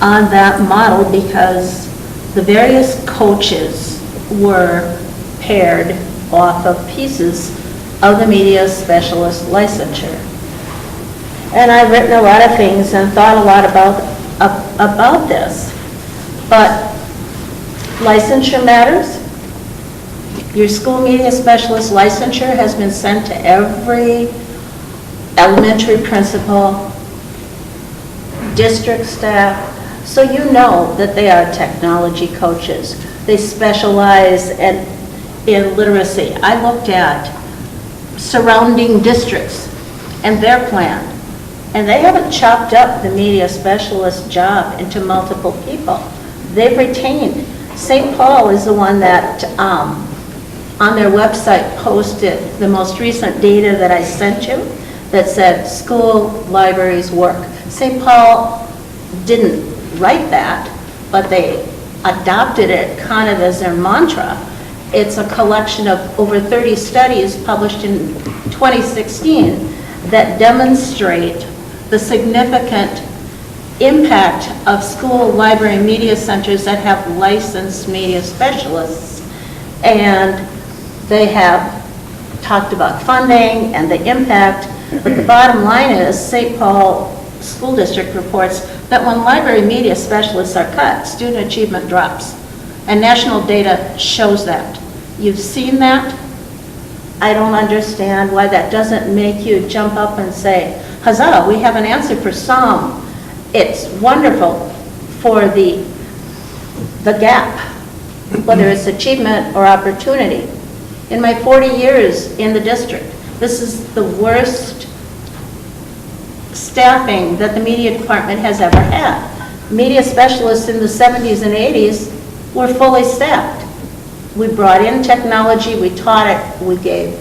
on that model because the various coaches were paired off of pieces of the media specialist licensure. And I've written a lot of things and thought a lot about this. But licensure matters. Your school media specialist licensure has been sent to every elementary principal, district staff, so you know that they are technology coaches. They specialize in literacy. I looked at surrounding districts and their plan, and they haven't chopped up the media specialist job into multiple people. They've retained. St. Paul is the one that on their website posted the most recent data that I sent you that said school libraries work. St. Paul didn't write that, but they adopted it kind of as their mantra. It's a collection of over 30 studies published in 2016 that demonstrate the significant impact of school library media centers that have licensed media specialists. And they have talked about funding and the impact, but the bottom line is St. Paul School District reports that when library media specialists are cut, student achievement drops. And national data shows that. You've seen that. I don't understand why that doesn't make you jump up and say, huzzah, we have an answer for some. It's wonderful for the gap, whether it's achievement or opportunity. In my 40 years in the district, this is the worst staffing that the media department has ever had. Media specialists in the 70s and 80s were fully staffed. We brought in technology, we taught it, we gave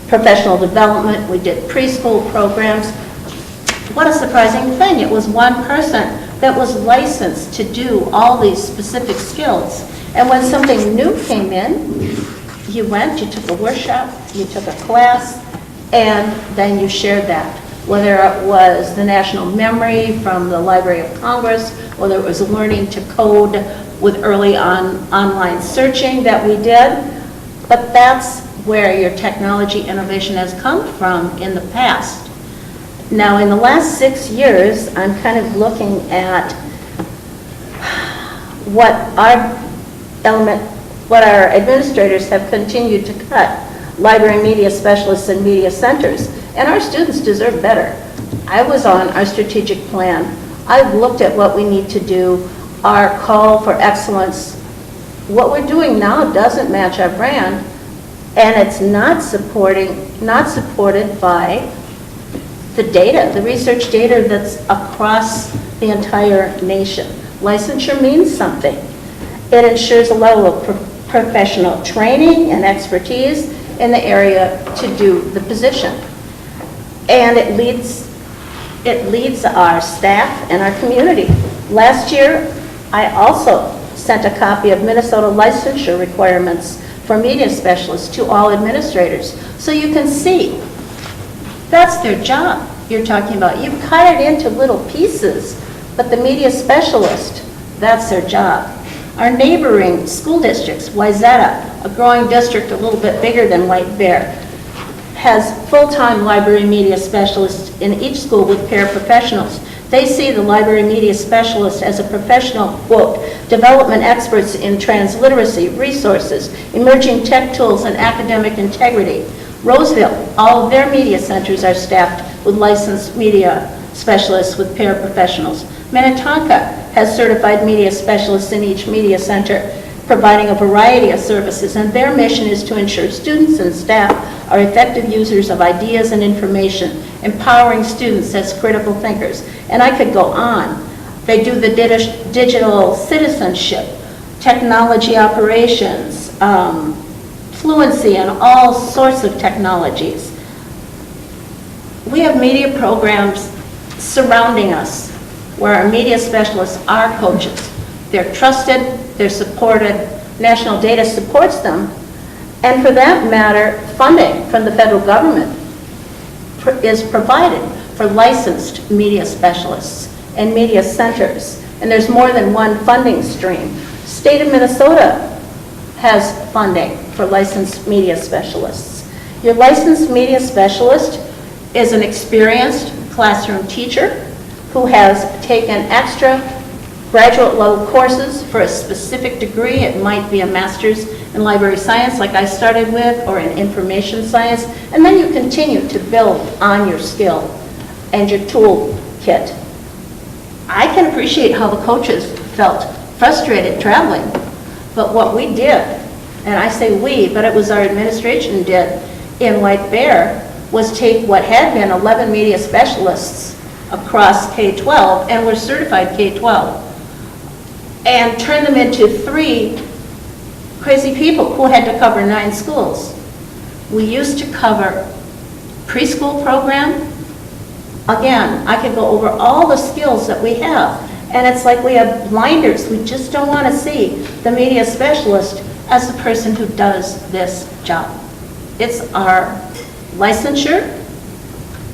professional development, we did preschool programs. What a surprising thing. It was one person that was licensed to do all these specific skills. And when something new came in, you went, you took a workshop, you took a class, and then you shared that. Whether it was the national memory from the Library of Congress, whether it was learning to code with early online searching that we did. But that's where your technology innovation has come from in the past. Now, in the last 6 years, I'm kind of looking at what our administrators have continued to cut, library media specialists and media centers, and our students deserve better. I was on our strategic plan. I've looked at what we need to do, our call for excellence. What we're doing now doesn't match our brand, and it's not supported by the data, the research data that's across the entire nation. Licensure means something. It ensures a level of professional training and expertise in the area to do the position. And it leads our staff and our community. Last year, I also sent a copy of Minnesota licensure requirements for media specialists to all administrators. So you can see, that's their job you're talking about. You've cut it into little pieces, but the media specialist, that's their job. Our neighboring school districts, Wayzata, a growing district a little bit bigger than White Bear, has full-time library media specialists in each school with paraprofessionals. They see the library media specialist as a professional, quote, development experts in transliteracy, resources, emerging tech tools, and academic integrity. Roseville, all of their media centers are staffed with licensed media specialists with paraprofessionals. Minnetonka has certified media specialists in each media center. providing a variety of services, and their mission is to ensure students and staff are effective users of ideas and information, empowering students as critical thinkers. And I could go on. They do the digital citizenship, technology operations, fluency in all sorts of technologies. We have media programs surrounding us where our media specialists are coaches. They're trusted, they're supported, National Data supports them, and for that matter, funding from the federal government is provided for licensed media specialists and media centers, and there's more than one funding stream. State of Minnesota has funding for licensed media specialists. Your licensed media specialist is an experienced classroom teacher who has taken extra graduate level courses for a specific degree. It might be a master's in library science like I started with, or in information science, and then you continue to build on your skill and your tool kit. I can appreciate how the coaches felt frustrated traveling, but what we did, and I say we, but it was our administration did in White Bear, was take what had been 11 media specialists across K-12 and were certified K-12 and turn them into 3 crazy people who had to cover 9 schools. We used to cover preschool program. Again, I could go over all the skills that we have, and it's like we have blinders. We just don't want to see the media specialist as the person who does this job. It's our licensure.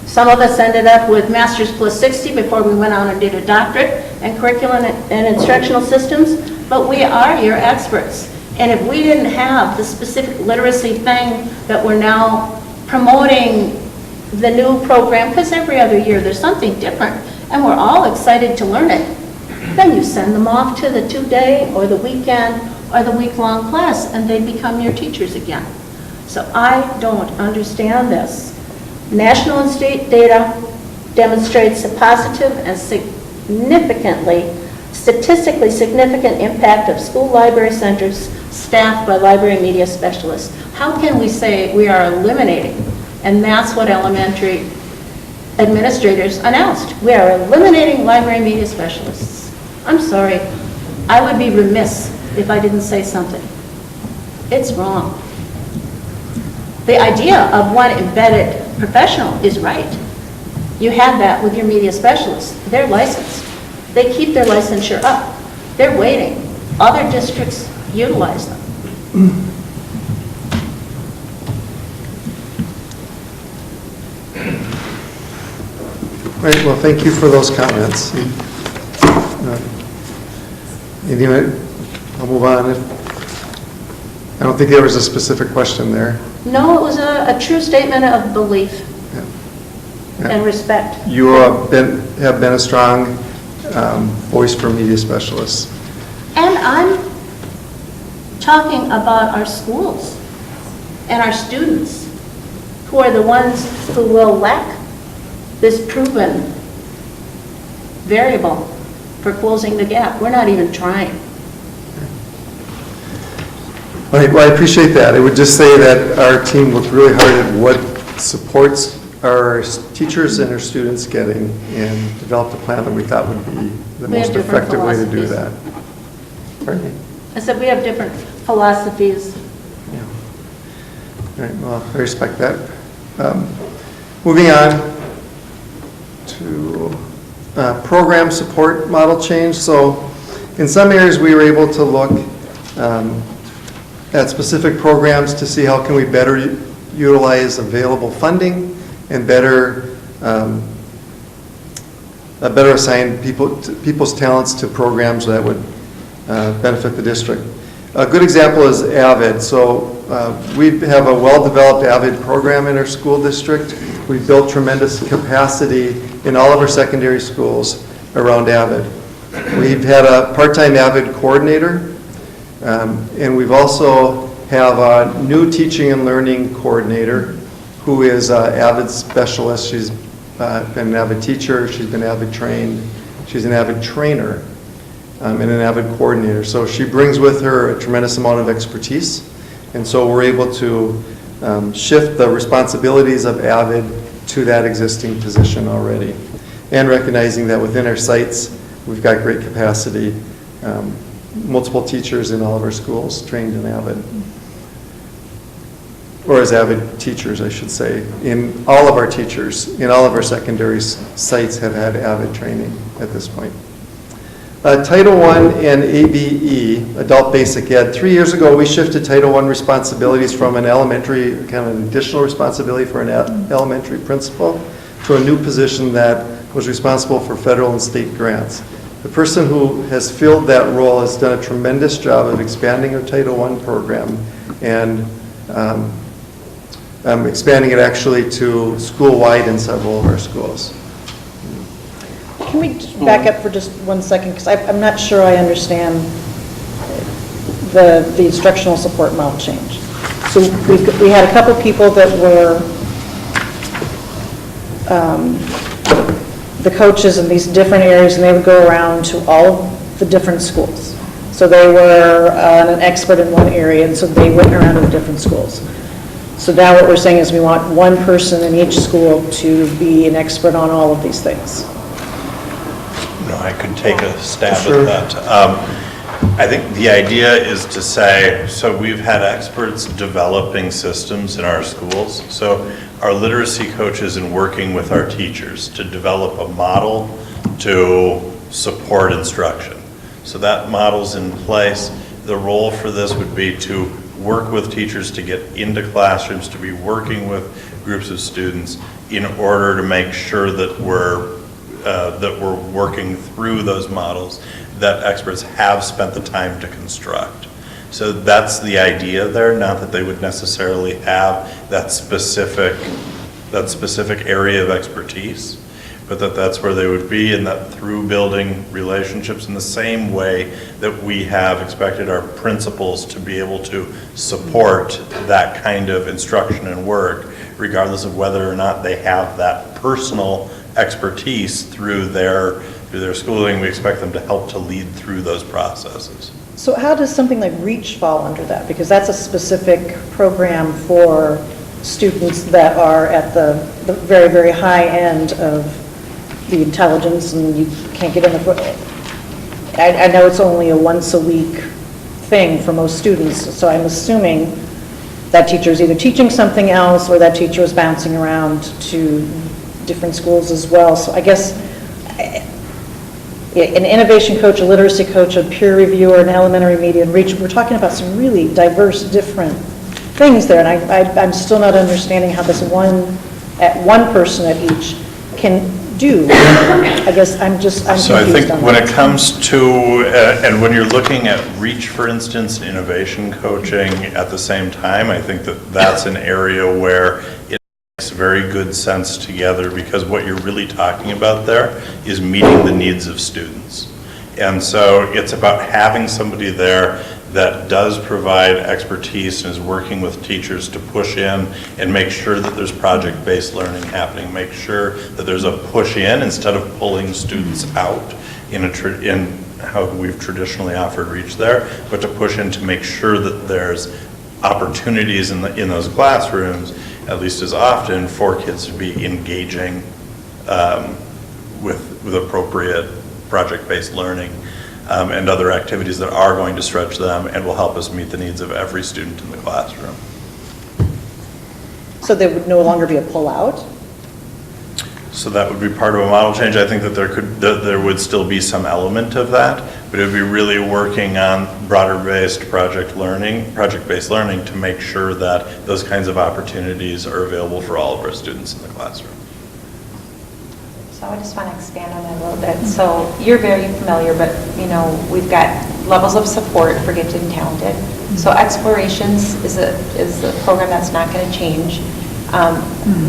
Some of us ended up with Masters plus 60 before we went on and did a doctorate in curriculum and instructional systems, but we are your experts. And if we didn't have the specific literacy thing that we're now promoting, the new program, because every other year there's something different, and we're all excited to learn it, then you send them off to the 2-day or the weekend or the week-long class, and they become your teachers again. So I don't understand this. National and state data demonstrates a positive and statistically significant impact of school library centers staffed by library media specialists. How can we say we are eliminating? And that's what elementary administrators announced. We are eliminating library media specialists. I'm sorry, I would be remiss if I didn't say something. It's wrong. The idea of one embedded professional is right. You have that with your media specialists. They're licensed. They keep their licensure up. They're waiting. Other districts utilize them. Right, well, thank you for those comments. Anyway, I'll move on. I don't think there was a specific question there. No, it was a true statement of belief and respect. You have been a strong voice for media specialists. And I'm talking about our schools and our students, who are the ones who will lack this proven variable for closing the gap. We're not even trying. Well, I appreciate that. I would just say that our team worked really hard at what supports our teachers and our students getting, and developed a plan that we thought would be the We have most different effective way to do philosophies. that. Pardon me? I said we have different philosophies. All right, well, I respect that. Moving on to program support model change. So in some areas, we were able to look at specific programs to see how can we better utilize available funding and better assign people's talents to programs that would benefit the district. A good example is AVID. So we have a well-developed AVID program in our school district. We've built tremendous capacity in all of our secondary schools around AVID. We've had a part-time AVID coordinator, and we've also have a new teaching and learning coordinator who is an AVID specialist. She's been an AVID teacher, she's been AVID trained, she's an AVID trainer. and an Avid coordinator. So she brings with her a tremendous amount of expertise, and so we're able to shift the responsibilities of Avid to that existing position already. And recognizing that within our sites, we've got great capacity, multiple teachers in all of our schools trained in Avid. Or as Avid teachers, I should say. In all of our teachers, in all of our secondary sites have had Avid training at this point. Title I and ABE, Adult Basic Ed. 3 years ago, we shifted Title I responsibilities from an elementary, kind of an additional responsibility for an elementary principal, to a new position that was responsible for federal and state grants. The person who has filled that role has done a tremendous job of expanding our Title I program and expanding it actually to school-wide in several of our schools. Can we just back up for just 1 second? Because I'm not sure I understand the instructional support model change. So we had a couple people that were the coaches in these different areas, and they would go around to all of the different schools. So they were an expert in one area, and so they went around to the different schools. So now what we're saying is we want one person in each school to be an expert on all of these things. No, I could take a stab Sure. at that. I think the idea is to say, so we've had experts developing systems in our schools. So our literacy coaches in working with our teachers to develop a model to support instruction. So that model's in place. The role for this would be to work with teachers to get into classrooms, to be working with groups of students in order to make sure that we're working through those models that experts have spent the time to construct. So that's the idea there, not that they would necessarily have that specific area of expertise, but that's where they would be, and that through building relationships in the same way that we have expected our principals to be able to support that kind of instruction and work, regardless of whether or not they have that personal expertise through their schooling. We expect them to help to lead through those processes. So how does something like REACH fall under that? Because that's a specific program for students that are at the very, very high end of the intelligence, and you can't get in the... I know it's only a once-a-week thing for most students, so I'm assuming that teacher is either teaching something else or that teacher is bouncing around to different schools as well. So I guess an innovation coach, a literacy coach, a peer reviewer, an elementary media, and REACH, we're talking about some really diverse, different things there, and I'm still not understanding how this one person at each can do. I guess I'm confused on that. So I think when it comes to, and when you're looking at REACH, for instance, innovation coaching at the same time, I think that's an area where it makes very good sense together, because what you're really talking about there is meeting the needs of students. And so it's about having somebody there that does provide expertise and is working with teachers to push in and make sure that there's project-based learning happening, make sure that there's a push in instead of pulling students out in how we've traditionally offered REACH there, but to push in to make sure that there's opportunities in those classrooms, at least as often, for kids to be engaging with appropriate project-based learning and other activities that are going to stretch them and will help us meet the needs of every student in the classroom. So there would no longer be a pull-out? So that would be part of a model change. I think that there would still be some element of that, but it would be really working on broader-based project-based learning to make sure that those kinds of opportunities are available for all of our students in the classroom. So I just want to expand on that a little bit. So you're very familiar, but we've got levels of support for gifted and talented. So Explorations is a program that's not going to change.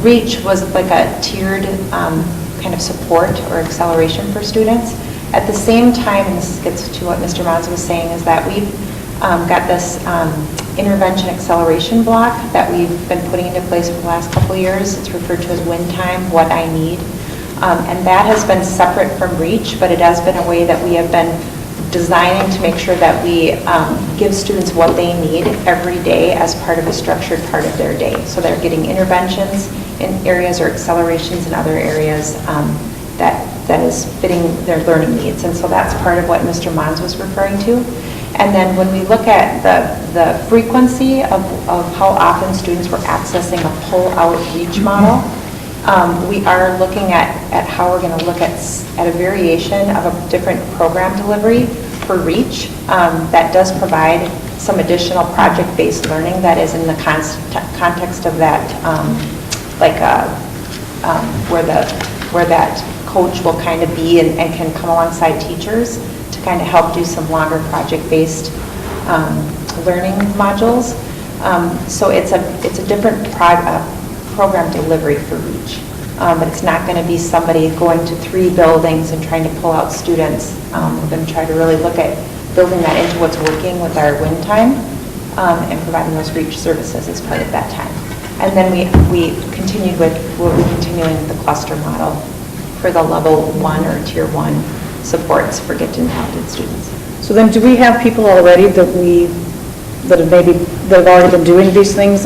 REACH was like a tiered kind of support or acceleration for students. At the same time, and this gets to what Mr. Mons was saying, is that we've got this intervention acceleration block that we've been putting into place for the last couple of years. It's referred to as Win Time, What I Need. And that has been separate from REACH, but it has been a way that we have been designing to make sure that we give students what they need every day as part of a structured part of their day. So they're getting interventions in areas or accelerations in other areas that is fitting their learning needs. And so that's part of what Mr. Mons was referring to. And then when we look at the frequency of how often students were accessing a pull-out reach model, we are looking at how we're going to look at a variation of a different program delivery for REACH that does provide some additional project-based learning that is in the context of that, where that coach will kind of be and can come alongside teachers to kind of help do some longer project-based learning modules. So it's a different program delivery for REACH. But it's not going to be somebody going to 3 buildings and trying to pull out students. We're going to try to really look at building that into what's working with our win time and providing those REACH services as part of that time. And then we'll be continuing with the cluster model for the level 1 or tier 1 supports for gifted and talented students. So then, do we have people already that have already been doing these things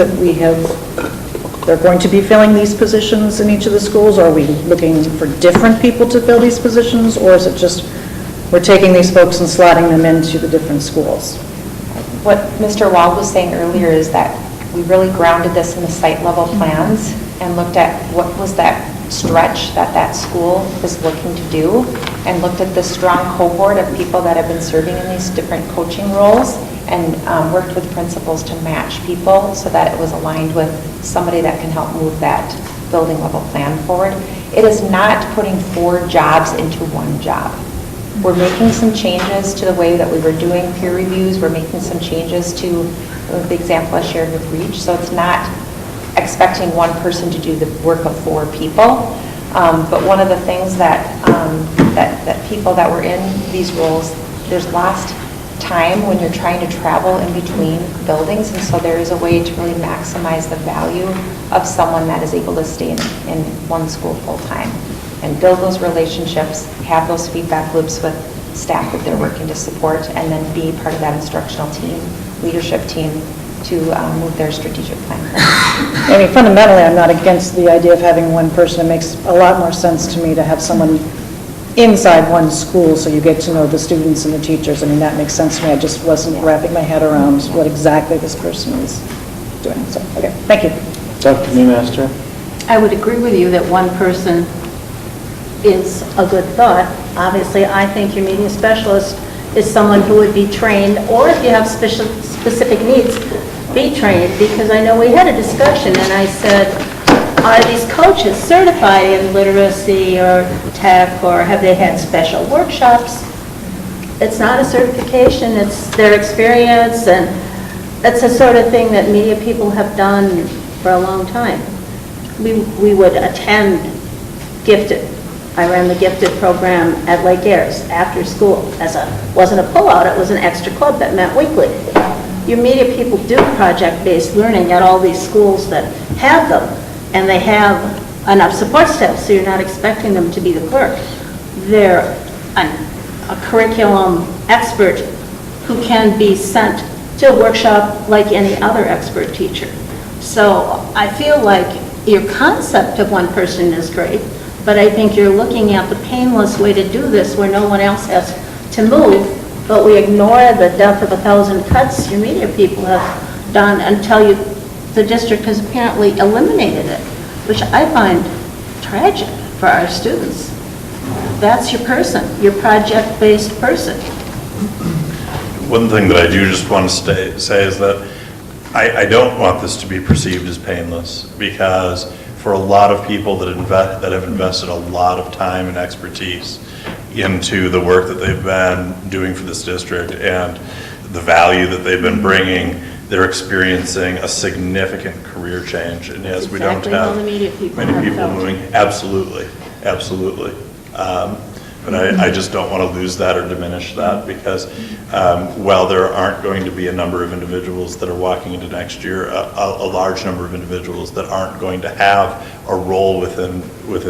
they're going to be filling these positions in each of the schools? Or are we looking for different people to fill these positions? Or is it just we're taking these folks and slotting them into the different schools? What Mr. Wald was saying earlier is that we really grounded this in the site level plans and looked at what was that stretch that school is looking to do, and looked at the strong cohort of people that have been serving in these different coaching roles, and worked with principals to match people so that it was aligned with somebody that can help move that building level plan forward. It is not putting 4 jobs into 1 job. We're making some changes to the way that we were doing peer reviews. We're making some changes to the example I shared with REACH. So it's not expecting one person to do the work of 4 people. But one of the things that people that were in these roles, there's lost time when you're trying to travel in between buildings, and so there is a way to really maximize the value of someone that is able to stay in one school full-time and build those relationships, have those feedback loops with staff that they're working to support, and then be part of that instructional team, leadership team, to move their strategic plan. I mean, fundamentally, I'm not against the idea of having one person. It makes a lot more sense to me to have someone inside one school so you get to know the students and the teachers. I mean, that makes sense to me. I just wasn't wrapping my head around what exactly this person is doing. So, okay, thank you. Dr. Newmaster? I would agree with you that one person is a good thought. Obviously, I think your media specialist is someone who would be trained, or if you have specific needs, be trained, because I know we had a discussion and I said, are these coaches certified in literacy or tech, or have they had special workshops? It's not a certification, it's their experience, and it's the sort of thing that media people have done for a long time. We would attend Gifted. I ran the Gifted program at Lake Ayres after school. Wasn't a pullout, it was an extra club that met weekly. Your media people do project-based learning at all these schools that have them, and they have enough support staff, so you're not expecting them to be the clerk. They're a curriculum expert who can be sent to a workshop like any other expert teacher. So I feel like your concept of one person is great, but I think you're looking at the painless way to do this where no one else has to move, but we ignore the death of 1,000 cuts your media people have done until the district has apparently eliminated it, which I find tragic for our students. That's your person, your project-based person. One thing that I do just want to say is that I don't want this to be perceived as painless, because for a lot of people that have invested a lot of time and expertise into the work that they've been doing for this district and the value that they've been bringing, they're experiencing a significant career change. And yes, we don't have many people moving. Absolutely, absolutely. But I just don't want to lose that or diminish that, because while there aren't going to be a number of individuals that are walking into next year, a large number of individuals that aren't going to have a role within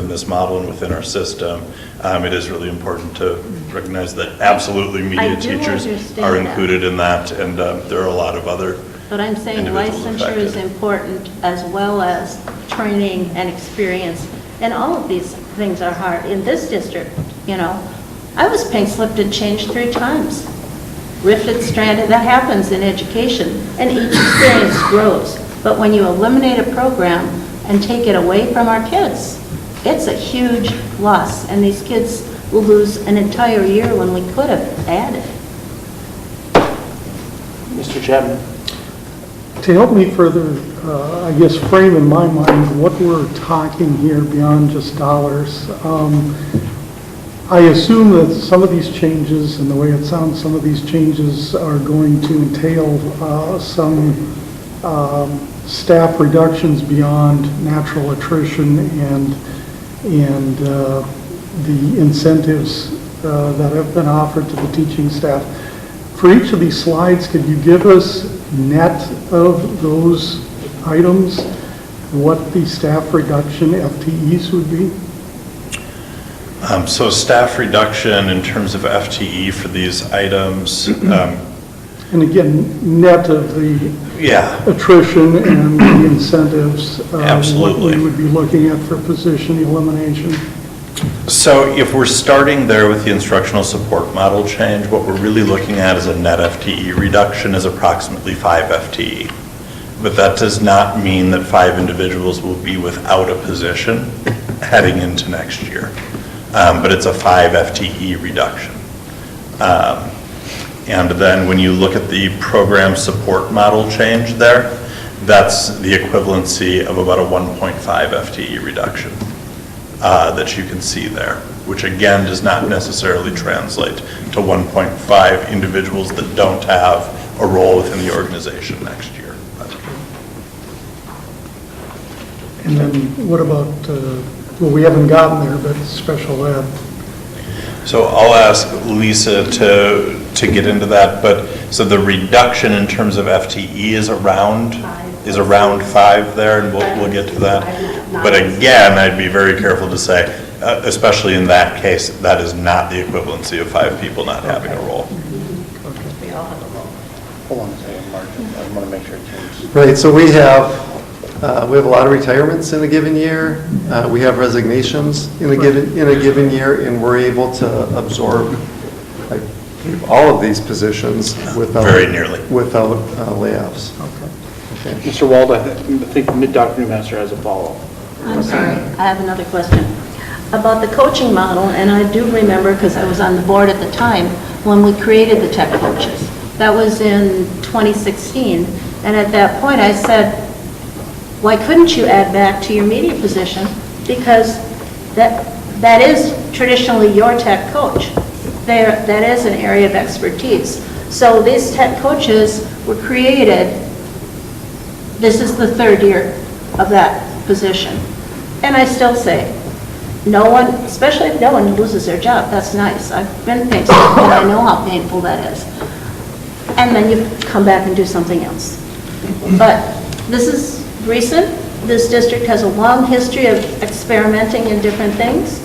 this model and within our system, it is really important to recognize that absolutely media I do teachers understand are that. included in that, and there are a lot of other But I'm saying individuals licensure is affected. important as well as training and experience. And all of these things are hard. In this district, you know, I was pink slipped and changed 3 times. Rifted, stranded, that happens in education, and each experience grows. But when you eliminate a program and take it away from our kids, it's a huge loss, and these kids will lose an entire year when we could have added. Mr. Chapman? To help me further, I guess, frame in my mind what we're talking here beyond just dollars, I assume that some of these changes, and the way it sounds, some of these changes are going to entail some staff reductions beyond natural attrition and the incentives that have been offered to the teaching staff. For each of these slides, could you give us net of those items, what the staff reduction FTEs would be? So staff reduction in terms of FTE for these items. And again, net of the Yeah. attrition and the incentives. Absolutely. What we would be looking at for position elimination. So if we're starting there with the instructional support model change, what we're really looking at is a net FTE reduction is approximately 5 FTE. But that does not mean that 5 individuals will be without a position heading into next year. But it's a 5 FTE reduction. And then when you look at the program support model change there, that's the equivalency of about a 1.5 FTE reduction that you can see there, which again does not necessarily translate to 1.5 individuals that don't have a role within the organization next year. And then what about, well, we haven't gotten there, but special ed. So I'll ask Lisa to get into that, but so the reduction in terms of FTE is around 5 there, and we'll get to that. But again, I'd be very careful to say, especially in that case, that is not the equivalency of 5 people not having a role. We all have a role. Hold on a second, Mark. I want to make sure it changes. Right, so we have a lot of retirements in a given year. We have resignations in a given year, and we're able to absorb like all of these positions without Very nearly. without layoffs. Okay. Mr. Wald, I think Dr. Newmaster has a follow-up. I'm sorry, I have another question. About the coaching model, and I do remember, because I was on the board at the time, when we created the tech coaches. That was in 2016, and at that point I said, why couldn't you add back to your media position? Because that is traditionally your tech coach. That is an area of expertise. So these tech coaches were created, this is the 3rd year of that position. And I still say, no one, especially if no one loses their job, that's nice. I've been painful, and I know how painful that is. And then you come back and do something else. But this is recent. This district has a long history of experimenting in different things.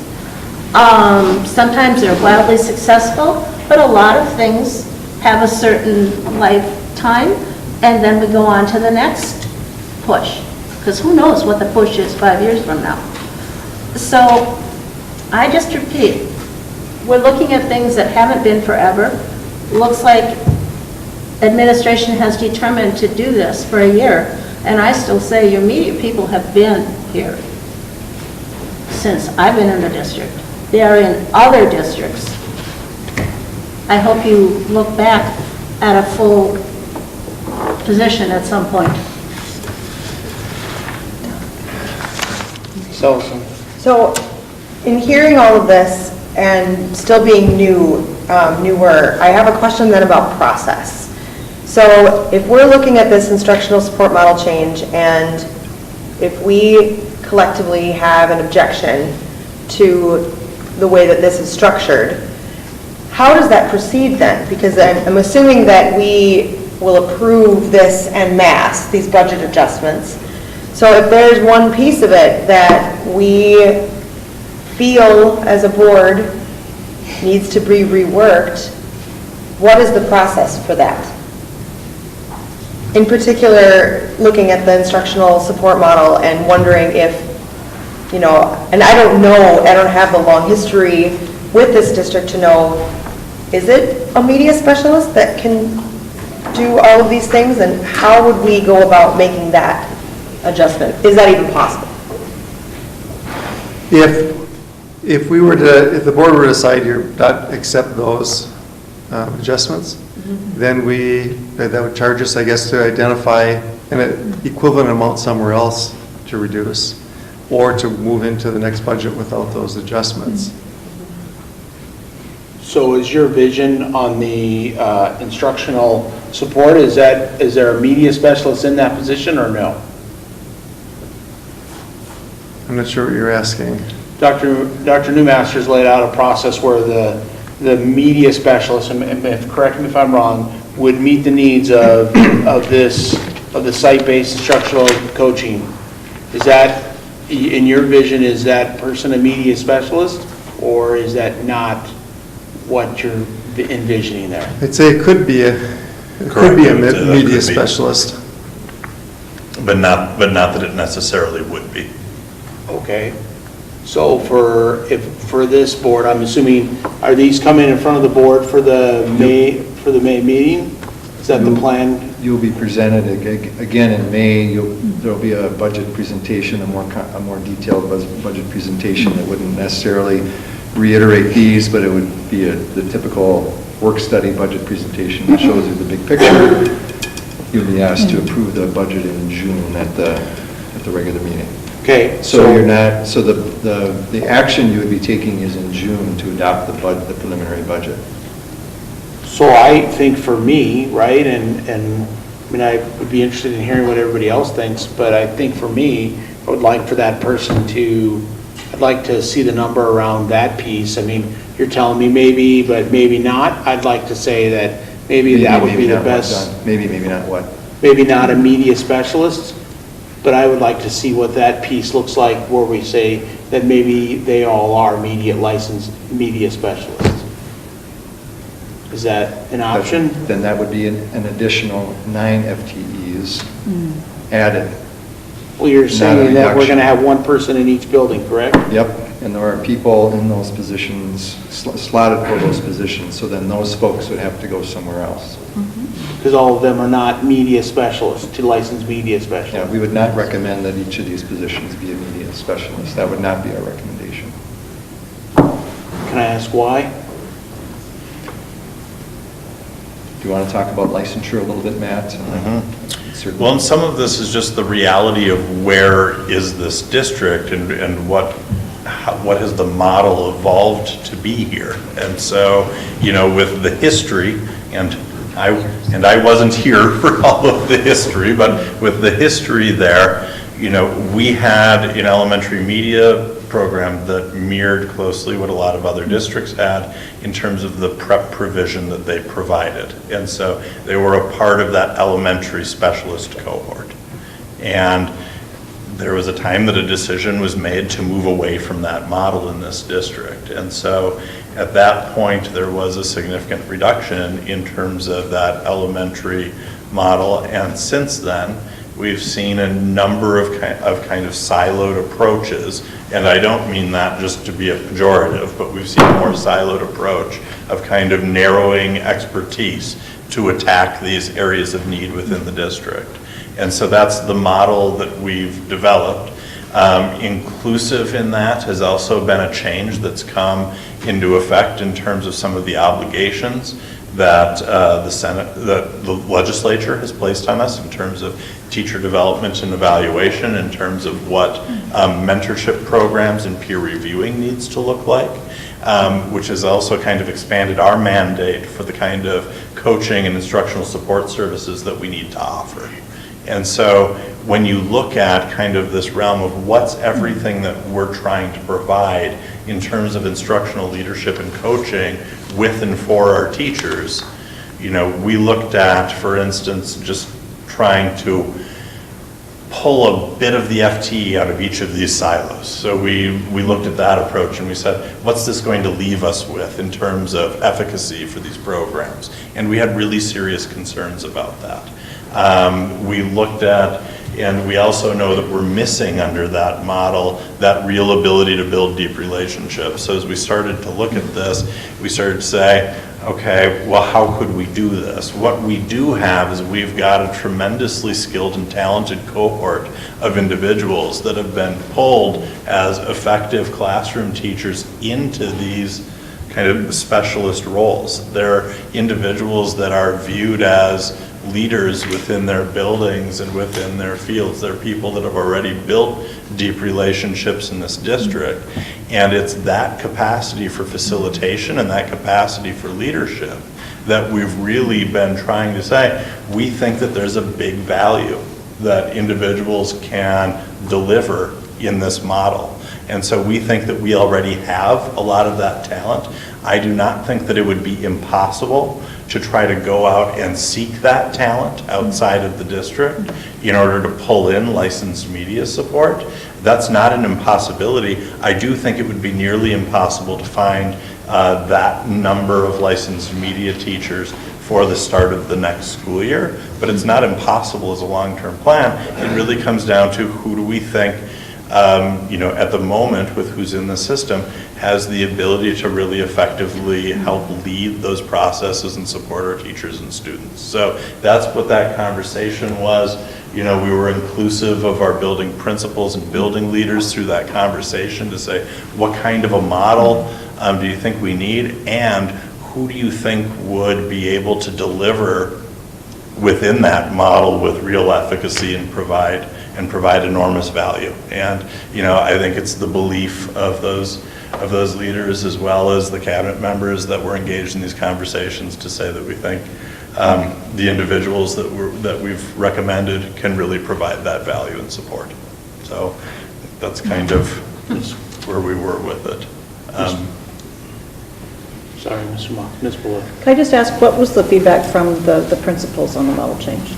Sometimes they're wildly successful, but a lot of things have a certain lifetime, and then we go on to the next push. Because who knows what the push is 5 years from now. So I just repeat, we're looking at things that haven't been forever. Looks like administration has determined to do this for a year, and I still say your media people have been here since I've been in the district. They are in other districts. I hope you look back at a full position at some point. So, in hearing all of this and still being newer, I have a question then about process. So, if we're looking at this instructional support model change, and if we collectively have an objection to the way that this is structured, how does that proceed then? Because I'm assuming that we will approve this en masse, these budget adjustments. So if there's one piece of it that we feel as a board needs to be reworked, what is the process for that? In particular, looking at the instructional support model and wondering if, you know, and I don't have the long history with this district to know, is it a media specialist that can do all of these things? And how would we go about making that adjustment? Is that even possible? If we were to, if the board were to decide here not accept those adjustments, then that would charge us, I guess, to identify an equivalent amount somewhere else to reduce, or to move into the next budget without those adjustments. So is your vision on the instructional support, is there a media specialist in that position or no? I'm not sure what you're asking. Dr. Newmaster's laid out a process where the media specialist, and correct me if I'm wrong, would meet the needs of the site-based instructional coaching. Is that, in your vision, is that person a media specialist, or is that not what you're envisioning there? I'd say it could be a media specialist. But not that it necessarily would be. Okay. So for this board, I'm assuming, are these coming in front of the board for the May meeting? Is that the plan? You'll be presented again in May. There'll be a budget presentation, a more detailed budget presentation that wouldn't necessarily reiterate these, but it would be the typical work study budget presentation that shows you the big picture. You'll be asked to approve the budget in June at the regular meeting. Okay. So you're not, so the action you would be taking is in June to adopt the preliminary budget. So I think for me, right, and I mean, I would be interested in hearing what everybody else thinks, but I think for me, I would like for that person I'd like to see the number around that piece. I mean, you're telling me maybe, but maybe not. I'd like to say that maybe that would be the best. Maybe not what? Maybe not a media specialist, but I would like to see what that piece looks like where we say that maybe they all are licensed media specialists. Is that an option? Then that would be an additional 9 FTEs added. Well, you're saying that we're going to have one person in each building, correct? Yep, and there are people in those positions, slotted for those positions, so then those folks would have to go somewhere else. Because all of them are not media specialists, to licensed media specialists. Yeah, we would not recommend that each of these positions be a media specialist. That would not be our recommendation. Can I ask why? Do you want to talk about licensure a little bit, Matt? Well, and some of this is just the reality of where is this district and what has the model evolved to be here. And so, you know, with the history, and I wasn't here for all of the history, but with the history there, you know, we had an elementary media program that mirrored closely what a lot of other districts had in terms of the prep provision that they provided. And so they were a part of that elementary specialist cohort. And there was a time that a decision was made to move away from that model in this district. And so at that point, there was a significant reduction in terms of that elementary model. And since then, we've seen a number of kind of siloed approaches, and I don't mean that just to be a pejorative, but we've seen a more siloed approach of kind of narrowing expertise to attack these areas of need within the district. And so that's the model that we've developed. Inclusive in that has also been a change that's come into effect in terms of some of the obligations that the legislature has placed on us in terms of teacher development and evaluation, in terms of what mentorship programs and peer reviewing needs to look like, which has also kind of expanded our mandate for the kind of coaching and instructional support services that we need to offer. And so when you look at kind of this realm of what's everything that we're trying to provide in terms of instructional leadership and coaching with and for our teachers, you know, we looked at, for instance, just trying to pull a bit of the FTE out of each of these silos. So we looked at that approach and we said, what's this going to leave us with in terms of efficacy for these programs? And we had really serious concerns about that. We looked at, and we also know that we're missing under that model that real ability to build deep relationships. So as we started to look at this, we started to say, okay, well, how could we do this? What we do have is we've got a tremendously skilled and talented cohort of individuals that have been pulled as effective classroom teachers into these kind of specialist roles. They're individuals that are viewed as leaders within their buildings and within their fields. They're people that have already built deep relationships in this district. And it's that capacity for facilitation and that capacity for leadership that we've really been trying to say, we think that there's a big value that individuals can deliver in this model. And so we think that we already have a lot of that talent. I do not think that it would be impossible to try to go out and seek that talent outside of the district in order to pull in licensed media support. That's not an impossibility. I do think it would be nearly impossible to find that number of licensed media teachers for the start of the next school year, but it's not impossible as a long-term plan. It really comes down to who do we think, you know, at the moment with who's in the system has the ability to really effectively help lead those processes and support our teachers and students. So that's what that conversation was. You know, we were inclusive of our building principals and building leaders through that conversation to say, what kind of a model do you think we need? And who do you think would be able to deliver within that model with real efficacy and provide enormous value? And, you know, I think it's the belief of those leaders as well as the cabinet members that were engaged in these conversations to say that we think the individuals that we've recommended can really provide that value and support. So that's kind of where we were with it. Sorry, Ms. Bullock. Can I just ask, what was the feedback from the principals on the model change?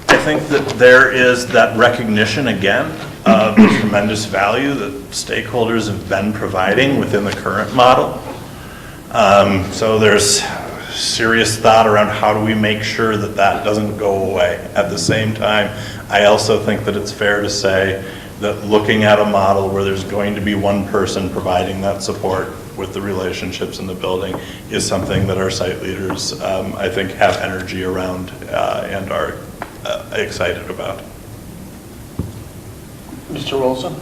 I think that there is that recognition again of the tremendous value that stakeholders have been providing within the current model. So there's serious thought around how do we make sure that that doesn't go away. At the same time, I also think that it's fair to say that looking at a model where there's going to be one person providing that support with the relationships in the building is something that our site leaders, I think, have energy around and are excited about. Mr. Wilson?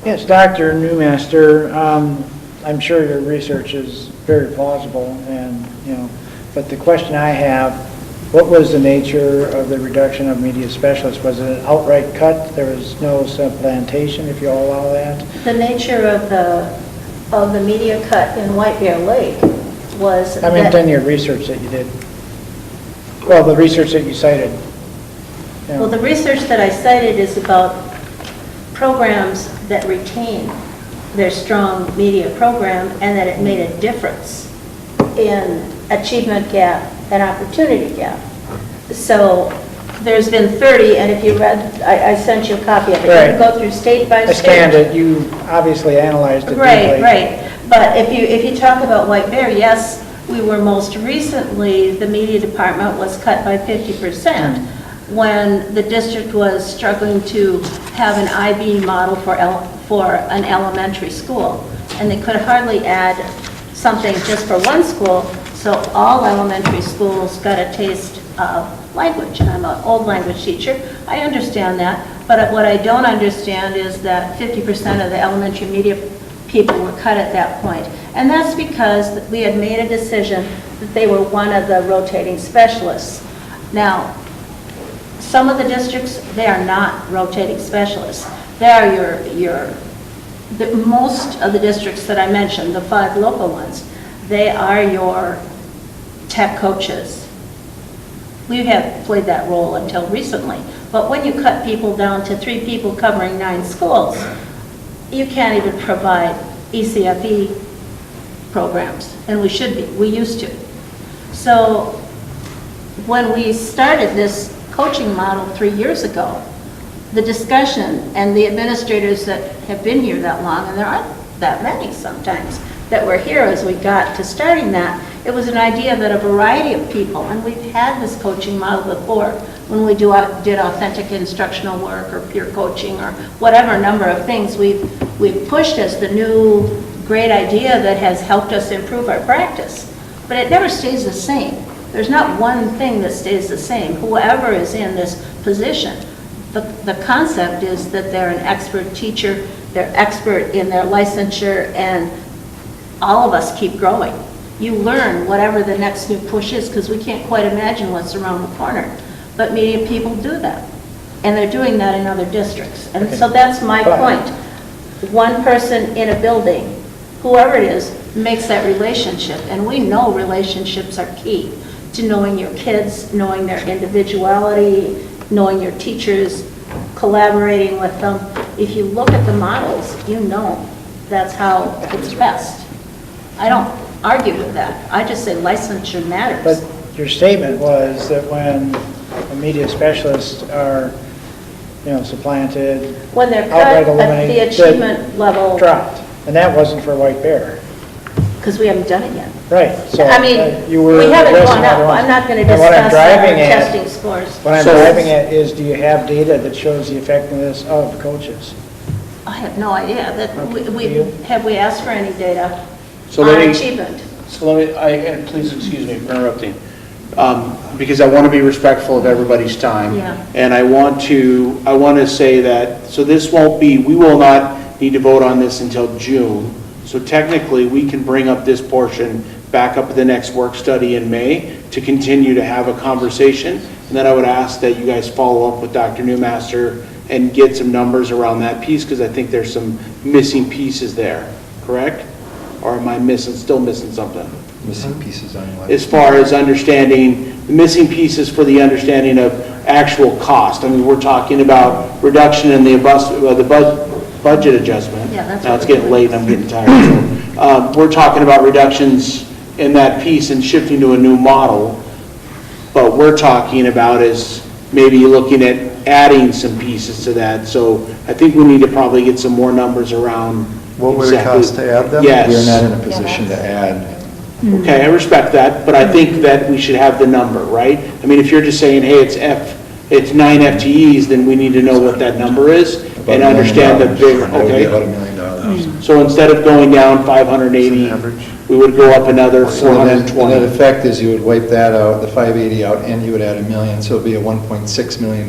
Yes, Dr. Newmaster, I'm sure your research is very plausible, and, you know, but the question I have, what was the nature of the reduction of media specialists? Was it an outright cut? There was no supplantation, if you all allow that? The nature of the media cut in White Bear Lake was I meant in your research that you did. Well, the research that you cited. Yeah. Well, the research that I cited is about programs that retain their strong media program and that it made a difference in achievement gap and opportunity gap. So there's been 30, and if you read, I sent you a copy of it. Right. You can go through state by state. I scanned it. You obviously analyzed it Right, deeply. right. But if you talk about White Bear, yes, we were most recently, the media department was cut by 50% when the district was struggling to have an IB model for an elementary school. And they could hardly add something just for one school, so all elementary schools got a taste of language. And I'm an old language teacher, I understand that, but what I don't understand is that 50% of the elementary media people were cut at that point. And that's because we had made a decision that they were one of the rotating specialists. Now, some of the districts, they are not rotating specialists. They are most of the districts that I mentioned, the 5 local ones, they are your tech coaches. We have played that role until recently. But when you cut people down to 3 people covering 9 schools, you can't even provide ECFE programs, and we should be, we used to. So when we started this coaching model 3 years ago, the discussion and the administrators that have been here that long, and there aren't that many sometimes, that were here as we got to starting that, it was an idea that a variety of people, and we've had this coaching model before, when we did authentic instructional work or peer coaching or whatever number of things we've pushed as the new great idea that has helped us improve our practice. But it never stays the same. There's not one thing that stays the same. Whoever is in this position, the concept is that they're an expert teacher, they're expert in their licensure, and all of us keep growing. You learn whatever the next new push is, because we can't quite imagine what's around the corner. But media people do that, and they're doing that in other districts. And so that's my point. One person in a building, whoever it is, makes that relationship, and we know relationships are key to knowing your kids, knowing their individuality, knowing your teachers, collaborating with them. If you look at the models, you know that's how it's best. I don't argue with that. I just say licensure matters. But your statement was that when the media specialists are, supplanted, when they're outright cut at eliminated, the achievement level, dropped, and that wasn't for White Bear. because we haven't done it yet. Right, so I mean, you were we haven't addressing gone up. other ones. I'm not going to And what I'm discuss our driving at- testing scores. What I'm driving at is, do you have data that shows the effectiveness of coaches? I have no idea. That Okay. have we asked for any data So on let me- achievement? So let me, and please excuse me for interrupting, because I want to be respectful of everybody's time. Yeah. And I want to say that, so this won't be, we will not need to vote on this until June. So technically, we can bring up this portion back up at the next work study in May to continue to have a conversation. And then I would ask that you guys follow up with Dr. Newmaster and get some numbers around that piece, because I think there's some missing pieces there, correct? Or am I still missing something? Missing pieces on what? As far as understanding, the missing pieces for the understanding of actual cost. I mean, we're talking about reduction in the budget adjustment. Yeah, that's Now, it's what getting late and I'm getting tired. So, we're talking about reductions in that piece and shifting to a new model. But we're talking about is maybe looking at adding some pieces to that. So I think we need to probably get some more numbers around. What would it cost to add them? Yes. We're not in a position to add. Okay, I respect that, but I think that we should have the number, right? I mean, if you're just saying, hey, it's 9 FTEs, then we need to know what that number is and understand the big, That would be about $1 okay? million. So instead of going down 580, we would go up another So the net 420. effect is you would wipe that out, the 580 out, and you would add $1 million, so it'd be a $1.6 million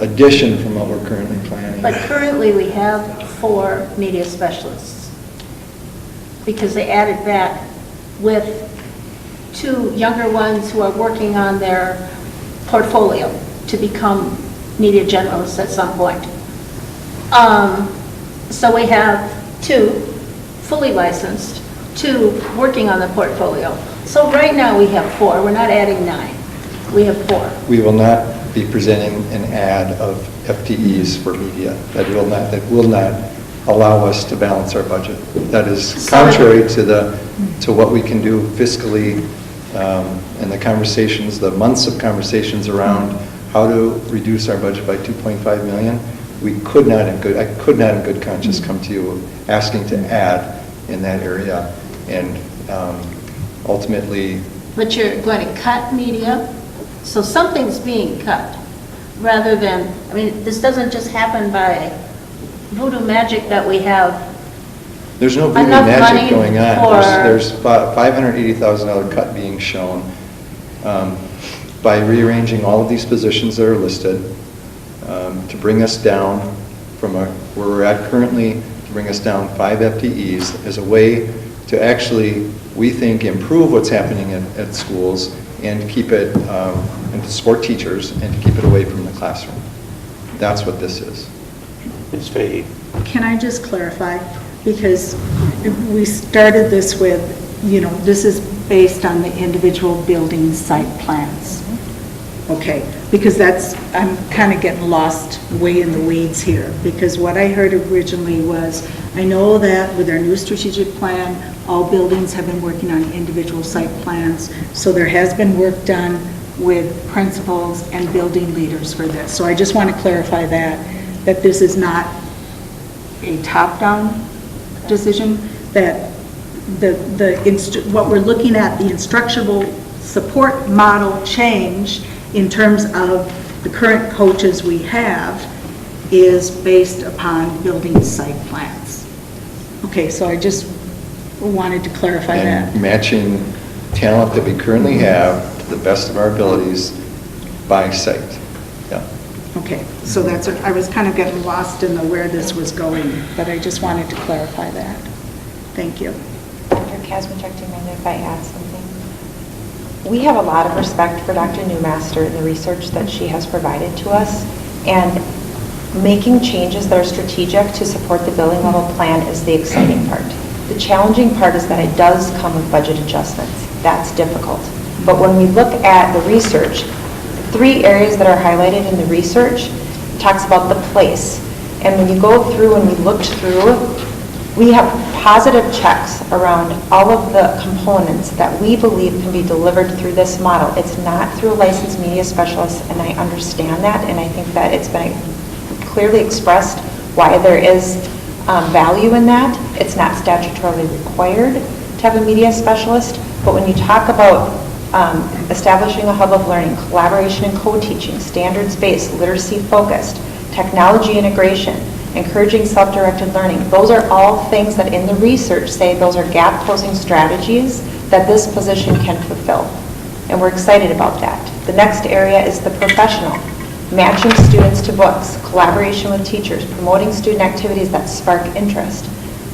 addition from what we're currently planning. But currently, we have 4 media specialists, because they added back with 2 younger ones who are working on their portfolio to become media generalists at some point. So we have 2 fully licensed, 2 working on the portfolio. So right now, we have 4. We're not adding 9. We have 4. We will not be presenting an ad of FTEs for media. That will not allow us to balance our budget. That is contrary to what we can do fiscally, and the conversations, the months of conversations around how to reduce our budget by 2.5 million. I could not in good conscience come to you asking to add in that area, and ultimately. But you're going to cut media, so something's being cut, rather than, I mean, this doesn't just happen by voodoo magic that we have. There's no voodoo Enough magic money going on. for- There's about $580,000 cut being shown by rearranging all of these positions that are listed to bring us down from where we're at currently, to bring us down 5 FTEs as a way to actually, we think, improve what's happening at schools and keep it, and to support teachers and to keep it away from the classroom. That's what this is. Ms. Fahey. Can I just clarify? Because we started this with, this is based on the individual building site plans. Okay, because I'm kind of getting lost way in the weeds here, because what I heard originally was, I know that with our new strategic plan, all buildings have been working on individual site plans, so there has been work done with principals and building leaders for this. So I just want to clarify that this is not a top-down decision, that what we're looking at, the instructional support model change in terms of the current coaches we have is based upon building site plans. Okay, so I just wanted to clarify that. And matching talent that we currently have to the best of our abilities by site. Yeah. Okay, so I was kind of getting lost in where this was going, but I just wanted to clarify that. Thank you. Dr. Kazmierczak, do you mind if I add something? We have a lot of respect for Dr. Newmaster and the research that she has provided to us, and making changes that are strategic to support the building level plan is the exciting part. The challenging part is that it does come with budget adjustments. That's difficult. But when we look at the research, the 3 areas that are highlighted in the research talks about the place. And when you go through and we looked through, we have positive checks around all of the components that we believe can be delivered through this model. It's not through a licensed media specialist, and I understand that, and I think that it's been clearly expressed why there is value in that. It's not statutorily required to have a media specialist, but when you talk about establishing a hub of learning, collaboration and co-teaching, standards-based, literacy-focused, technology integration, encouraging self-directed learning, those are all things that in the research say those are gap-closing strategies that this position can fulfill. And we're excited about that. The next area is the professional. Matching students to books, collaboration with teachers, promoting student activities that spark interest,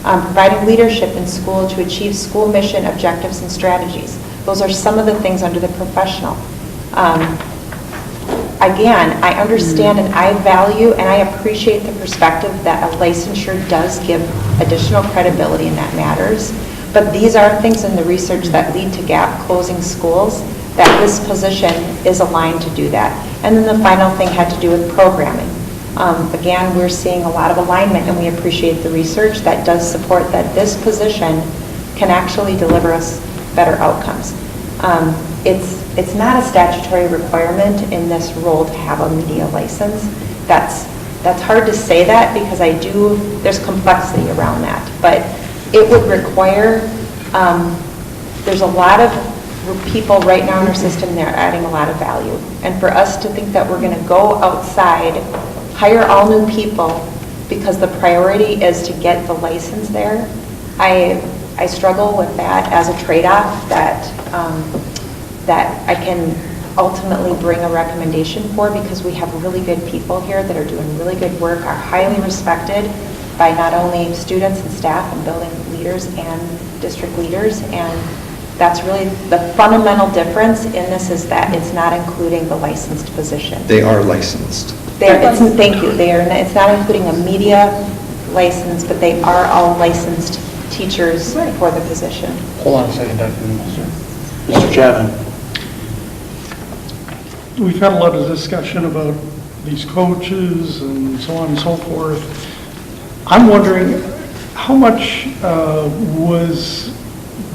providing leadership in school to achieve school mission objectives and strategies. Those are some of the things under the professional. Again, I understand and I value and I appreciate the perspective that a licensure does give additional credibility and that matters. But these are things in the research that lead to gap closing schools, that this position is aligned to do that. And then the final thing had to do with programming. Again, we're seeing a lot of alignment, and we appreciate the research that does support that this position can actually deliver us better outcomes. It's not a statutory requirement in this role to have a media license. That's hard to say that because there's complexity around that. But it would require, there's a lot of people right now in our system that are adding a lot of value. And for us to think that we're going to go outside, hire all new people because the priority is to get the license there, I struggle with that as a trade-off that I can ultimately bring a recommendation for, because we have really good people here that are doing really good work, are highly respected by not only students and staff and building leaders and district leaders. And that's really the fundamental difference in this, is that it's not including the licensed position. They are licensed. Thank you. It's not including a media license, but they are all licensed teachers for the position. Hold on a second, Dr. Newmaster. Mr. Chapman. We've had a lot of discussion about these coaches and so on and so forth. I'm wondering how much was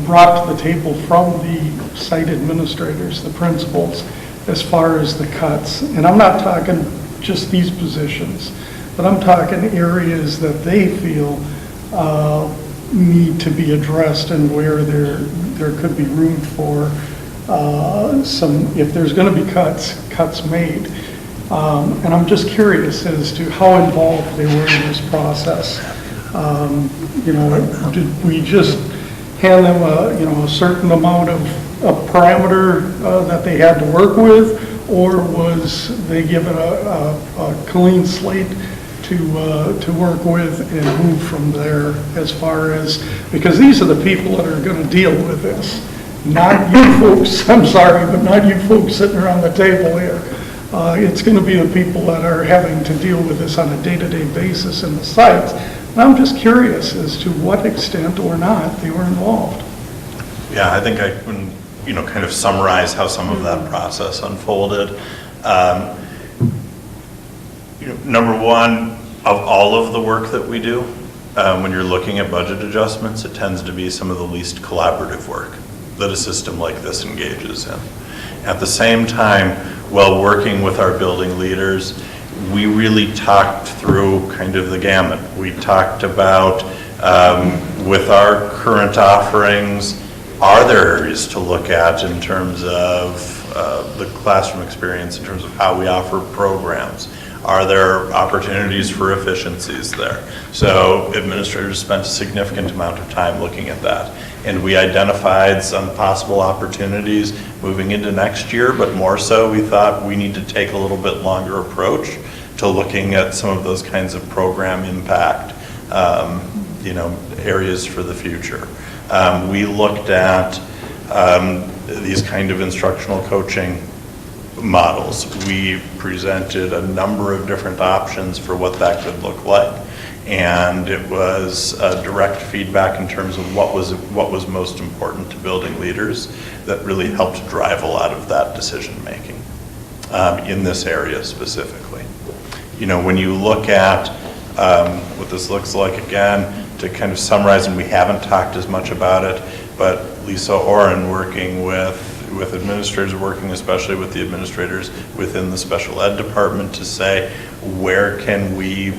brought to the table from the site administrators, the principals, as far as the cuts. And I'm not talking just these positions, but I'm talking areas that they feel need to be addressed and where there could be room for if there's going to be cuts made. And I'm just curious as to how involved they were in this process. Did we just hand them a certain amount of parameter that they had to work with, or was they given a clean slate to work with and move from there, as far as, because these are the people that are going to deal with this. Not you folks, I'm sorry, but not you folks sitting around the table here. It's going to be the people that are having to deal with this on a day-to-day basis in the sites. And I'm just curious as to what extent or not they were involved. Yeah, I think I can, kind of summarize how some of that process unfolded. Number one, of all of the work that we do, when you're looking at budget adjustments, it tends to be some of the least collaborative work that a system like this engages in. At the same time, while working with our building leaders, we really talked through kind of the gamut. We talked about, with our current offerings, are there areas to look at in terms of the classroom experience, in terms of how we offer programs? Are there opportunities for efficiencies there? So administrators spent a significant amount of time looking at that. And we identified some possible opportunities moving into next year, but more so we thought we need to take a little bit longer approach to looking at some of those kinds of program impact, areas for the future. We looked at these kind of instructional coaching models. We presented a number of different options for what that could look like. And it was direct feedback in terms of what was most important to building leaders that really helped drive a lot of that decision making in this area specifically. When you look at what this looks like, again, to kind of summarize, and we haven't talked as much about it, but Lisa Oren working with administrators, working especially with the administrators within the special ed department to say, where can we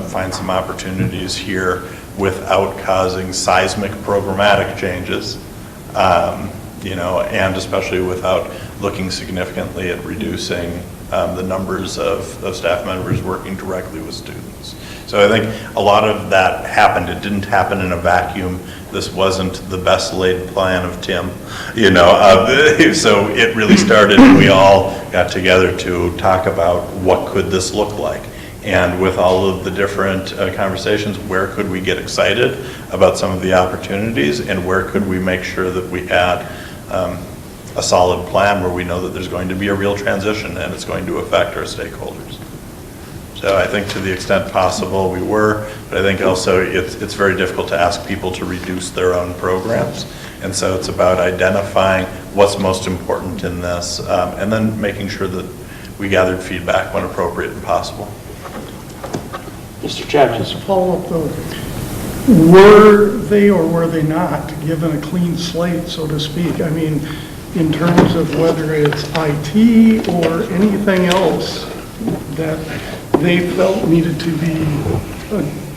find some opportunities here without causing seismic programmatic changes, and especially without looking significantly at reducing the numbers of staff members working directly with students. So I think a lot of that happened. It didn't happen in a vacuum. This wasn't the best laid plan of Tim, so it really started and we all got together to talk about what could this look like. And with all of the different conversations, where could we get excited about some of the opportunities and where could we make sure that we had a solid plan where we know that there's going to be a real transition and it's going to affect our stakeholders. So I think to the extent possible we were, but I think also it's very difficult to ask people to reduce their own programs. And so it's about identifying what's most important in this and then making sure that we gathered feedback when appropriate and possible. Mr. Chapman. Just to follow up though, were they or were they not given a clean slate, so to speak? I mean, in terms of whether it's IT or anything else that they felt needed to be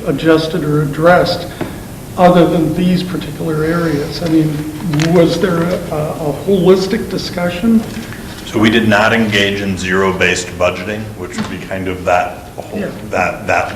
adjusted or addressed other than these particular areas? I mean, was there a holistic discussion? So we did not engage in zero-based budgeting, which would be kind of that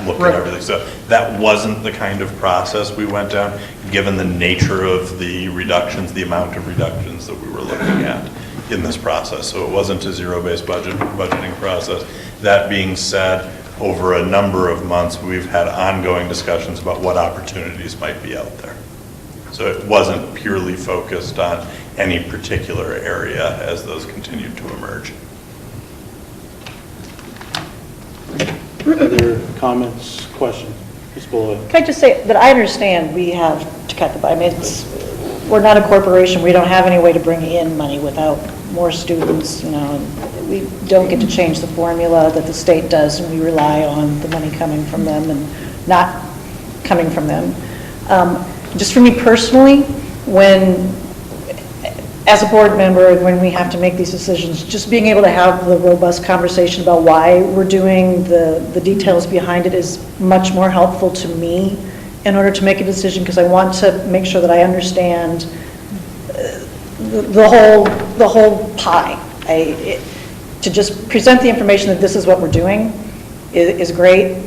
look at everything. So that wasn't the kind of process we went down, given the nature of the reductions, the amount of reductions that we were looking at in this process. So it wasn't a zero-based budgeting process. That being said, over a number of months, we've had ongoing discussions about what opportunities might be out there. So it wasn't purely focused on any particular area as those continued to emerge. Other comments, questions? Ms. Beloit. Can I just say that I understand we have to cut the budget. I mean, we're not a corporation. We don't have any way to bring in money without more students, and we don't get to change the formula that the state does, and we rely on the money coming from them and not coming from them. Just for me personally, as a board member, when we have to make these decisions, just being able to have the robust conversation about why we're doing the details behind it is much more helpful to me in order to make a decision, because I want to make sure that I understand the whole pie. To just present the information that this is what we're doing is great,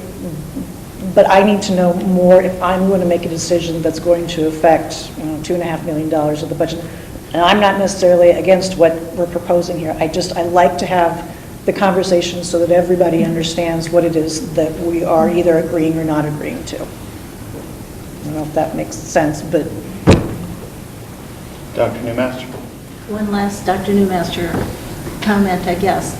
but I need to know more if I'm going to make a decision that's going to affect $2.5 million of the budget. And I'm not necessarily against what we're proposing here. I like to have the conversation so that everybody understands what it is that we are either agreeing or not agreeing to. I don't know if that makes sense, but. Dr. Newmaster. One last Dr. Newmaster comment, I guess.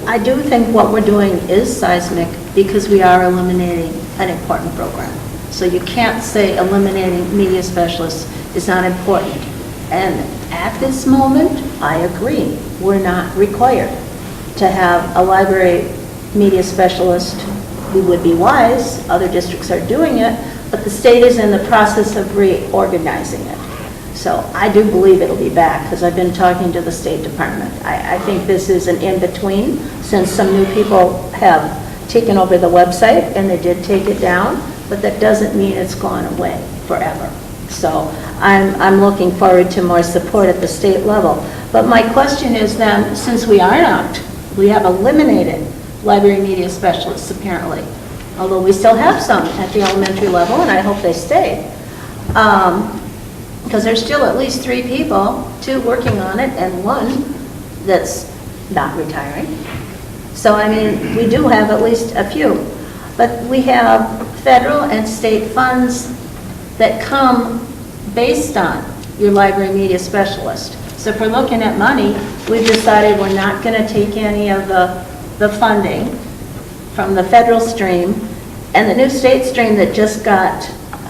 I do think what we're doing is seismic because we are eliminating an important program. So you can't say eliminating media specialists is not important. And at this moment, I agree, we're not required to have a library media specialist, we would be wise. Other districts are doing it, but the state is in the process of reorganizing it. So I do believe it'll be back, because I've been talking to the State Department. I think this is an in-between, since some new people have taken over the website, and they did take it down, but that doesn't mean it's gone away forever. So I'm looking forward to more support at the state level. But my question is then, since we have eliminated library media specialists apparently, although we still have some at the elementary level, and I hope they stay. Because there's still at least 3 people, 2 working on it, and 1 that's not retiring. So, I mean, we do have at least a few. But we have federal and state funds that come based on your library media specialist. So if we're looking at money, we've decided we're not going to take any of the funding from the federal stream, and the new state stream that just got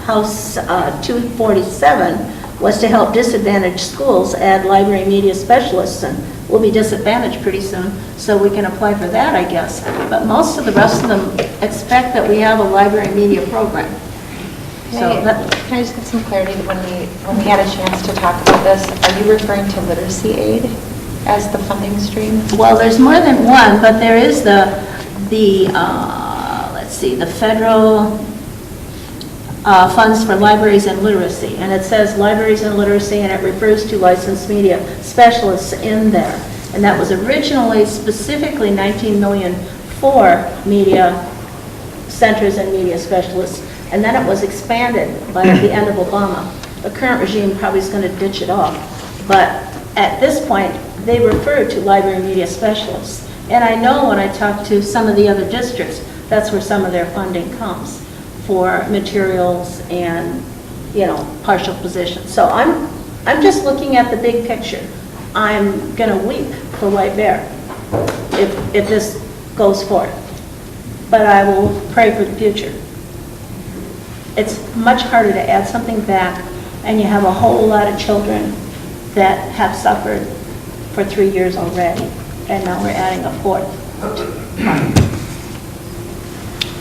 House 247 was to help disadvantaged schools add library media specialists, and we'll be disadvantaged pretty soon, so we can apply for that, I guess. But most of the rest of them expect that we have a library media program. So Can I just get some clarity? When we had a chance to talk about this, are you referring to literacy aid as the funding stream? Well, there's more than one, but there is the federal funds for libraries and literacy, and it says libraries and literacy, and it refers to licensed media specialists in there. And that was originally specifically 19 million for media centers and media specialists, and then it was expanded by the end of Obama. The current regime probably is going to ditch it off, but at this point, they refer to library media specialists. And I know when I talk to some of the other districts, that's where some of their funding comes for materials and, partial positions. So I'm just looking at the big picture. I'm going to weep for White Bear if this goes forward. But I will pray for the future. It's much harder to add something back, and you have a whole lot of children that have suffered for 3 years already, and now we're adding a 4th.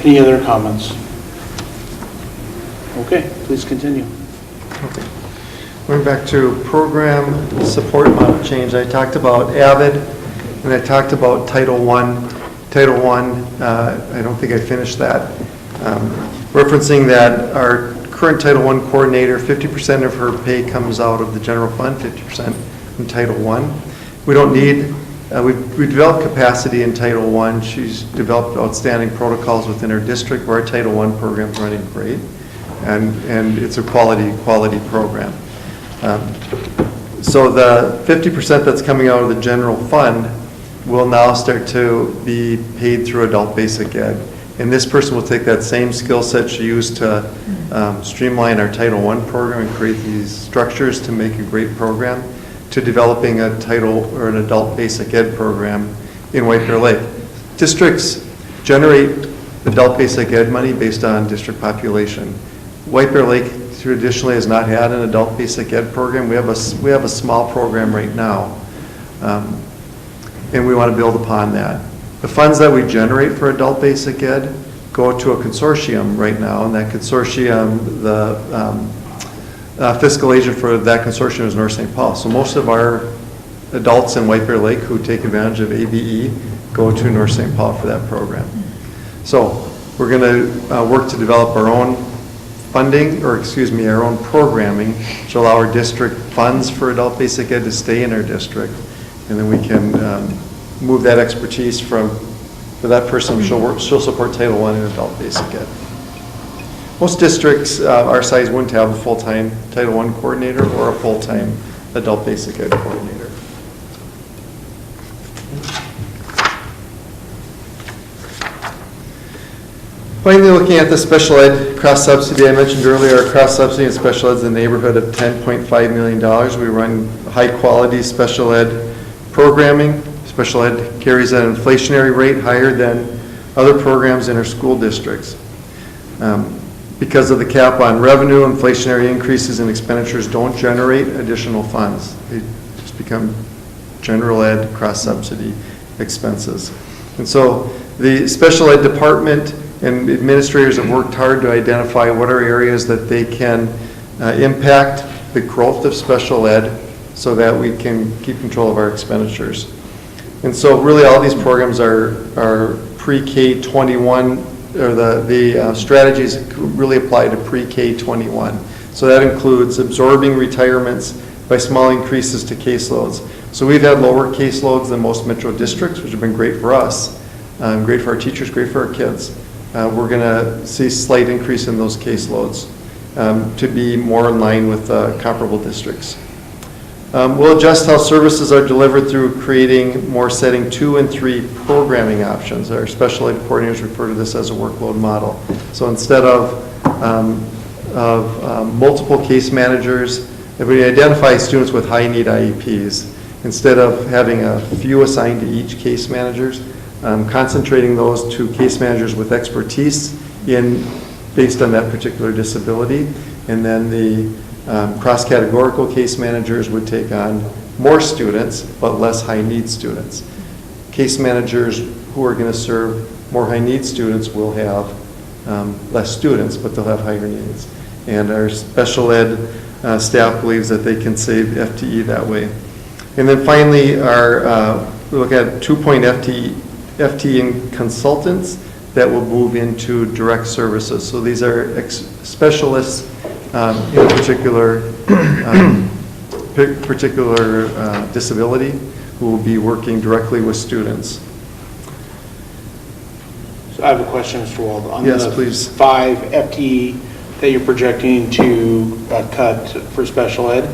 Any other comments? Okay, please continue. Okay. Going back to program support model change, I talked about AVID, and I talked about Title I. Title I, I don't think I finished that. Referencing that our current Title I coordinator, 50% of her pay comes out of the general fund, 50% from Title I. We don't need, we developed capacity in Title I. She's developed outstanding protocols within her district where our Title I program's running great. And it's a quality program. So the 50% that's coming out of the general fund will now start to be paid through adult basic ed. And this person will take that same skill set she used to streamline our Title I program and create these structures to make a great program, to developing a title or an adult basic ed program in White Bear Lake. Districts generate adult basic ed money based on district population. White Bear Lake traditionally has not had an adult basic ed program. We have a small program right now, and we want to build upon that. The funds that we generate for adult basic ed go to a consortium right now, and that consortium, the fiscal agent for that consortium is North St. Paul. So most of our adults in White Bear Lake who take advantage of ABE go to North St. Paul for that program. So we're going to work to develop our own funding, or our own programming to allow our district funds for adult basic ed to stay in our district, and then we can move that expertise for that person. She'll support Title I in adult basic ed. Most districts our size wouldn't have a full-time Title I coordinator or a full-time adult basic ed coordinator. Finally, looking at the special ed cross subsidy, I mentioned earlier, our cross subsidy in special ed is in the neighborhood of $10.5 million. We run high quality special ed programming. Special ed carries an inflationary rate higher than other programs in our school districts. Because of the cap on revenue, inflationary increases in expenditures don't generate additional funds. They just become general ed cross subsidy. expenses. And so the special ed department and administrators have worked hard to identify what are areas that they can impact the growth of special ed so that we can keep control of our expenditures. And so really all these programs are pre-K 21, or the strategies really apply to pre-K 21. So that includes absorbing retirements by small increases to caseloads. So we've had lower caseloads than most metro districts, which have been great for us, great for our teachers, great for our kids. We're going to see slight increase in those caseloads to be more in line with comparable districts. We'll adjust how services are delivered through creating more setting 2 and 3 programming options. Our special ed coordinators refer to this as a workload model. So instead of multiple case managers, if we identify students with high need IEPs, instead of having a few assigned to each case managers, concentrating those to case managers with expertise based on that particular disability, and then the cross-categorical case managers would take on more students, but less high-need students. Case managers who are going to serve more high-need students will have less students, but they'll have higher needs. And our special ed staff believes that they can save FTE that way. And then finally, we look at 2-point FTE in consultants that will move into direct services. So these are specialists in a particular disability who will be working directly with students. So I have a question, Mr. Wald. On Yes, the please. 5 FTE that you're projecting to cut for special ed,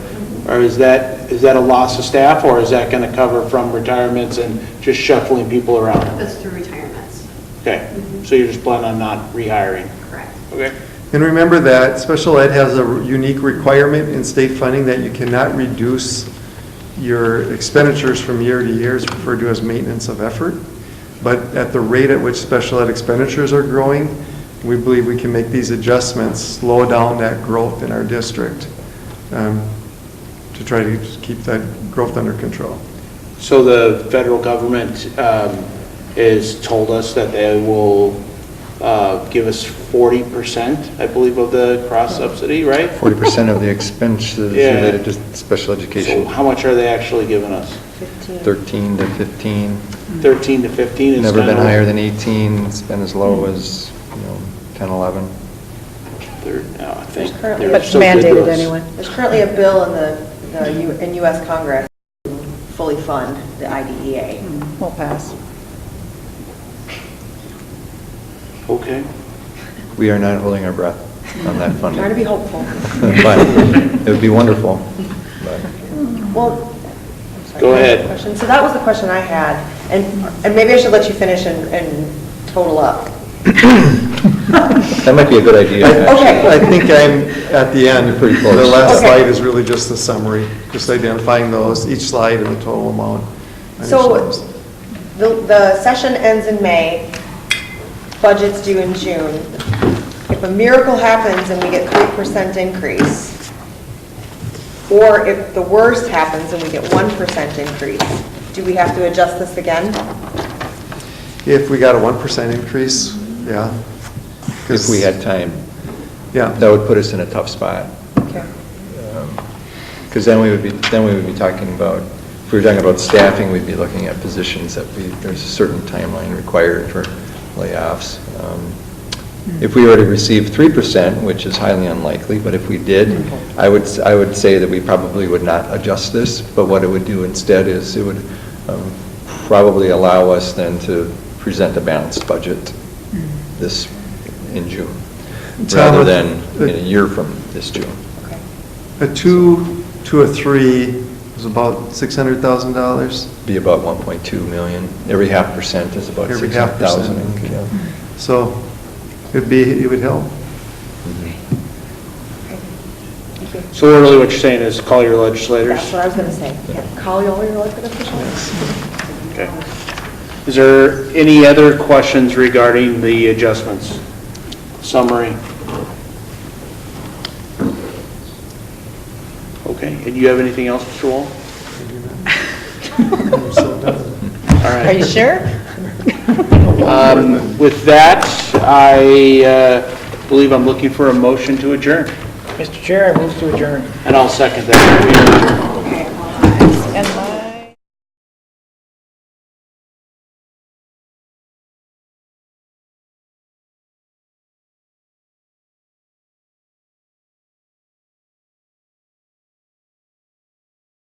or is that a loss of staff, or is that going to cover from retirements and just shuffling people around? That's through retirements. Okay, so you're just planning on not rehiring? Correct. Okay. And remember that special ed has a unique requirement in state funding that you cannot reduce your expenditures from year to year. It's referred to as maintenance of effort. But at the rate at which special ed expenditures are growing, we believe we can make these adjustments, slow down that growth in our district to try to keep that growth under control. So the federal government has told us that they will give us 40%, I believe, of the cross subsidy, right? 40% of the expenses Yeah. related to special education. So how much are they actually giving us? 13 to 15. 13 to 15? Never been kind of- higher than 18. It's been as low as 10, 11. No, I think currently- they're But so good to mandated us. anyway. There's currently a bill in U.S. Congress to fully fund the IDEA. We'll pass. Okay. We are not holding our breath on that funding. Trying to be hopeful. But it would be wonderful. But Well, Go ahead. question. So that was the question I had, and maybe I should let you finish and total up. that might be a good idea. Okay. I think I'm at the end. You're pretty close. The last Okay. slide is really just the summary, just identifying those, each slide and the total amount. on each So slide. the session ends in May, budget's due in June. If a miracle happens and we get 3% increase, or if the worst happens and we get 1% increase, do we have to adjust this again? If we got a 1% increase, yeah. If we had time. Yeah. That would put us in a tough spot. Okay. Because then we would be talking about, if we were talking about staffing, we'd be looking at positions that there's a certain timeline required for layoffs. If we were to receive 3%, which is highly unlikely, but if we did, I would say that we probably would not adjust this, but what it would do instead is it would probably allow us then to present a balanced budget in June, rather than in a year from this June. A 2 to a 3 is about $600,000. Be about 1.2 million. Every 0.5% is about Every 0.5%. 600,000. Okay. So it would help. So really what you're saying is call your legislators? That's what I was going to say. Yeah. Call all your elected officials. Okay. Is there any other questions regarding the adjustments? Summary? Okay, and you have anything else, Mr. Wall? I'm so done. All right. Are you sure? With that, I believe I'm looking for a motion to adjourn, Mr. Chair, I move to adjourn. and I'll second that. And